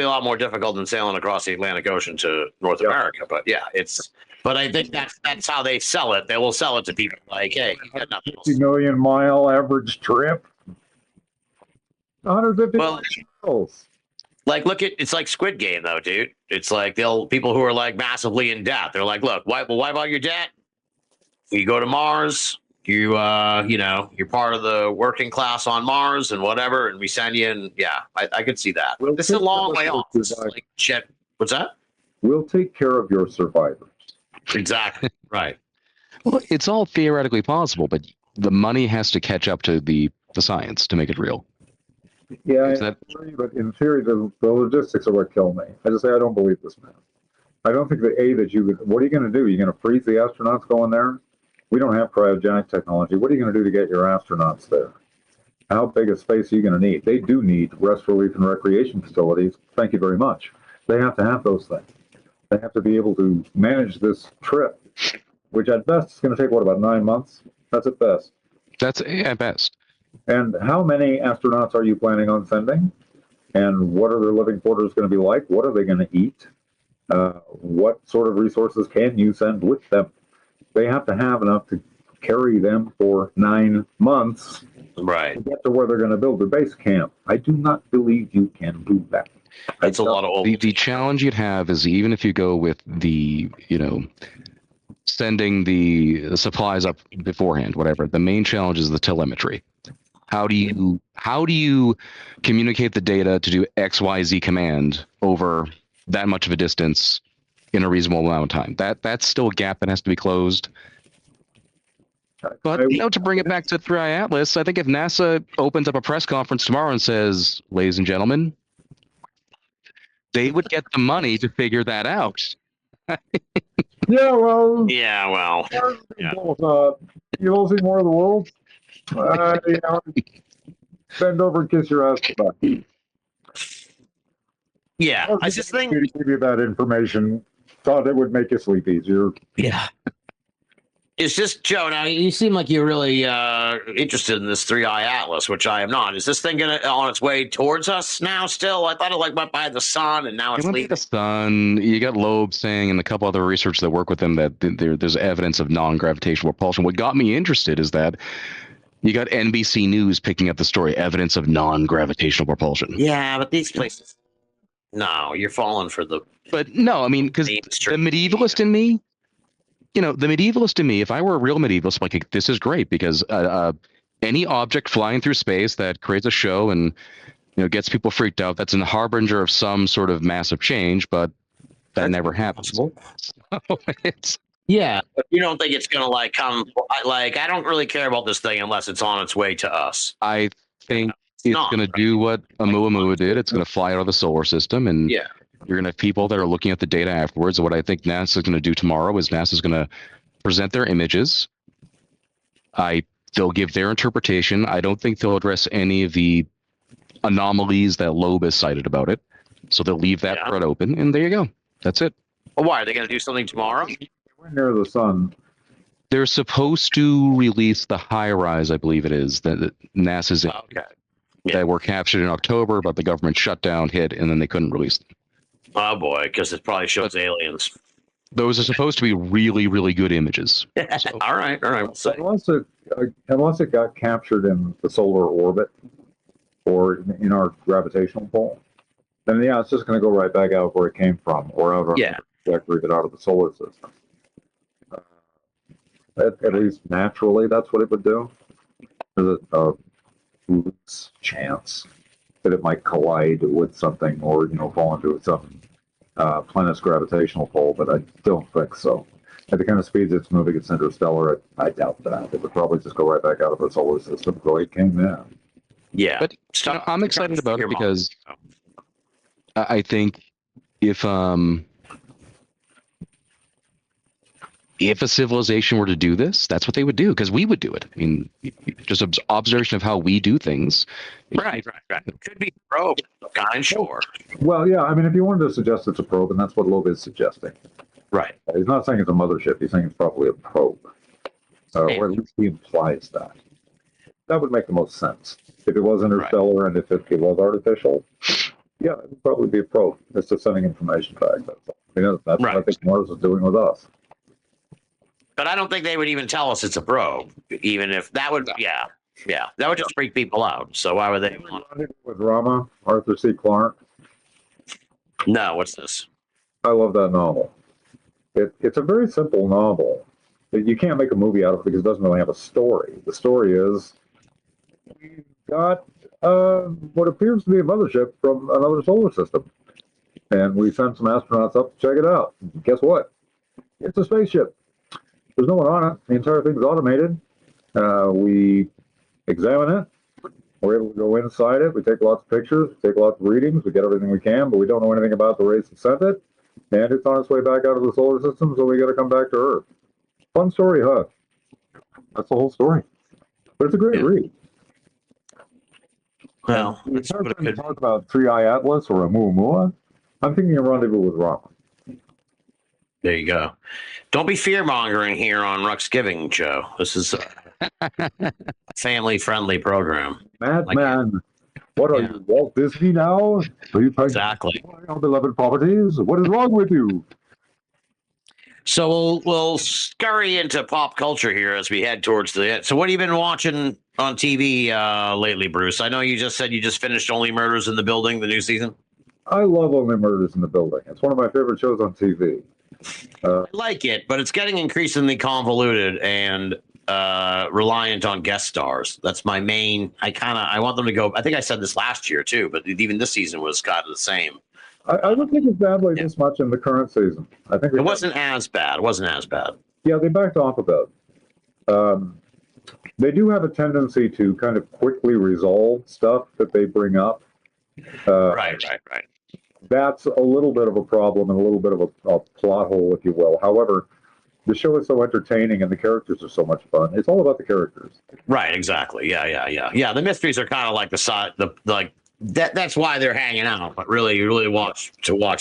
lot more difficult than sailing across the Atlantic Ocean to North America. But yeah, but I think that's how they sell it. They will sell it to people like, hey, you got nothing else. 50 million mile average trip. 150 miles. Like, it's like Squid Game, though, dude. It's like people who are like massively in debt. They're like, look, wipe out your debt. You go to Mars. You're part of the working class on Mars and whatever, and we send you. And yeah, I could see that. We'll this is a long way off. Like, shit. What's that? We'll take care of your survivors. Exactly. Right. Well, it's all theoretically possible, but the money has to catch up to the science to make it real. Yeah, but in theory, the logistics are what kill me. I just say I don't believe this, man. I don't think what are you going to do? You're going to freeze the astronauts going there? We don't have cryogenic technology. What are you going to do to get your astronauts there? How big a space are you going to need? They do need rest, relief, and recreation facilities. Thank you very much. They have to have those things. They have to be able to manage this trip, which at best is going to take, about 9 months? That's at best. That's at best. And how many astronauts are you planning on sending? And what are their living quarters going to be like? What are they going to eat? What sort of resources can you send with them? They have to have enough to carry them for 9 months right to get to where they're going to build their base camp. I do not believe you can do that. It's a lot of the challenge you'd have is even if you go with the sending the supplies up beforehand, whatever. The main challenge is the telemetry. How do you communicate the data to do XYZ command over that much of a distance in a reasonable amount of time? That's still a gap that has to be closed. But to bring it back to 3i Atlas, I think if NASA opens up a press conference tomorrow and says, "Ladies and gentlemen," they would get the money to figure that out. Yeah, well. Yeah. You all see more of the world? Bend over and kiss your ass goodbye. Yeah, I just think to give you that information. Thought it would make you sleep easier. Yeah. Is this Joe? Now you seem like you're really interested in this 3-eye atlas, which I am not. Is this thing gonna on its way towards us now? Still, I thought it like went by the sun, and now It it's went by leaving. the sun. You got Loeb saying, and a couple other researchers that work with him, that there's evidence of non-gravitational propulsion. What got me interested is that you got NBC News picking up the story, evidence of non-gravitational propulsion. Yeah, but these places. No, you're falling for the. But no, I mean, because the medievalist in me, the medievalist in me, if I were a real medievalist, like, this is great because any object flying through space that creates a show and gets people freaked out, that's a harbinger of some sort of massive change, but that never happens. So it's Yeah, but you don't think it's gonna like come? Like, I don't really care about this thing unless it's on its way to us. I think it's not, going to do what Oumuamua did. It's going to fly out of the solar system, and Yeah. you're going to have people that are looking at the data afterwards. And what I think NASA is going to do tomorrow is NASA is going to present their images. They'll give their interpretation. I don't think they'll address any of the anomalies that Loeb has cited about it. So they'll leave that thread open, and there you go. That's it. Well, why are they going to do something tomorrow? We're near the sun. They're supposed to release the high rise, I believe it is, that NASA's in. Okay. That were captured in October, but the government shutdown hit, and then they couldn't release them. Oh boy, because it probably shows aliens. Those are supposed to be really, really good images. So, all right. We'll see. Unless it got captured in the solar orbit or in our gravitational pull, then it's just going to go right back out where it came from, or out of the trajectory out of the solar system. At least naturally, that's what it would do. There's a loose chance that it might collide with something, or fall into some planet's gravitational pull, but I don't think so. At the kind of speeds it's moving, it's interstellar. I doubt that. It would probably just go right back out of the solar system the way it came in. Yeah, but I'm excited about it because I think if a civilization were to do this, that's what they would do, because we would do it. I mean, just observation of how we do things. Right. Could be probe, kind, sure. Well, yeah, I mean, if you wanted to suggest it's a probe, and that's what Loeb is suggesting. Right. He's not saying it's a mothership. He's saying it's probably a probe. Or at least he implies that. That would make the most sense. If it was interstellar and if it was artificial, yeah, it would probably be a probe. It's just sending information back. That's what I think Mars is doing with us. But I don't think they would even tell us it's a probe, even if that would, that would just freak people out. So why would they? With Rama, Arthur C. Clarke. No, what's this? I love that novel. It's a very simple novel. You can't make a movie out of it because it doesn't really have a story. The story is we've got what appears to be a mothership from another solar system, and we sent some astronauts up to check it out. And guess what? It's a spaceship. There's no one on it. The entire thing's automated. We examine it. We're able to go inside it. We take lots of pictures, take lots of readings. We get everything we can, but we don't know anything about the race that sent it. And it's on its way back out of the solar system, so we got to come back to Earth. Fun story, huh? That's the whole story. But it's a great read. Well, it's hard to talk about 3-Eye Atlas or Oumuamua. I'm thinking of Rendezvous with Rama. There you go. Don't be fear-mongering here on Ruxgiving, Joe. This is a family-friendly program. Madman. What are you, Walt Disney now? Are you exactly our beloved properties? What is wrong with you? So we'll scurry into pop culture here as we head towards the end. So what have you been watching on TV lately, Bruce? I know you just said you just finished Only Murders in the Building, the new season. I love Only Murders in the Building. It's one of my favorite shows on TV. I like it, but it's getting increasingly convoluted and reliant on guest stars. That's my main. I want them to go. I think I said this last year too, but even this season was kind of the same. I don't think it's badly this much in the current season. I think it wasn't as bad. It wasn't as bad. Yeah, they backed off a bit. They do have a tendency to kind of quickly resolve stuff that they bring up. Right. That's a little bit of a problem and a little bit of a plot hole, if you will. However, the show is so entertaining and the characters are so much fun. It's all about the characters. Right, exactly. Yeah. The mysteries are kind of like the side, that's why they're hanging out. But really, you really watch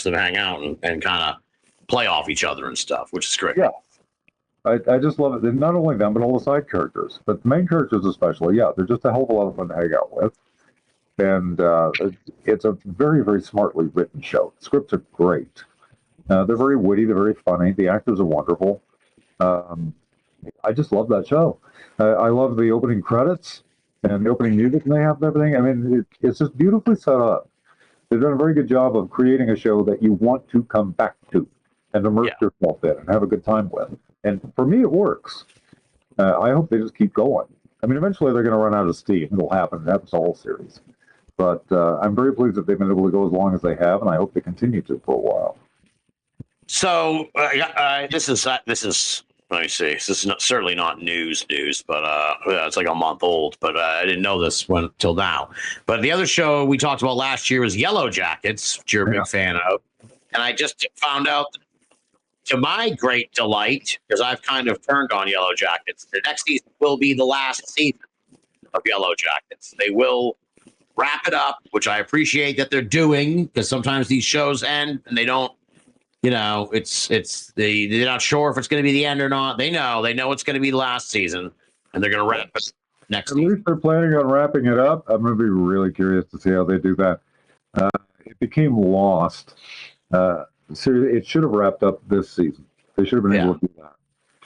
them hang out and kind of play off each other and stuff, which is great. Yeah. I just love it. And not only them, but all the side characters. But the main characters especially, yeah, they're just a hell of a lot of fun to hang out with. And it's a very, very smartly written show. The scripts are great. They're very witty. They're very funny. The actors are wonderful. I just love that show. I love the opening credits and the opening music they have and everything. I mean, it's just beautifully set up. They've done a very good job of creating a show that you want to come back to and immerse yourself in and have a good time with. And for me, it works. I hope they just keep going. I mean, eventually they're going to run out of steam. It'll happen. It happens to all series. But I'm very pleased that they've been able to go as long as they have, and I hope they continue to for a while. So this is let me see. This is certainly not news, but it's like a month old. But I didn't know this one till now. But the other show we talked about last year was Yellowjackets, which you're a big fan of, and I just found out, to my great delight, because I've kind of turned on Yellowjackets, the next season will be the last season of Yellowjackets. They will wrap it up, which I appreciate that they're doing, because sometimes these shows end and they don't. You know, they're not sure if it's going to be the end or not. They know it's going to be the last season, and they're going to wrap it next season. At least they're planning on wrapping it up. I'm going to be really curious to see how they do that. It became lost. Seriously, it should have wrapped up this season. They should have been able to do that.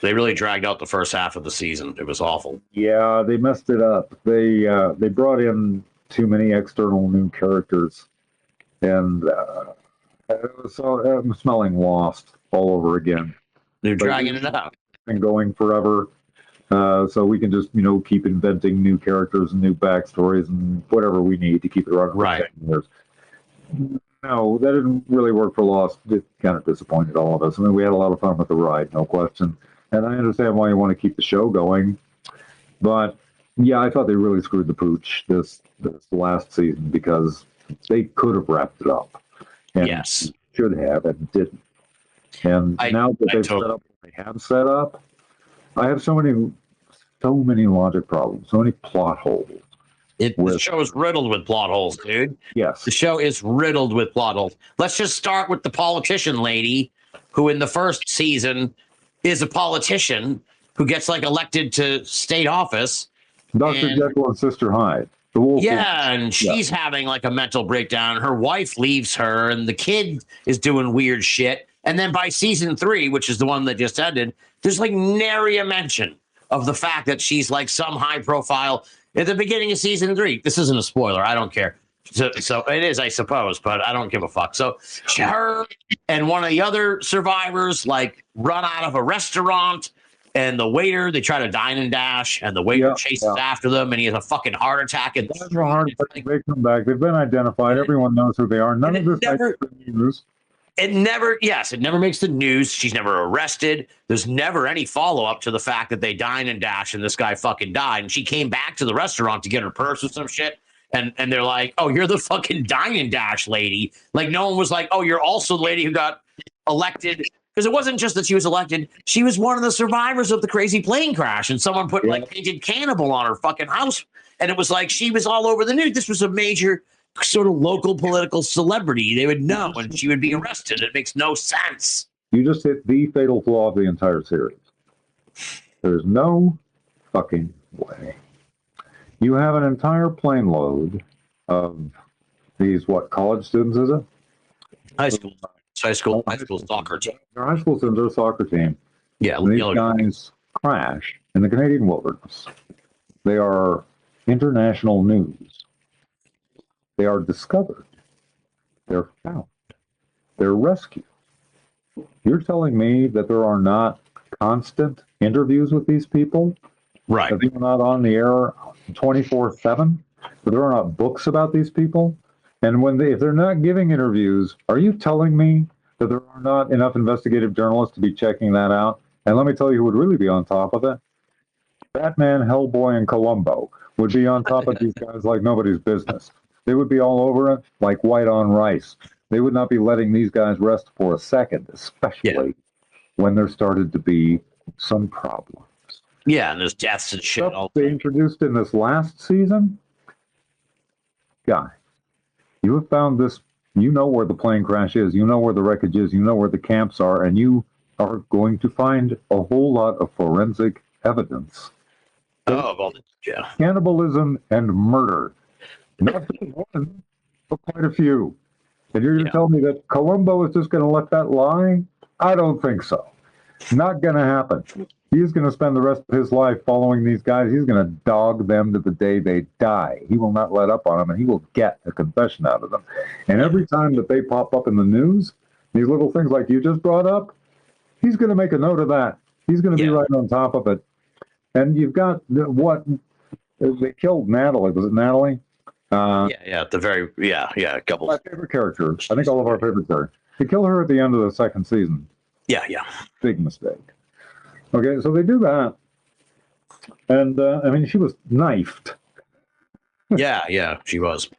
They really dragged out the first half of the season. It was awful. Yeah, they messed it up. They brought in too many external new characters, and so I'm smelling lost all over again. They're dragging it out and going forever, so we can just keep inventing new characters and new backstories and whatever we need to keep it running for 10 years. No, that didn't really work for Lost. It kind of disappointed all of us. I mean, we had a lot of fun with the ride, no question, and I understand why you want to keep the show going, but yeah, I thought they really screwed the pooch this last season, because they could have wrapped it up. And should have and didn't. And now that they've set up what they have set up, I have so many logic problems, so many plot holes. The show is riddled with plot holes, dude. Yes. The show is riddled with plot holes. Let's just start with the politician lady, who in the first season is a politician who gets elected to state office. Dr. Jekyll and Sister Hyde. And she's having a mental breakdown. Her wife leaves her, and the kid is doing weird shit. And then by season 3, which is the one that just ended, there's nary a mention of the fact that she's some high profile at the beginning of season 3. This isn't a spoiler. I don't care. So it is, I suppose, but I don't give a fuck. So her and one of the other survivors run out of a restaurant. And the waiter, they try to dine and dash, and the waiter chases after them, and he has a fucking heart attack. And they come back. They've been identified. Everyone knows who they are. None of this makes the news. It never makes the news. She's never arrested. There's never any follow-up to the fact that they dine and dash, and this guy fucking died. And she came back to the restaurant to get her purse or some shit. And they're like, oh, you're the fucking dine and dash lady. No one was like, oh, you're also the lady who got elected. Because it wasn't just that she was elected. She was one of the survivors of the crazy plane crash. And someone put painted cannibal on her fucking house. And it was she was all over the news. This was a major sort of local political celebrity. They would know, and she would be arrested. It makes no sense. You just hit the fatal flaw of the entire series. There's no fucking way. You have an entire plane load of these, college students, is it? High school soccer team. Their high school students are a soccer team. Yeah, and these guys crash in the Canadian wilderness. They are international news. They are discovered. They're found. They're rescued. You're telling me that there are not constant interviews with these people? Right. That they're not on the air 24/7? That there are not books about these people? And if they're not giving interviews, are you telling me that there are not enough investigative journalists to be checking that out? And let me tell you who would really be on top of it. Batman, Hellboy, and Columbo would be on top of these guys like nobody's business. They would be all over it like white on rice. They would not be letting these guys rest for a second, especially when there started to be some problems. Yeah, and there's deaths and shit. They introduced in this last season, guys. You have found this, you know where the plane crash is, you know where the wreckage is, you know where the camps are, and you are going to find a whole lot of forensic evidence. Oh, well, yeah. Cannibalism and murder. Not just one, but quite a few. And you're going to tell me that Columbo is just going to let that lie? I don't think so. Not going to happen. He's going to spend the rest of his life following these guys. He's going to dog them to the day they die. He will not let up on them, and he will get a confession out of them. And every time that they pop up in the news, these little things like you just brought up, he's going to make a note of that. He's going to be right on top of it. And you've got what they killed Natalie. Was it Natalie? At the very a couple. My favorite character. I think all of our favorite characters. They kill her at the end of the second season. Yeah. Big mistake. Okay, so they do that, and I mean, she was knifed. Yeah, she was.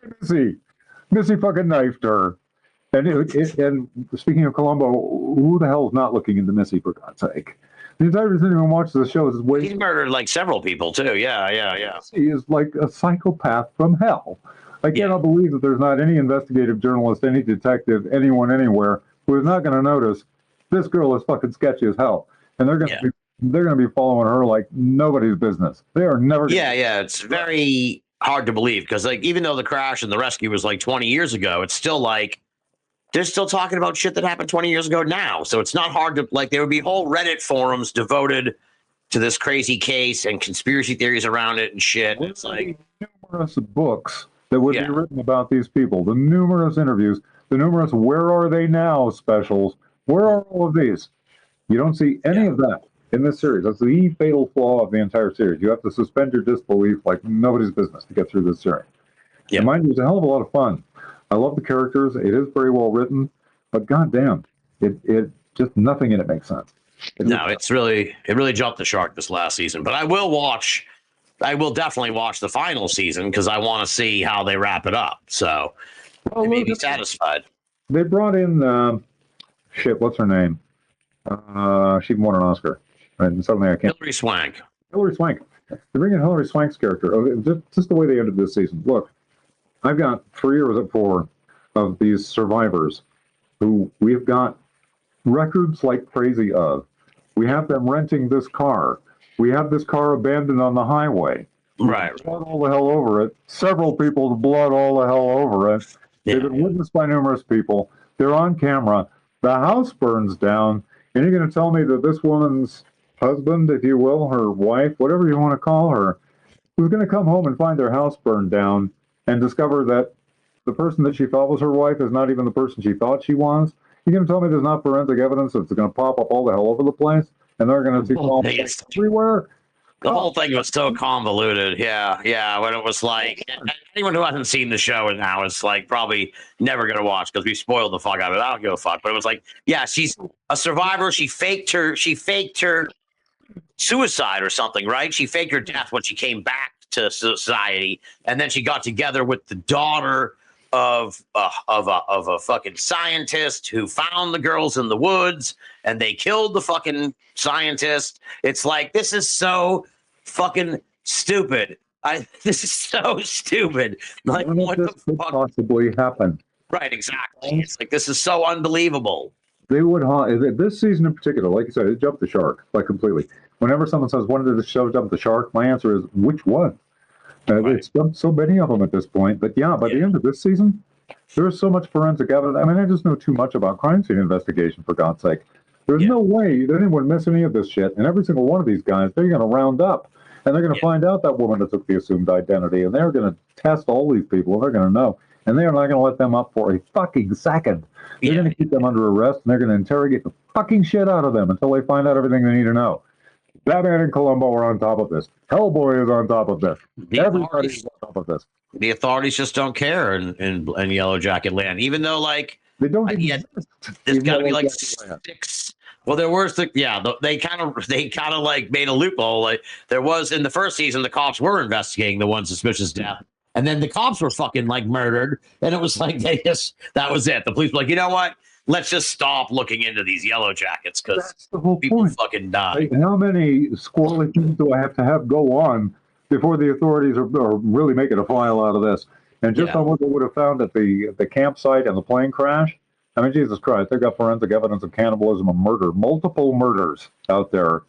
Missy fucking knifed her. And and speaking of Columbo, who the hell is not looking into Missy, for God's sake? The entire reason anyone watches the show is He's murdered like several people too. Yeah. He is like a psychopath from hell. I cannot believe that there's not any investigative journalist, any detective, anyone anywhere who is not going to notice this girl is fucking sketchy as hell, and they're going to be following her like nobody's business. They are never. It's very hard to believe because like even though the crash and the rescue was like 20 years ago, it's still like they're still talking about shit that happened 20 years ago now. So it's not hard to like there would be whole Reddit forums devoted to this crazy case and conspiracy theories around it and shit. It's like numerous books that would be written about these people, the numerous interviews, the numerous "Where Are They Now" specials. Where are all of these? You don't see any of that in this series. That's the fatal flaw of the entire series. You have to suspend your disbelief like nobody's business to get through this series. Yeah. And mind you, it's a hell of a lot of fun. I love the characters. It is very well written, but goddamn, it just nothing in it makes sense. It really jumped the shark this last season. But I will definitely watch the final season because I want to see how they wrap it up. So I may be satisfied. They brought in what's her name? She won an Oscar, and suddenly I can't. Hilary Swank. They bring in Hilary Swank's character. Just the way they ended this season. Look, I've got 3 or 4 of these survivors who we've got records like crazy of. We have them renting this car. We have this car abandoned on the highway. Right. Blood all the hell over it. Several people's blood all the hell over it. Yeah. They've been witnessed by numerous people. They're on camera. The house burns down. And you're going to tell me that this woman's husband, if you will, her wife, whatever you want to call her, who's going to come home and find their house burned down and discover that the person that she thought was her wife is not even the person she thought she was? You're going to tell me there's not forensic evidence that's going to pop up all the hell over the place? And they're going to see everywhere? The whole thing was so convoluted. Yeah. When it was like, anyone who hasn't seen the show now is like probably never going to watch because we spoiled the fuck out of it. I don't give a fuck. But it was like, she's a survivor. She faked her suicide or something, right? She faked her death when she came back to society. And then she got together with the daughter of a fucking scientist who found the girls in the woods and they killed the fucking scientist. It's like, this is so fucking stupid. This is so stupid. Like, what the could fuck possibly happen? Right, exactly. It's like, this is so unbelievable. They would, this season in particular, like you said, it jumped the shark, like completely. Whenever someone says, when did the show jump the shark? My answer is, which one? Right. It's jumped so many of them at this point. But by the end of this season, there's so much forensic evidence. I mean, I just know too much about crime scene investigation, for God's sake. There's no way that anyone would miss any of this shit. And every single one of these guys, they're going to round up. And they're going to find out that woman that took the assumed identity. And they're going to test all these people. And they're going to know. And they are not going to let them up for a fucking second. They're going to keep them under arrest. And they're going to interrogate the fucking shit out of them until they find out everything they need to know. Batman and Columbo are on top of this. Hellboy is on top of this. Everybody's on top of this. The authorities just don't care in Yellowjacket land, even though like they don't. There's got to be like 6. Well, there was they kind of like made a loophole. Like there was in the first season, the cops were investigating the one suspicious death, and then the cops were fucking like murdered, and it was like that was it. The police were like, you know what? Let's just stop looking into these Yellowjackets because people fucking die. Like, how many squirrely things do I have to have go on before the authorities are really making a file out of this? And just on what they would have found at the campsite and the plane crash, I mean, Jesus Christ, they've got forensic evidence of cannibalism and murder, multiple murders out there.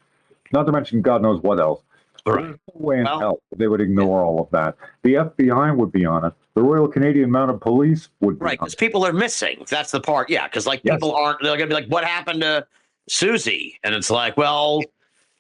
Not to mention God knows what else. Right. There's no way in hell they would ignore all of that. The FBI would be on it. The Royal Canadian Mounted Police would be Right, on because it. people are missing. That's the part. Yeah, because like Yes. people aren't. They're gonna be like, "What happened to Susie?" And it's like, "Well,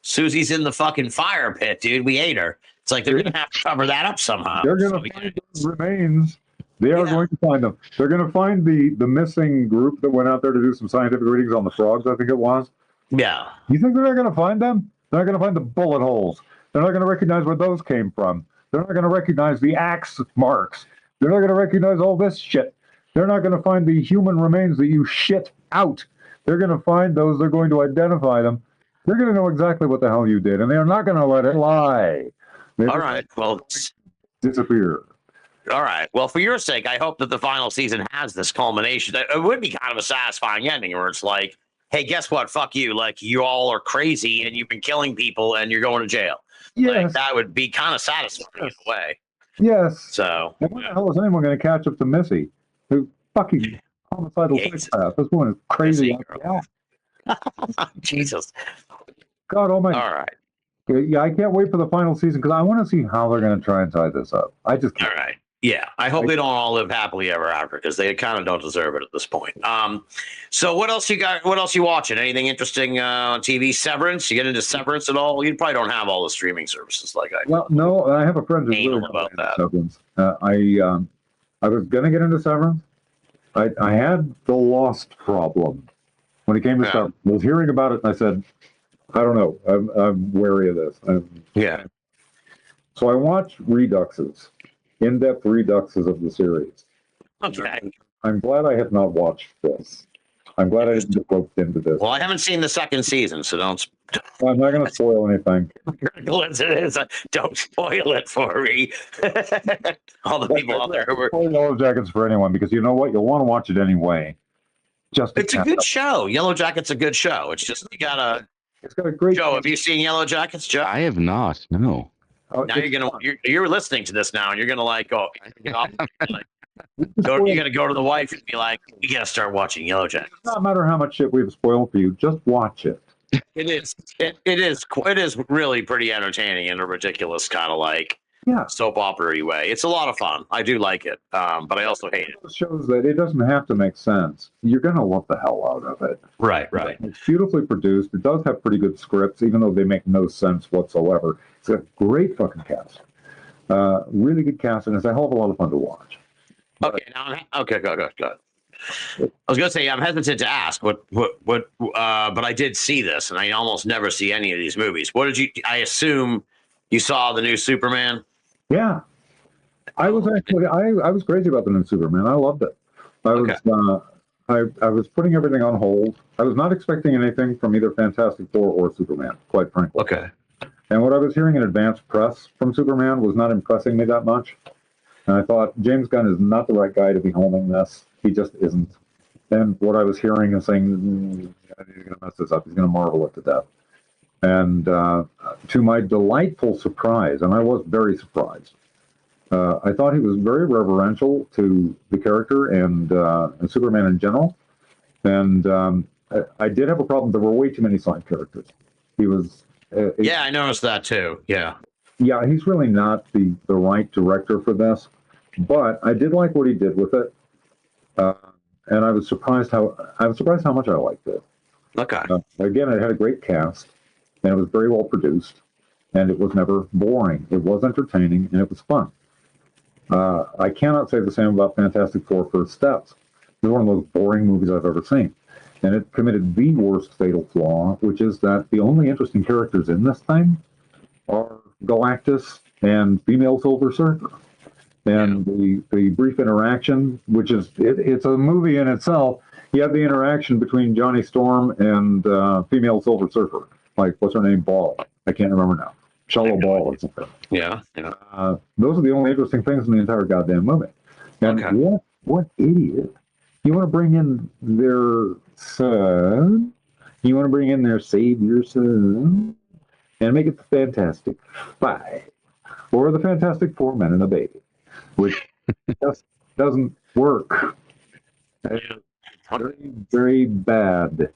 Susie's in the fucking fire pit, dude. We ate her." It's like they're gonna have to cover that up somehow. They're going to find those remains. They are going to find them. They're going to find the missing group that went out there to do some scientific readings on the frogs, I think it was. Yeah. You think they're not going to find them? They're not going to find the bullet holes. They're not going to recognize where those came from. They're not going to recognize the axe marks. They're not going to recognize all this shit. They're not going to find the human remains that you shit out. They're going to find those. They're going to identify them. They're going to know exactly what the hell you did, and they are not going to let it lie. All right. Well, disappear. all right. Well, for your sake, I hope that the final season has this culmination. It would be kind of a satisfying ending where it's like, hey, guess what? Fuck you. Like, you all are crazy and you've been killing people and you're going to jail. Yes. Like, that would be kind of satisfying in a way. Yes. So, and when the hell is anyone going to catch up to Missy? Who fucking homicidal psychopath. This woman is crazy. Jesus. God almighty. All right. Yeah, I can't wait for the final season because I want to see how they're going to try and tie this up. I just can't. All right. Yeah, I hope they don't all live happily ever after because they kind of don't deserve it at this point. So what else you got? What else you watching? Anything interesting on TV? Severance? You get into Severance at all? You probably don't have all the streaming services like I do. Well, no, I have a friend who's Anal really about that. Severance. I was going to get into Severance. I had the Lost problem when it came to Severance. I was hearing about it, and I said, I don't know. I'm wary of this. Yeah. So I watched Reduxes. In-depth reduxes of the series. Okay. I'm glad I have not watched this. I'm glad I didn't get roped into this. Well, I haven't seen the second season, so don't. I'm not going to spoil anything. Don't spoil it for me. All the people out there who were. Spoil Yellowjackets for anyone because you know what? You'll want to watch it anyway. It's a good show. Yellowjackets a good show. It's just you gotta. It's got a great. Joe, have you seen Yellowjackets, Joe? I have not. No. Now you're listening to this now, and you're gonna like go. You're gonna go to the wife and be like, "You gotta start watching Yellowjackets." It doesn't matter how much shit we've spoiled for you. Just watch it. It is really pretty entertaining in a ridiculous kind of like soap opera-y way. It's a lot of fun. I do like it, but I also hate it. It shows that it doesn't have to make sense. You're gonna love the hell out of it. Right. It's beautifully produced. It does have pretty good scripts, even though they make no sense whatsoever. It's a great fucking cast. Really good cast, and it's a hell of a lot of fun to watch. Okay, good. I was gonna say I'm hesitant to ask but I did see this, and I almost never see any of these movies. What did you? I assume you saw the new Superman. Yeah, I was actually I was crazy about the new Superman. I loved it. I was putting everything on hold. I was not expecting anything from either Fantastic Four or Superman, quite frankly. Okay. And what I was hearing in advance press from Superman was not impressing me that much. And I thought, James Gunn is not the right guy to be helming this. He just isn't. And what I was hearing and saying, he's going to mess this up. He's going to marvel it to death. And to my delightful surprise, and I was very surprised, I thought he was very reverential to the character and Superman in general. And I did have a problem. There were way too many side characters. He was... I noticed that too. Yeah, he's really not the right director for this, but I did like what he did with it, and I was surprised how much I liked it. Okay. Again, it had a great cast, and it was very well produced, and it was never boring. It was entertaining, and it was fun. I cannot say the same about Fantastic Four: First Steps. It's one of the most boring movies I've ever seen. And it committed the worst fatal flaw, which is that the only interesting characters in this thing are Galactus and female Silver Surfer. And the brief interaction, which is, it's a movie in itself, you have the interaction between Johnny Storm and female Silver Surfer. Like, what's her name? Ball. I can't remember now. Shallow Ball or something. Yeah. Those are the only interesting things in the entire goddamn movie. And what idiot. You want to bring in their son, you want to bring in their savior son, and make it the Fantastic Five, or the Fantastic Four Men and a Baby, which just doesn't work. Very, very bad.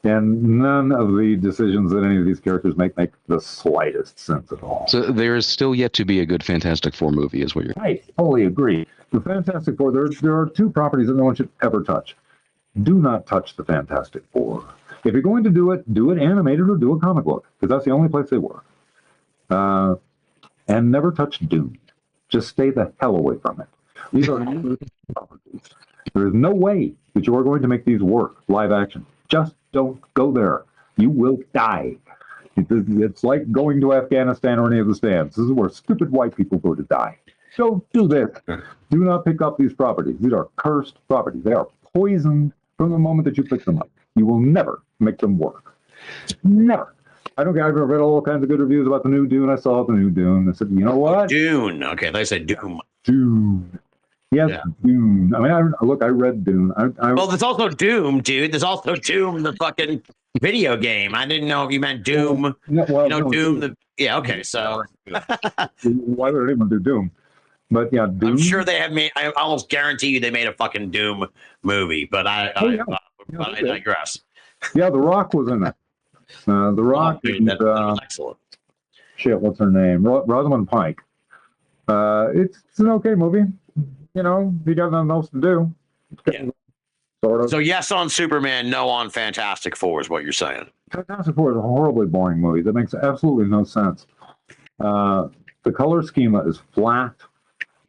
And none of the decisions that any of these characters make the slightest sense at all. So there is still yet to be a good Fantastic Four movie, is what you're. I totally agree. The Fantastic Four, there are two properties that no one should ever touch. Do not touch the Fantastic Four. If you're going to do it animated or do a comic book, because that's the only place they work. And never touch Doom. Just stay the hell away from it. These are properties. There is no way that you are going to make these work live action. Just don't go there. You will die. It's like going to Afghanistan or any of the stands. This is where stupid white people go to die. Don't do this. Do not pick up these properties. These are cursed properties. They are poisoned from the moment that you pick them up. You will never make them work. Never. I don't care. I've read all kinds of good reviews about the new Dune. I saw the new Dune. I said, you know what? Dune. Okay, they said Doom. Dune. Yes, yeah. Dune. I mean, I read Dune. Well, there's also Doom, dude. There's also Doom, the fucking video game. I didn't know if you meant Doom. Doom. Yeah, okay, so. Why would anyone do Doom? But yeah, Doom. I'm sure they have made, I almost guarantee you they made a fucking Doom movie, but I digress. Yeah, The Rock was in it. The Rock. That was excellent. Shit, what's her name? Rosamund Pike. It's an okay movie. You know, he got nothing else to do. Yeah. Sort of. So yes on Superman, no on Fantastic Four is what you're saying. Fantastic Four is a horribly boring movie that makes absolutely no sense. The color schema is flat.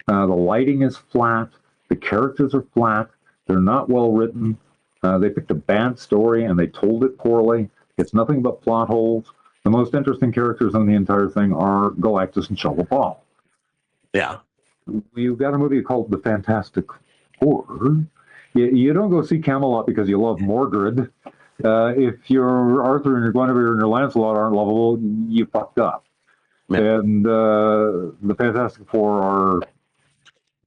The lighting is flat. The characters are flat. They're not well written. They picked a bad story and they told it poorly. It's nothing but plot holes. The most interesting characters in the entire thing are Galactus and Shelley. Yeah. You've got a movie called The Fantastic Four. You don't go see Camelot because you love Mordred. If your Arthur and your Guinevere and your Lancelot aren't lovable, you fucked up. Yeah. And the Fantastic Four are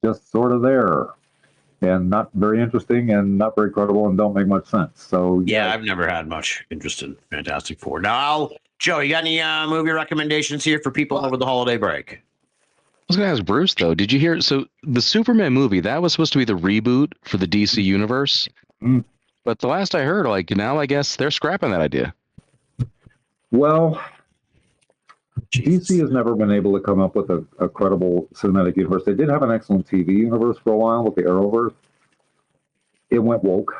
just sort of there and not very interesting and not very credible and don't make much sense. So yeah, I've never had much interest in Fantastic Four. Now, Joe, you got any movie recommendations here for people over the holiday break? I was going to ask Bruce, though, did you hear? So the Superman movie, that was supposed to be the reboot for the DC universe. Mm. But the last I heard, like, now I guess they're scrapping that idea. Well, DC has never been able to come up with a credible cinematic universe. They did have an excellent TV universe for a while with the Arrowverse. It went woke.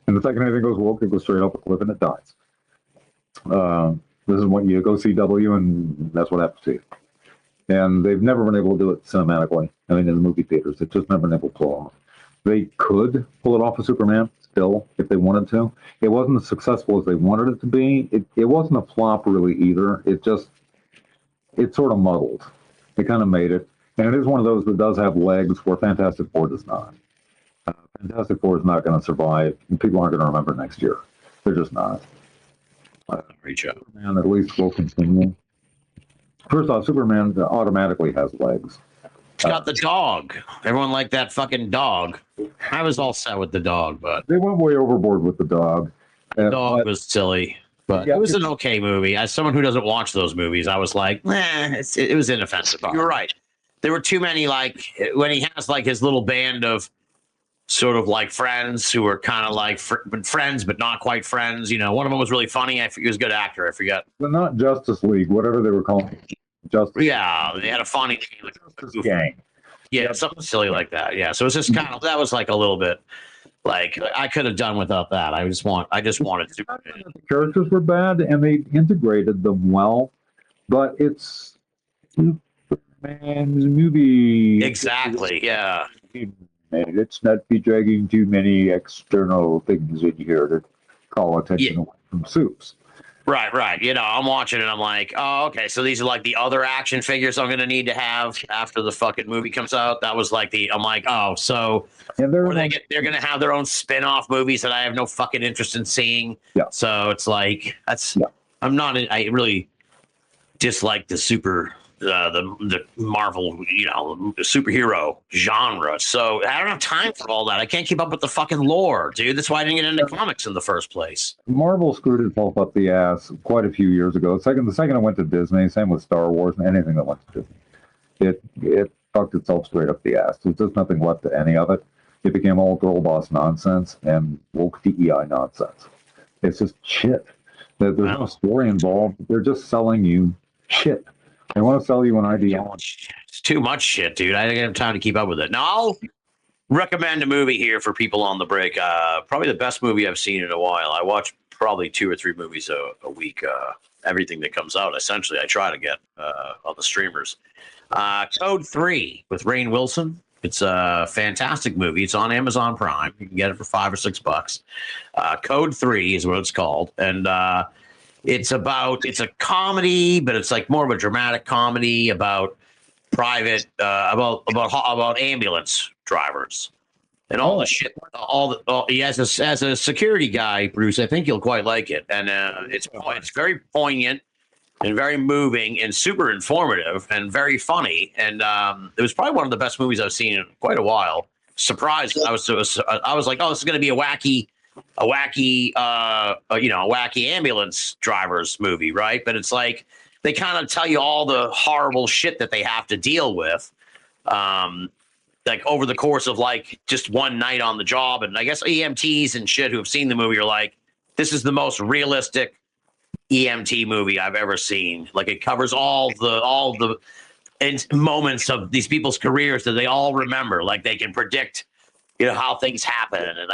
And the second anything goes woke, it goes straight up a cliff and it dies. This is what you go CW, and that's what happens to you. And they've never been able to do it cinematically. I mean, in the movie theaters, they've just never been able to pull it off. They could pull it off of Superman still, if they wanted to. It wasn't as successful as they wanted it to be. It wasn't a flop really either. It sort of muddled. They kind of made it. And it is one of those that does have legs where Fantastic Four does not. Fantastic Four is not going to survive. And people aren't going to remember next year. They're just not. Reach out. Superman at least will continue. First off, Superman automatically has legs. It's got the dog. Everyone liked that fucking dog. I was all set with the dog, but they went way overboard with the dog. The dog was silly, but yeah, it was an okay movie. As someone who doesn't watch those movies, I was like, it was inoffensive. You're right. There were too many, like, when he has like his little band of sort of like friends who were kind of like friends, but not quite friends. You know, one of them was really funny. He was a good actor. I forget. But not Justice League, whatever they were calling it. Justice. Yeah, they had a funny name. Like gang. Yeah, something silly like that. Yeah, so it's just kind of, that was like a little bit like I could have done without that. I just wanted to. The characters were bad, and they integrated them well, but it's Superman's movie. Exactly. Yeah. Let's not be dragging too many external things in here to call attention away from Soups. Right. You know, I'm watching it. I'm like, oh, okay. So these are like the other action figures I'm going to need to have after the fucking movie comes out. That was like I'm like, oh, so they're going to have their own spin-off movies that I have no fucking interest in seeing. Yeah. So it's like, I really dislike the Marvel, you know, superhero genre. So I don't have time for all that. I can't keep up with the fucking lore, dude. That's why I didn't get into comics in the first place. Marvel screwed itself up the ass quite a few years ago. The second it went to Disney, same with Star Wars and anything that went to Disney, it fucked itself straight up the ass. There's just nothing left to any of it. it became all girl boss nonsense and woke DEI nonsense. It's just shit. There's no story involved. They're just selling you shit. They want to sell you an ideology. It's too much shit, dude. I don't have time to keep up with it. Now, I'll recommend a movie here for people on the break. Probably the best movie I've seen in a while. I watch probably 2 or 3 movies a week. Everything that comes out, essentially, I try to get on the streamers. Code 3 with Rainn Wilson. It's a fantastic movie. It's on Amazon Prime. You can get it for $5 or $6. Code 3 is what it's called, and it's a comedy, but it's like more of a dramatic comedy about private about ambulance drivers and all the shit. As a security guy, Bruce, I think you'll quite like it, and it's very poignant and very moving and super informative and very funny. And it was probably one of the best movies I've seen in quite a while. Surprised, I was like, oh, this is going to be a wacky ambulance drivers movie, right? But it's like they kind of tell you all the horrible shit that they have to deal with, like over the course of like just one night on the job. And I guess EMTs and shit who have seen the movie are like, this is the most realistic EMT movie I've ever seen. Like it covers all the moments of these people's careers that they all remember. Like they can predict, how things happen. And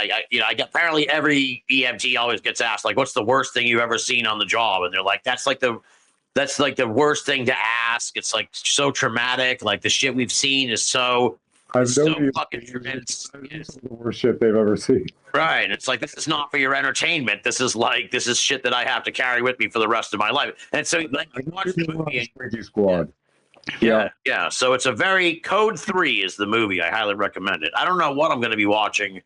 apparently every EMT always gets asked, like, what's the worst thing you've ever seen on the job? And they're like, that's like the worst thing to ask. It's like so traumatic. Like the shit we've seen is so fucking tremendous. It's the worst shit they've ever seen. Right. It's like, this is not for your entertainment. This is shit that I have to carry with me for the rest of my life. And so like you watch the movie and, Squad. Yeah. So it's a very Code 3 is the movie. I highly recommend it. I don't know what I'm going to be watching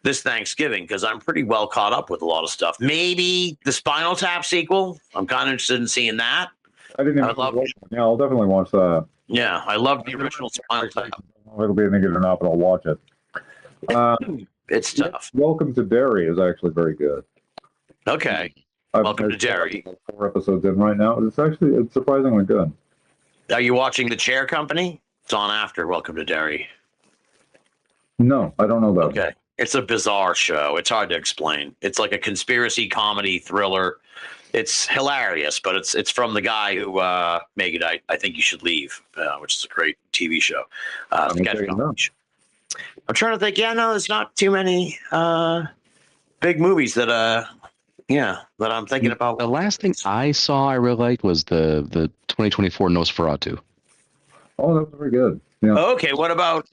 this Thanksgiving because I'm pretty well caught up with a lot of stuff. Maybe the Spinal Tap sequel. I'm kind of interested in seeing that. I didn't even watch it. Yeah, I'll definitely watch that. Yeah, I love the original Spinal Tap. It'll be any good or not, but I'll watch it. It's tough. Welcome to Derry is actually very good. Okay. Welcome to Derry. 4 episodes in right now. It's surprisingly good. Are you watching The Chair Company? It's on after Welcome to Derry. No, I don't know that. Okay. It's a bizarre show. It's hard to explain. It's like a conspiracy comedy thriller. It's hilarious, but it's from the guy who made it. I Think You Should Leave, which is a great TV show. I'm trying to think. Yeah, no, there's not too many big movies that I'm thinking about. The last thing I saw I really liked was the 2024 Nosferatu. Oh, that was very good. Yeah. Okay, what about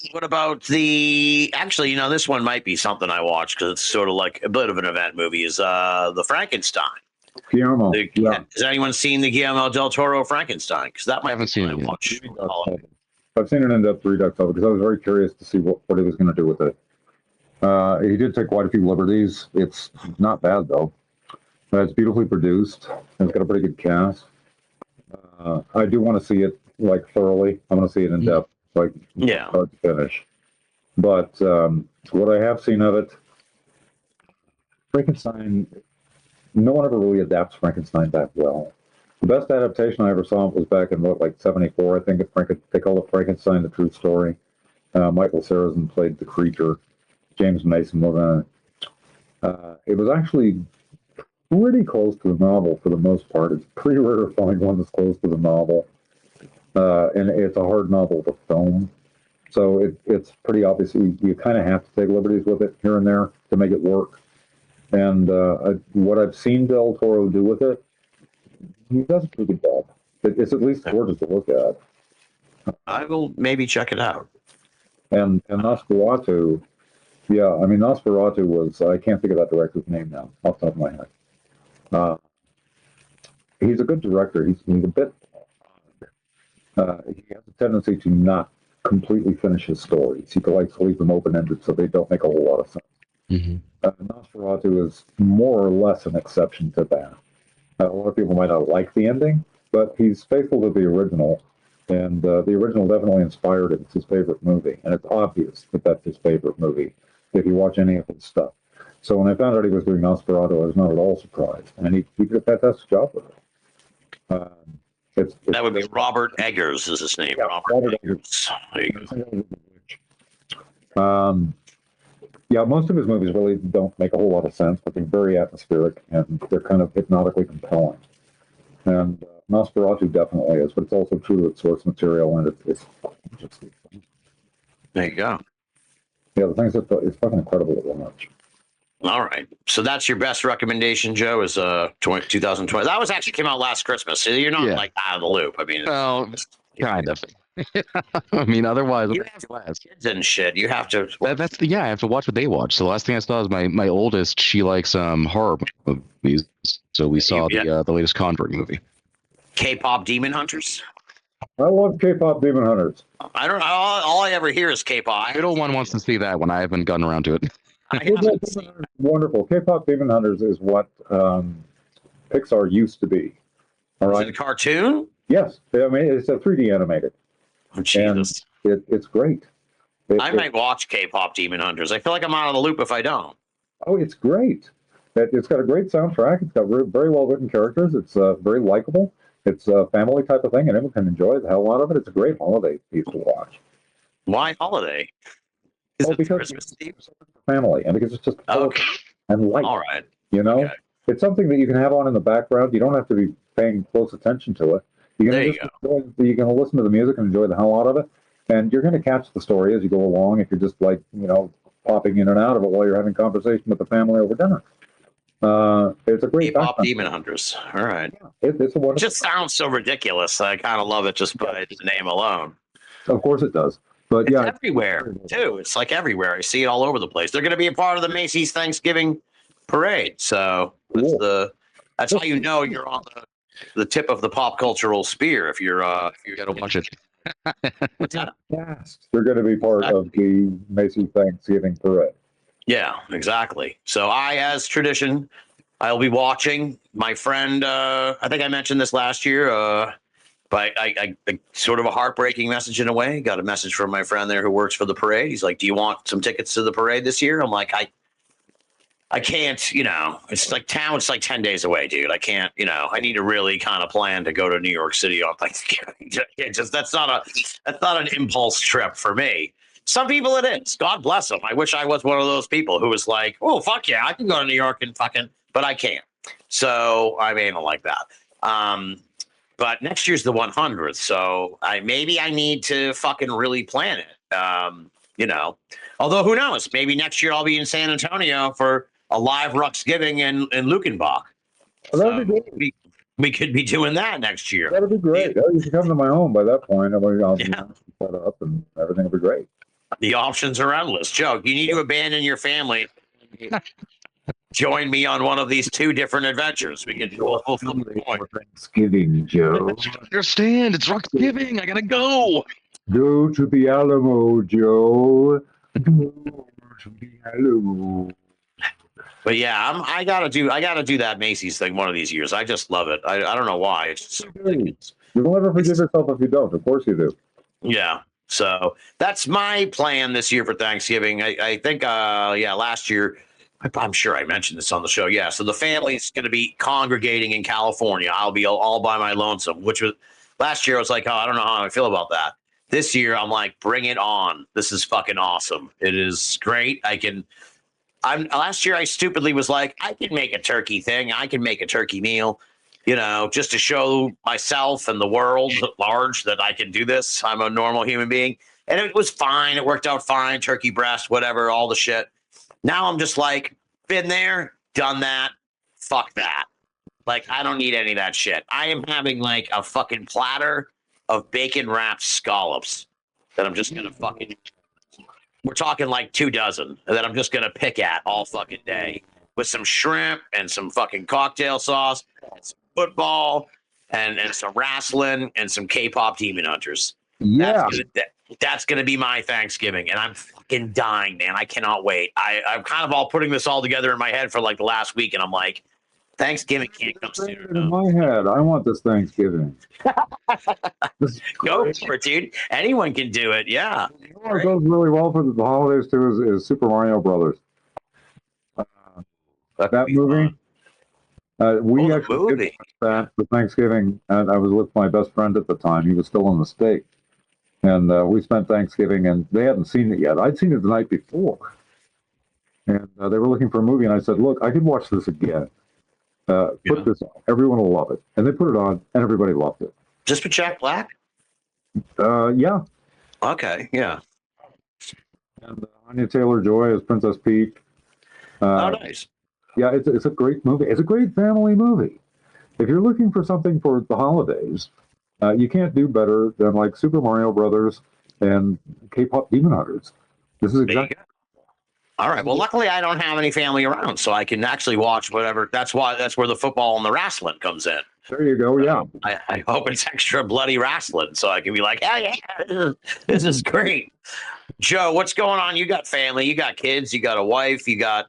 the? Actually, this one might be something I watched because it's sort of like a bit of an event movie. Is the Frankenstein? Guillermo. Has anyone seen the Guillermo del Toro Frankenstein? Because that might I haven't seen it watch. I've seen an in-depth redux of it because I was very curious to see what he was going to do with it. He did take quite a few liberties. It's not bad though. It's beautifully produced. It's got a pretty good cast. I do want to see it like thoroughly. I want to see it in depth, like start to finish. But what I have seen of it, Frankenstein, no one ever really adapts Frankenstein that well. The best adaptation I ever saw was back in like 74, I think. They called it Frankenstein: The True Story. Michael Sarrazin played the creature. James Mason was in it. It was actually pretty close to the novel for the most part. It's pretty rare to find one that's close to the novel. And it's a hard novel to film. So it's pretty obvious you kind of have to take liberties with it here and there to make it work. And what I've seen Del Toro do with it, he does a pretty good job. It's at least gorgeous to look at. I will maybe check it out. And Nosferatu, Nosferatu was, I can't think of that director's name now, off the top of my head. He's a good director. He's a bit, he has a tendency to not completely finish his stories. He likes to leave them open-ended so they don't make a whole lot of sense. Mm-hmm. Nosferatu is more or less an exception to that. A lot of people might not like the ending, but he's faithful to the original, and the original definitely inspired him. It's his favorite movie, and it's obvious that that's his favorite movie if you watch any of his stuff. So when I found out he was doing Nosferatu, I was not at all surprised, and he did a fantastic job with it. That would be Robert Eggers is his name. Yeah, Robert Eggers. There you go. Yeah, most of his movies really don't make a whole lot of sense, but they're very atmospheric and they're kind of hypnotically compelling. And Nosferatu definitely is, but it's also true to its source material, and it's just There you go. yeah, the things it's fucking incredible to watch. All right. So that's your best recommendation, Joe, is 2020. That was actually came out last Christmas. So you're not Yeah. like out of the loop. I mean, Well, kind of. I mean, otherwise, you have kids and shit. You have to. that's the I have to watch what they watch. So the last thing I saw is my oldest. She likes horror movies, so we saw the latest Conjuring movie. K-pop Demon Hunters. I love K-pop Demon Hunters. I don't know. All I ever hear is K-pop. Middle one wants to see that one. I haven't gotten around to it. I haven't seen. Wonderful. K-pop Demon Hunters is what Pixar used to be. All Is right. it a cartoon? Yes, I mean it's a 3D animated. Oh, Jesus. It's great. I might watch K-pop Demon Hunters. I feel like I'm out of the loop if I don't. Oh, it's great. It's got a great soundtrack. It's got very well written characters. It's very likable. It's a family type of thing, and everyone can enjoy the hell out of it. It's a great holiday piece to watch. Why holiday? Is it because Christmas Eve? it's family, and because it's just Okay. and light. All right. You know, Okay. it's something that you can have on in the background. You don't have to be paying close attention to it. You There can you can listen to the music and enjoy the hell out of it, and you're going to catch the story as you go along. If you're just like popping in and out of it while you're having conversation with the family over dinner. It's a great K-pop Demon Hunters. All right. Yeah, it's a wonderful. It just sounds so ridiculous. I kind of love it just by the name alone. Of course it does, but It's everywhere too. It's like everywhere. I see it all over the place. They're going to be a part of the Macy's Thanksgiving parade. So that's how you know you're on the tip of the pop cultural spear. If you're You gotta watch it. What's that? They're going to be part of the Macy's Thanksgiving parade. Yeah, exactly. So as tradition, I'll be watching my friend. I think I mentioned this last year. But I sort of a heartbreaking message in a way. Got a message from my friend there who works for the parade. He's like, "Do you want some tickets to the parade this year?" I'm like, I can't. It's like 10 days away, dude. I can't. I need to really kind of plan to go to New York City on Thanksgiving. That's not an impulse trip for me. Some people it is. God bless them. I wish I was one of those people who was like, "Oh fuck yeah, I can go to New York and fucking," but I can't. So I mean, like that. But next year's the 100th, so I need to fucking really plan it. Although who knows? Maybe next year I'll be in San Antonio for a live Ruxgiving in Lukenbach. That'd be great. We could be doing that next year. That'd be great. You can come to my home by that point. I'll be set up and everything will be great. The options are endless. Joe, you need to abandon your family. Join me on one of these two different adventures. We can fulfill the point. Thanksgiving, Joe. I understand. It's Ruxgiving. I gotta go. Go to the Alamo, Joe. Go to the Alamo. But yeah, I gotta do that Macy's thing one of these years. I just love it. I don't know why. It's just so ridiculous. You'll never forgive yourself if you don't. Of course you do. Yeah. So that's my plan this year for Thanksgiving. I think last year, I'm sure I mentioned this on the show. Yeah. So the family's going to be congregating in California. I'll be all by my lonesome, which was last year. I was like, oh, I don't know how I feel about that. This year, I'm like, bring it on. This is fucking awesome. It is great. Last year I stupidly was like, I can make a turkey thing. I can make a turkey meal, just to show myself and the world at large that I can do this. I'm a normal human being. And it was fine. It worked out fine. Turkey breast, whatever, all the shit. Now I'm just like, been there, done that. Fuck that. Like, I don't need any of that shit. I am having like a fucking platter of bacon wrapped scallops that I'm just going to fucking, we're talking like 2 dozen that I'm just going to pick at all fucking day with some shrimp and some fucking cocktail sauce, and some football and some wrestling and some K-pop Demon Hunters. Yeah. That's going to be my Thanksgiving, and I'm fucking dying, man. I cannot wait. I'm kind of all putting this all together in my head for like the last week, and I'm like, Thanksgiving can't come sooner. In my head, I want this Thanksgiving. Go for it, dude. Anyone can do it. Yeah. What goes really well for the holidays too is Super Mario Brothers. That movie. We actually did that for Thanksgiving, and I was with my best friend at the time. He was still in the States. And we spent Thanksgiving, and they hadn't seen it yet. I'd seen it the night before. And they were looking for a movie, and I said, look, I could watch this again. Put this on. Everyone will love it. And they put it on, and everybody loved it. Just with Jack Black? Yeah. Okay, yeah. And Anya Taylor-Joy as Princess Peach. Oh, nice. Yeah, it's a great movie. It's a great family movie. If you're looking for something for the holidays, you can't do better than like Super Mario Brothers and K-pop Demon Hunters. This is exactly. All right. Well, luckily I don't have any family around, so I can actually watch whatever. That's where the football and the wrestling comes in. There you go. Yeah. I hope it's extra bloody wrestling, so I can be like, hell yeah, this is great. Joe, what's going on? You got family, you got kids, you got a wife, you got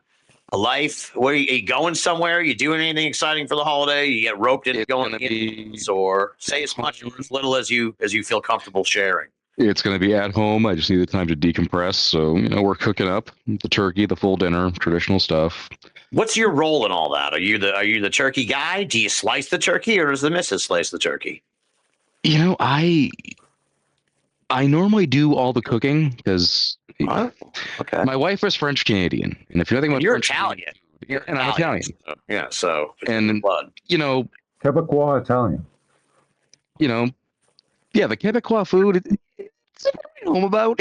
a life. Are you going somewhere? Are you doing anything exciting for the holiday? You get roped into going to games, or say as much or as little as you feel comfortable sharing. It's going to be at home. I just need the time to decompress. So, we're cooking up the turkey, the full dinner, traditional stuff. What's your role in all that? Are you the turkey guy? Do you slice the turkey, or does the missus slice the turkey? I normally do all the cooking because my wife is French Canadian, and if you're nothing about you're French Italian, and I'm Italian, yeah. So and blood. Quebecois Italian. Yeah, the Quebecois food. It's home about.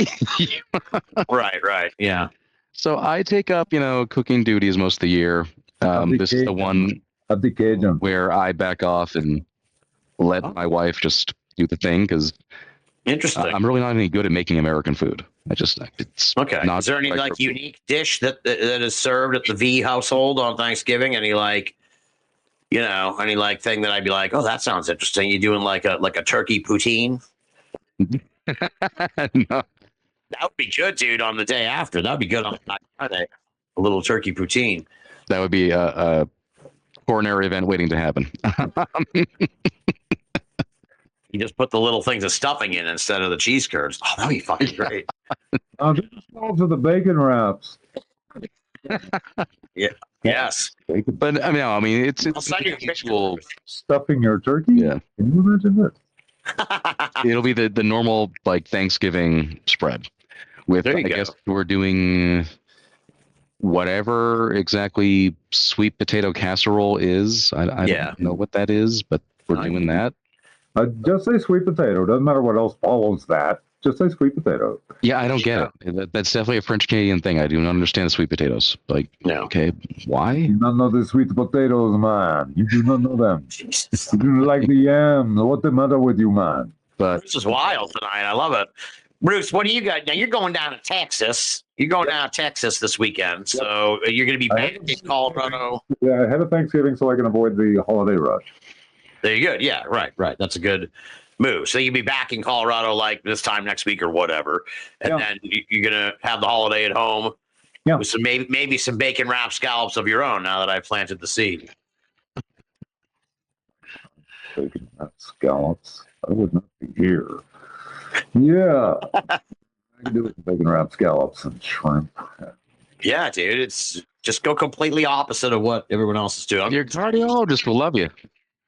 Right, yeah. So I take up, cooking duties most of the year. This is the one where I back off and let my wife just do the thing because interesting. I'm really not any good at making American food. It's okay. Not is there any like unique dish that is served at the Vee household on Thanksgiving? Any like, any like thing that I'd be like, oh, that sounds interesting. You doing like a turkey poutine? No. That would be good, dude. On the day after, that'd be good on Friday. A little turkey poutine. That would be a coronary event waiting to happen. You just put the little things of stuffing in instead of the cheese curds. Oh, that'd be fucking great. To the bacon wraps. Yeah. Yes. But it's usual stuffing your turkey. Yeah. Can you imagine that? It'll be the normal like Thanksgiving spread with I guess we're doing whatever exactly sweet potato casserole is. I don't know what that is, but we're doing that. Just say sweet potato. Doesn't matter what else follows that. Just say sweet potato. Yeah, I don't get it. That's definitely a French Canadian thing. I do not understand the sweet potatoes. Like, okay, why? You do not know the sweet potatoes, man. You do not know them. Jesus. You do like the yam. What's the matter with you, man? But this is wild tonight. I love it. Bruce, what do you got? Now you're going down to Texas. You're going down to Texas this weekend. So you're going to be back in Colorado. Yeah, ahead of Thanksgiving so I can avoid the holiday rush. There you go. Yeah, right. That's a good move. So you'll be back in Colorado like this time next week or whatever. And then you're going to have the holiday at home with some maybe some bacon wrapped scallops of your own now that I've planted the seed. Bacon wrapped scallops. I would not be here. Yeah. I can do it with bacon wrapped scallops and shrimp. Yeah, dude. It's just go completely opposite of what everyone else is doing. Your cardiologist will love you.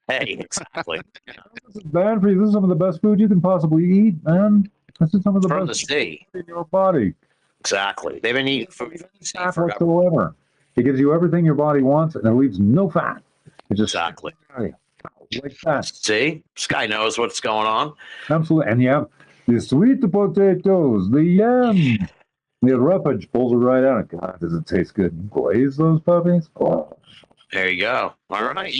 Hey, exactly. This is bad for you. This is some of the best food you can possibly eat, man. This is some of the From best the sea. food in your body. Exactly. They've been eating food from the sea forever. Whatsoever. It gives you everything your body wants, and it leaves no fat. It just exactly like that. See, this guy knows what's going on. Absolutely, and you have the sweet potatoes, the yam, the roughage pulls it right out. God, does it taste good? You glaze those puppies. Oh. There you go. All right.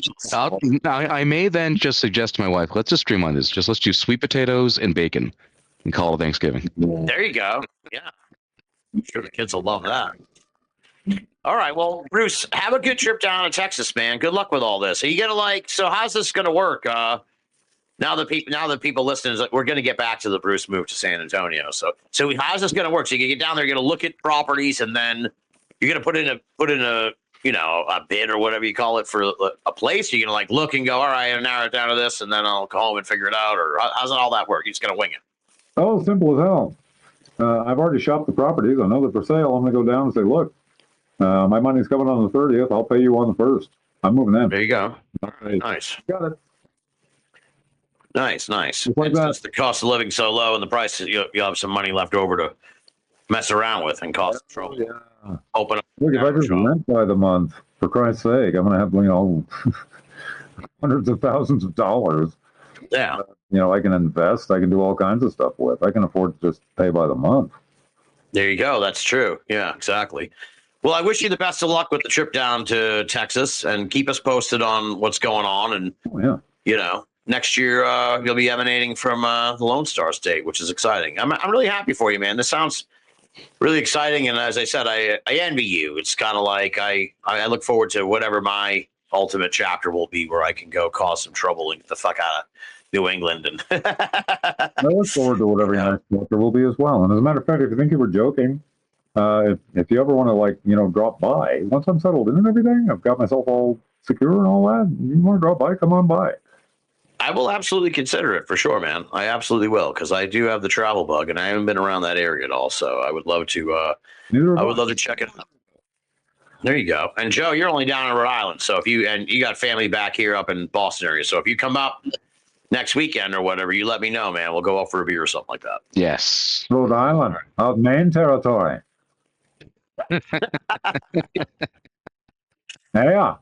I may then just suggest to my wife, let's just streamline this. Let's do sweet potatoes and bacon and call it Thanksgiving. There you go. Yeah. I'm sure the kids will love that. All right. Well, Bruce, have a good trip down to Texas, man. Good luck with all this. Are you gonna so how's this gonna work? Now that people listening, we're gonna get back to the Bruce move to San Antonio. So how's this gonna work? So you get down there, you're gonna look at properties, and then you're gonna put in a a bid or whatever you call it for a place. You're going to look and go, all right, I'll narrow it down to this, and then I'll go home and figure it out. Or how's all that work? You're just going to wing it. Oh, simple as hell. I've already shopped the properties. I know they're for sale. I'm going to go down and say, look, my money's coming on the 30th. I'll pay you on the 1st. I'm moving in. There you go. All right. Nice. Got it. Nice. Just like that. Since the cost of living so low and the price, you'll have some money left over to mess around with and cause some trouble. Yeah. Open up. Look, if I just rent by the month, for Christ's sake, I'm going to have, hundreds of thousands of dollars. Yeah. I can invest. I can do all kinds of stuff with. I can afford to just pay by the month. There you go. That's true. Yeah, exactly. Well, I wish you the best of luck with the trip down to Texas, and keep us posted on what's going on. And, next year you'll be emanating from the Lone Star State, which is exciting. I'm really happy for you, man. This sounds really exciting. And as I said, I envy you. It's kind of like I look forward to whatever my ultimate chapter will be, where I can go cause some trouble and get the fuck out of New England. And I look forward to whatever your next chapter will be as well. And as a matter of fact, if you think you were joking, if you ever want to, drop by, once I'm settled in and everything, I've got myself all secure and all that, you want to drop by, come on by. I will absolutely consider it for sure, man. I absolutely will, because I do have the travel bug, and I haven't been around that area at all. So I would love to. I would love to check it out. There you go. And Joe, you're only down in Rhode Island, so if you got family back here up in Boston area, so if you come up next weekend or whatever, you let me know, man. We'll go out for a beer or something like that. Yes. Rhode Island, of Maine territory. Yeah.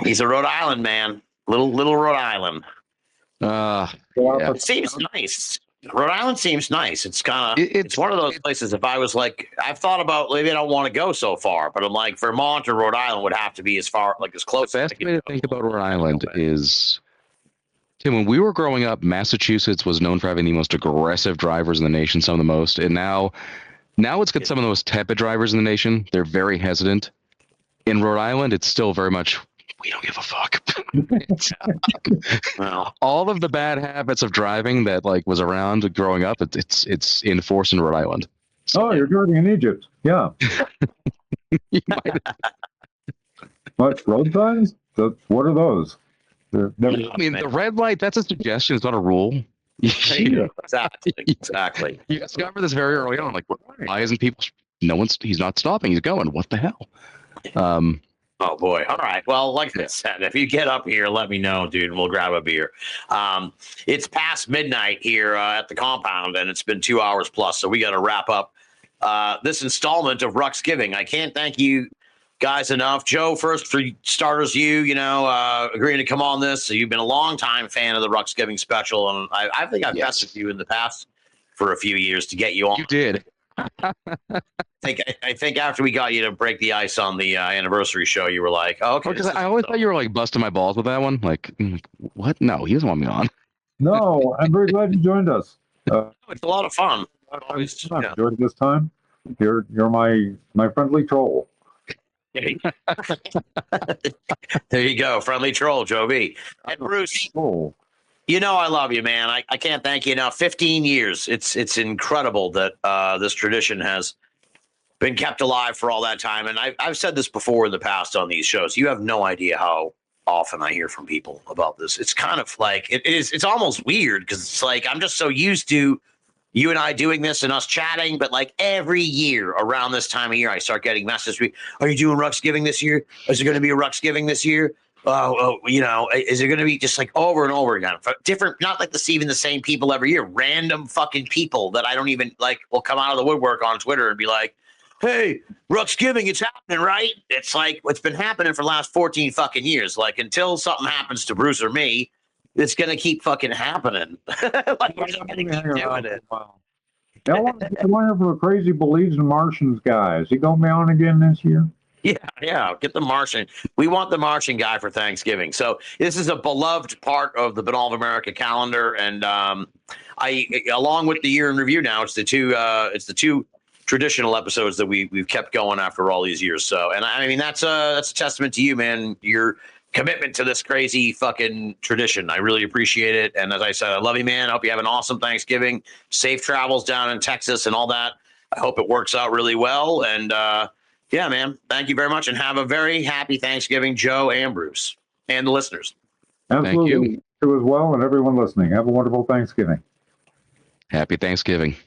He's a Rhode Island man. Little Rhode Island. Yeah. It seems nice. Rhode Island seems nice. It's kind of it's one of those places. If I was like, I've thought about maybe I don't want to go so far, but I'm like, Vermont or Rhode Island would have to be as far, like as close. The best way to think about Rhode Island is, Tim, when we were growing up, Massachusetts was known for having the most aggressive drivers in the nation, some of the most, and now it's got some of the most tepid drivers in the nation. They're very hesitant. In Rhode Island, it's still very much, we don't give a fuck. Well, all of the bad habits of driving that was around growing up, it's in force in Rhode Island. So, you're driving in Egypt. Yeah. What, road signs? What are those? I mean, the red light, that's a suggestion. It's not a rule. Exactly. You discover this very early on. Like, why isn't people? He's not stopping. He's going. What the hell? Oh boy. All right. Well, like I said, if you get up here, let me know, dude, and we'll grab a beer. It's past midnight here at the compound, and it's been 2 hours plus, so we got to wrap up this installment of Ruxgiving. I can't thank you guys enough. Joe, first for starters, agreeing to come on this. So you've been a long time fan of the Ruxgiving special, and I think I've tested you in the past for a few years to get you on. You did. I think after we got you to break the ice on the anniversary show, you were like, oh, okay. Because I always thought you were busting my balls with that one. Like, what? No, he doesn't want me on. No, I'm very glad you joined us. It's a lot of fun. Enjoyed this time. You're my friendly troll. There you go, friendly troll, Joe Vee. And Bruce, I love you, man. I can't thank you enough. 15 years. It's incredible that this tradition has been kept alive for all that time. And I've said this before in the past on these shows. You have no idea how often I hear from people about this. It's kind of like it's almost weird, because it's like I'm just so used to you and I doing this and us chatting, but every year around this time of year, I start getting messages. Are you doing Ruxgiving this year? Is there going to be a Ruxgiving this year? Is it going to be just over and over again? Different, not even the same people every year. Random fucking people that I don't even will come out of the woodwork on Twitter and be like, hey, Ruxgiving, it's happening, right? It's it's been happening for the last 14 fucking years. Until something happens to Bruce or me, it's going to keep fucking happening. We're just going to keep doing it. I wonder for a crazy believes in Martians guy. Is he going to be on again this year? Yeah. Get the Martian. We want the Martian guy for Thanksgiving. So this is a beloved part of the Binnall of America calendar, and I, along with the year in review now, it's the two traditional episodes that we've kept going after all these years. So, and I mean that's a testament to you, man. Your commitment to this crazy fucking tradition. I really appreciate it. And as I said, I love you, man. I hope you have an awesome Thanksgiving, safe travels down in Texas and all that. I hope it works out really well. And yeah, man, thank you very much, and have a very happy Thanksgiving, Joe and Bruce, and the listeners. Absolutely. Thank you. You as well, and everyone listening. Have a wonderful Thanksgiving. Happy Thanksgiving.